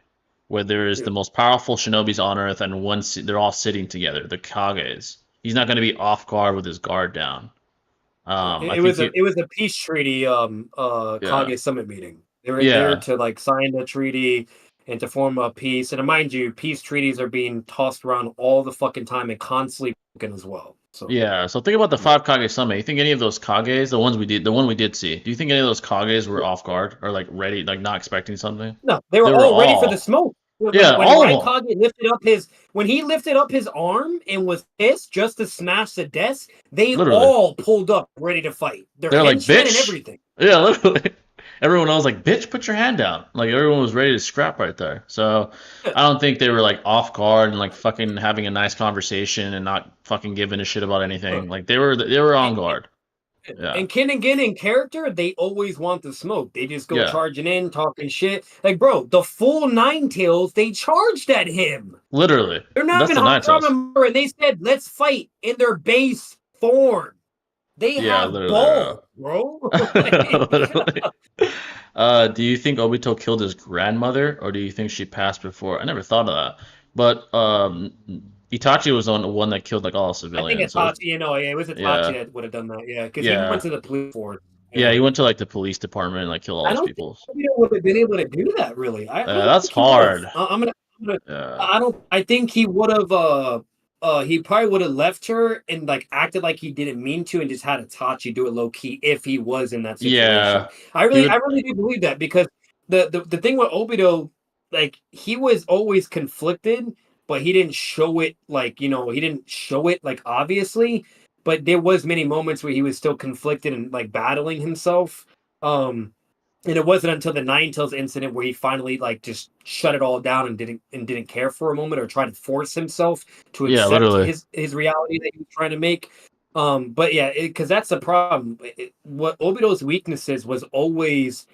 where there is the most powerful shinobis on Earth, and they're all sitting together, the Kages. He's not going to be off guard with his guard down. It was a peace treaty Kage summit meeting. They were there to like sign the treaty and to form a peace. And mind you, peace treaties are being tossed around all the fucking time and constantly broken as well. So So think about the 5 Kage summit. You think any of those Kages, the one we did see, do you think any of those Kages were off guard or like ready, like not expecting something? No, they were all ready for the smoke. When all of Raikage lifted up his arm and was pissed just to smash the desk, they Literally. all pulled up ready to fight. They're like, henchmen bitch. and everything. Yeah, literally. Everyone else was like, bitch, put your hand down. Like everyone was ready to scrap right there. So I don't think they were like off guard and like fucking having a nice conversation and not fucking giving a shit about anything. Like they were on guard. Yeah. And Kinnigan in character, they always want the smoke. They just go Yeah. charging in, talking shit. Like, bro, the full Nine Tails, they charged at him. Literally. They're not That's even the Nine hot Tails. and they said, let's fight in their base form. They have balls, bro. Literally. Do you think Obito killed his grandmother, or do you think she passed before? I never thought of that. But Itachi was the one that killed like all the I civilians. think Itachi, it was Itachi that would have done that. Yeah, because he went to the police force. Yeah, he went to like the police department and like kill all those people. I don't think would have been able to do that. Really, that's hard. I think he would have. He probably would have left her and like acted like he didn't mean to and just had Itachi do it low key if he was in that situation. Yeah, I really do believe that, because the thing with Obito, like he was always conflicted, but he didn't show it like obviously. But there was many moments where he was still conflicted and like battling himself. And it wasn't until the Nine Tails incident where he finally like just shut it all down and didn't care for a moment or try to force himself to accept his reality that he was trying to make. But yeah, because that's the problem. What Obito's weaknesses was always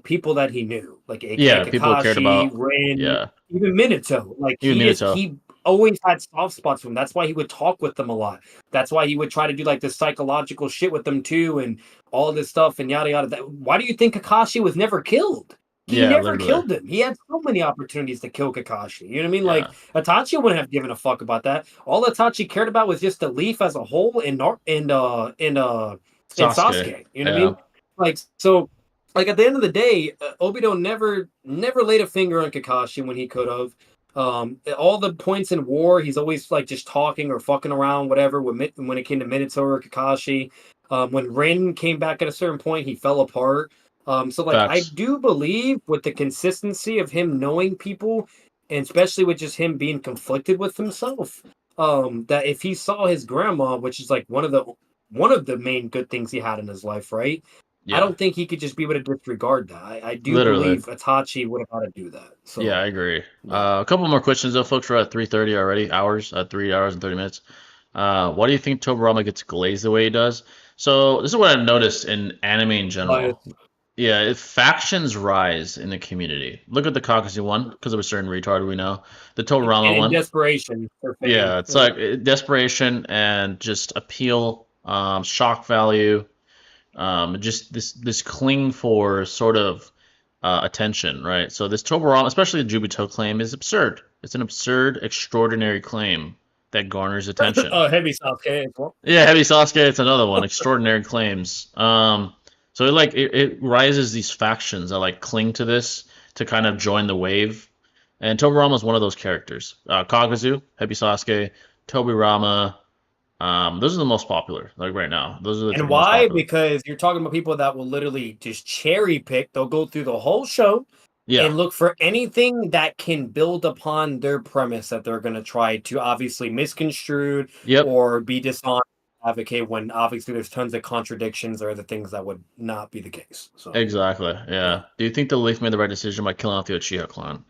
people that he knew, like AKA Yeah, people cared Kakashi, about. Rin, Yeah, even Minato. Like even Minato. he always had soft spots for him. That's why he would talk with them a lot. That's why he would try to do like this psychological shit with them too, and all this stuff and yada yada. Why do you think Kakashi was never killed? He Yeah, never literally. killed him. He had so many opportunities to kill Kakashi. You know what I mean? Like Yeah, Itachi wouldn't have given a fuck about that. All Itachi cared about was just the leaf as a whole in Sasuke. Sasuke. You know what I Yeah, mean? Like so, like at the end of the day, Obito never laid a finger on Kakashi when he could have. All the points in war, he's always like just talking or fucking around, whatever. When it came to Minato or Kakashi, when Rin came back at a certain point, he fell apart. So like I facts. do believe with the consistency of him knowing people, and especially with just him being conflicted with himself, that if he saw his grandma, which is like one of the main good things he had in his life, right? I Yeah, don't think he could just be able to disregard that. I do literally. believe Itachi would have had to do that. Yeah, So I agree. yeah. A couple more questions though, folks. We're at 3:30 already. Hours at 3 hours and 30 minutes. Why do you think Tobirama gets glazed the way he does? So this is what I've noticed in anime in Bias. general. Yeah, if factions rise in the community. Look at the Kakashi one because of a certain retard we know. The Tobirama And in one. desperation for fame. Yeah, it's like desperation and just appeal, shock value, just this cling for sort of attention, right? So this Tobirama, especially the Jubito claim, is absurd. It's an absurd, extraordinary claim that garners attention. Oh, heavy Sasuke as well. Yeah, Heavy Sasuke, it's another one. Extraordinary claims. So it rises these factions that like cling to this to kind of join the wave. And Tobirama is one of those characters. Kagazu, Heavy Sasuke, Tobirama. Those are the most popular, like right now. Those are the And three most why? popular. Because you're talking about people that will literally just cherry pick. They'll go through the whole show Yeah. and look for anything that can build upon their premise that they're going to try to obviously misconstrued Yep. or be dishonest advocate when obviously there's tons of contradictions or other things that would not be the case. So Exactly. yeah. Yeah. Do you think the Leaf made the right decision by killing off the Uchiha clan?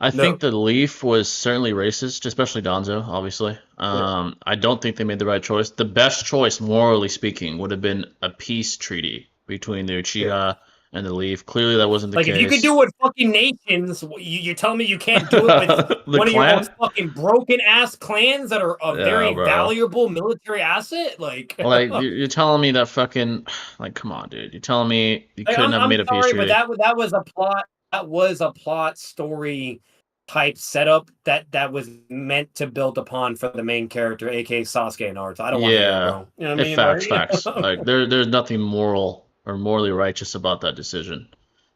I think No. the Leaf was certainly racist, especially Donzo, obviously. Yeah. I don't think they made the right choice. The best choice, morally speaking, would have been a peace treaty between the Yeah. Uchiha and the Leaf. Clearly, that wasn't the Like if you could case. do it with fucking nations, you're telling me you can't do it with The one of your clan? most fucking broken ass clans that are a Yeah, very bro. valuable military asset? Like Like you're telling me that fucking like come on, dude. You're telling me you Like, couldn't have I'm made a peace sorry, but treaty? that was a plot. That was a plot story type setup that was meant to build upon for the main character, aka Sasuke and Naruto. I don't want to hear it, Yeah. bro. You know what I It mean? facts. Like, Like there's nothing moral or morally righteous about that decision.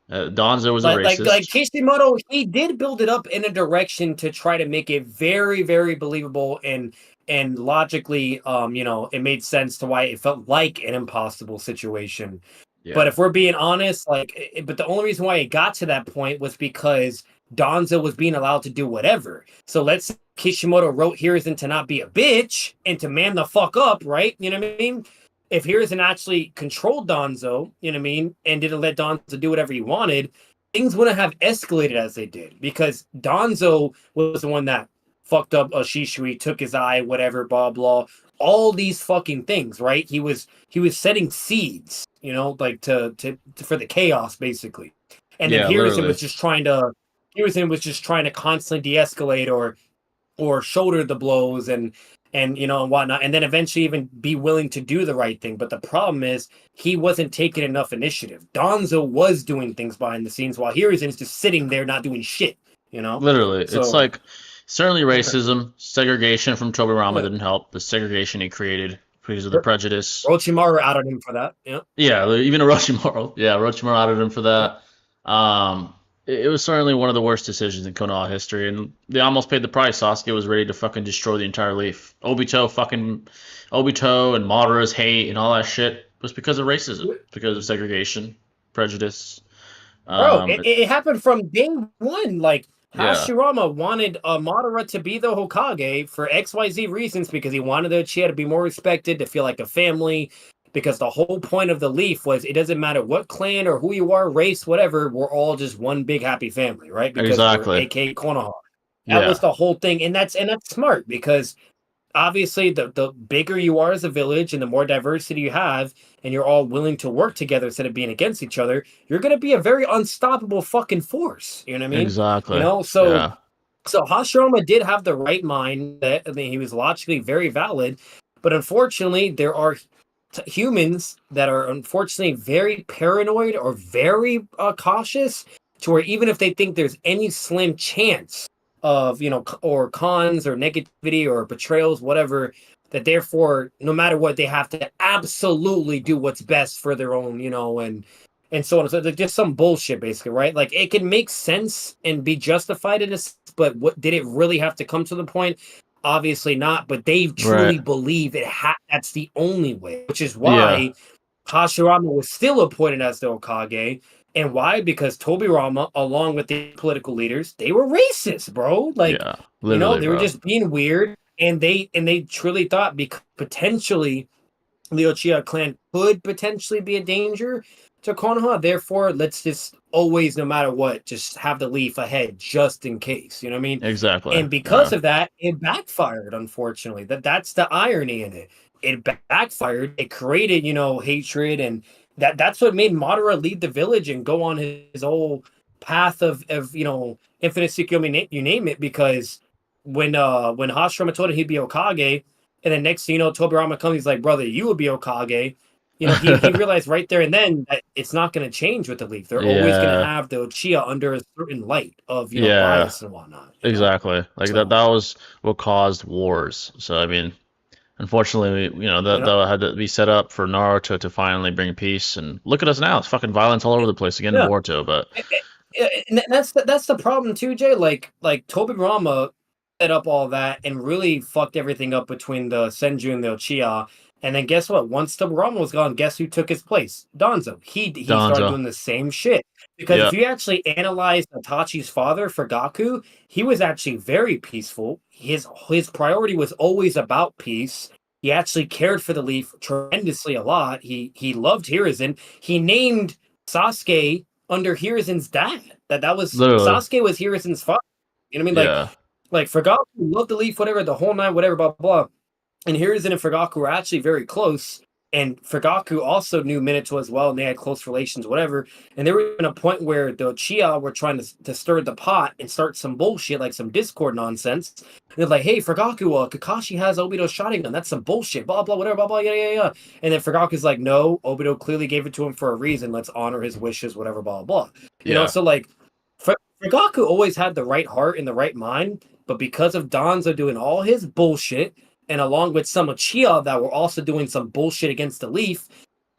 Donzo was a like racist. Kishimoto, he did build it up in a direction to try to make it very, very believable and logically, it made sense to why it felt like an impossible situation. But Yeah. if we're being honest, but the only reason why it got to that point was because Donzo was being allowed to do whatever. So let's say Kishimoto wrote Hiruzen to not be a bitch and to man the fuck up, right? You know what I mean? If Hiruzen actually controlled Donzo, you know what I mean, and didn't let Donzo do whatever he wanted, things wouldn't have escalated as they did because Donzo was the one that fucked up Shishui, took his eye, whatever, blah blah. All these fucking things, right? He was setting seeds, like to for the chaos basically. And then Yeah, literally. Hiruzen was just trying to constantly de-escalate or shoulder the blows and whatnot, and then eventually even be willing to do the right thing. But the problem is he wasn't taking enough initiative. Donzo was doing things behind the scenes while Hiruzen is just sitting there not doing shit. Literally. It's So like certainly racism, segregation from Tobirama yeah. didn't help. The segregation he created because of the prejudice. Orochimaru outed him for that. Yeah. Yeah, even Orochimaru. Yeah, Orochimaru outed him for Yeah. that. It was certainly one of the worst decisions in Konoha history, and they almost paid the price. Sasuke was ready to fucking destroy the entire Leaf. Obito and Madara's hate and all that shit was because of racism, because of segregation, prejudice. Bro, Um, it happened from day one. Like yeah, Hashirama wanted Madara to be the Hokage for XYZ reasons because he wanted the Uchiha to be more respected, to feel like a family. Because the whole point of the Leaf was it doesn't matter what clan or who you are, race, whatever, we're all just one big happy family, right? Because we're exactly. AK Konoha. That Yeah, was the whole thing, and that's smart because obviously the bigger you are as a village and the more diversity you have, and you're all willing to work together instead of being against each other, you're gonna be a very unstoppable fucking force. You know what I mean? You Exactly. know, so Yeah. so Hashirama did have the right mind. That I mean, he was logically very valid, but unfortunately, there are humans that are unfortunately very paranoid or very cautious, to where even if they think there's any slim chance of or cons or negativity or betrayals, whatever, that therefore no matter what they have to absolutely do what's best for their own, and so on. So there's just some bullshit, basically, right? Like it can make sense and be justified in this, but what did it really have to come to the point? Obviously not. But they Right. truly believe that's the only way, which is Yeah. why Hashirama was still appointed as the Okage. And why? Because Tobirama, along with the political leaders, they were racist, bro. Like, Yeah. Literally, they were bro. just being weird, and they truly thought because potentially the Uchiha clan could potentially be a danger to Konoha. Therefore, let's just always, no matter what, just have the leaf ahead just in case. You know what I mean? Exactly. And because Yeah. of that, it backfired. Unfortunately, that's the irony in it. It backfired. It created, hatred, and that's what made Madara lead the village and go on his whole path of infinite Tsukuyomi, you name it. Because when Hashirama told him he'd be Okage, and then next thing you know, Tobirama comes, he's like, brother, you would be Okage. He realized right there and then that it's not going to change with the Leaf. They're always going to Yeah. have the Uchiha under a certain light of, Yeah. bias and whatnot. Exactly. Like that. So, That was what caused wars. So I mean, unfortunately, you that had to be set up for Naruto to finally bring peace. And look at us now. It's fucking violence all over the place again in yeah. Boruto. But And that's the problem too, Jay. Like Tobirama set up all that and really fucked everything up between the Senju and the Uchiha. And then guess what? Once Tobirama was gone, guess who took his place? Danzo. He started Donzo. doing the same shit. Because if Yeah. you actually analyze Itachi's father, Fugaku, he was actually very peaceful. His priority was always about peace. He actually cared for the Leaf tremendously a lot. He loved Hiruzen. He named Sasuke under Hiruzen's dad. That was Literally. Sasuke was Hiruzen's father. You know what I mean? Yeah. Like Fugaku loved the Leaf, whatever, the whole nine, whatever, blah blah. And Hiruzen and Fugaku were actually very close. And Fugaku also knew Minato as well, and they had close relations, whatever. And there was a point where the Uchiha were trying to stir the pot and start some bullshit, like some Discord nonsense. And they're like, "Hey, Fugaku, Kakashi has Obito's Sharingan. That's some bullshit. Blah blah, whatever, blah blah, yeah yeah yeah." And then Fugaku's like, "No, Obito clearly gave it to him for a reason. Let's honor his wishes, whatever, blah blah." Yeah. So like, Fugaku always had the right heart and the right mind, but because of Danzo doing all his bullshit, and along with some Uchiha that were also doing some bullshit against the Leaf,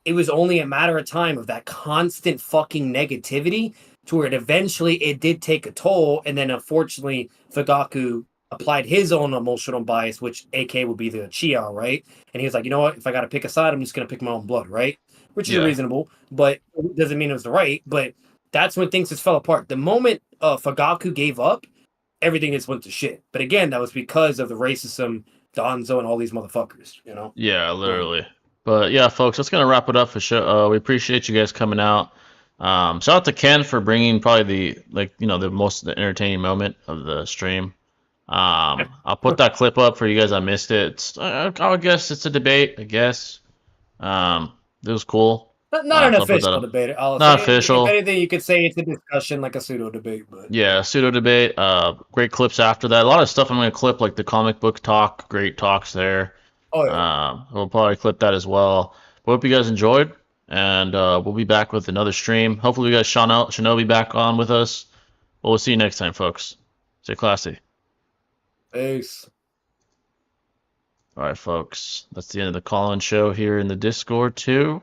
it was only a matter of time of that constant fucking negativity to where it did take a toll, and then unfortunately Fugaku applied his own emotional bias, which AK would be the Uchiha, right? And he was like, you know what, if I gotta pick a side, I'm just gonna pick my own blood, right? Which is Yeah. reasonable, but it doesn't mean it was the right. But that's when things just fell apart. The moment Fugaku gave up, everything just went to shit. But again, that was because of the racism, Donzo, and all these motherfuckers. Yeah, literally. But yeah, folks, that's gonna wrap it up for show. We appreciate you guys coming out. Shout out to Ken for bringing probably the most entertaining moment of the stream. I'll put that clip up for you guys. I missed it. I guess it's a debate. I guess. It was cool. Not an So I'll put that official up. debate. I'll Not say, if official. anything, you could say it's a discussion, like a pseudo debate. But Yeah, pseudo debate. Great clips after that. A lot of stuff I'm gonna clip, like the comic book talk. Great talks there. oh yeah, We'll probably clip that as well. But hope you guys enjoyed, and we'll be back with another stream. Hopefully, we guys Shinobi back on with us. Well, we'll see you next time, folks. Stay classy. peace. All right, folks. That's the end of the call-in show here in the Discord too.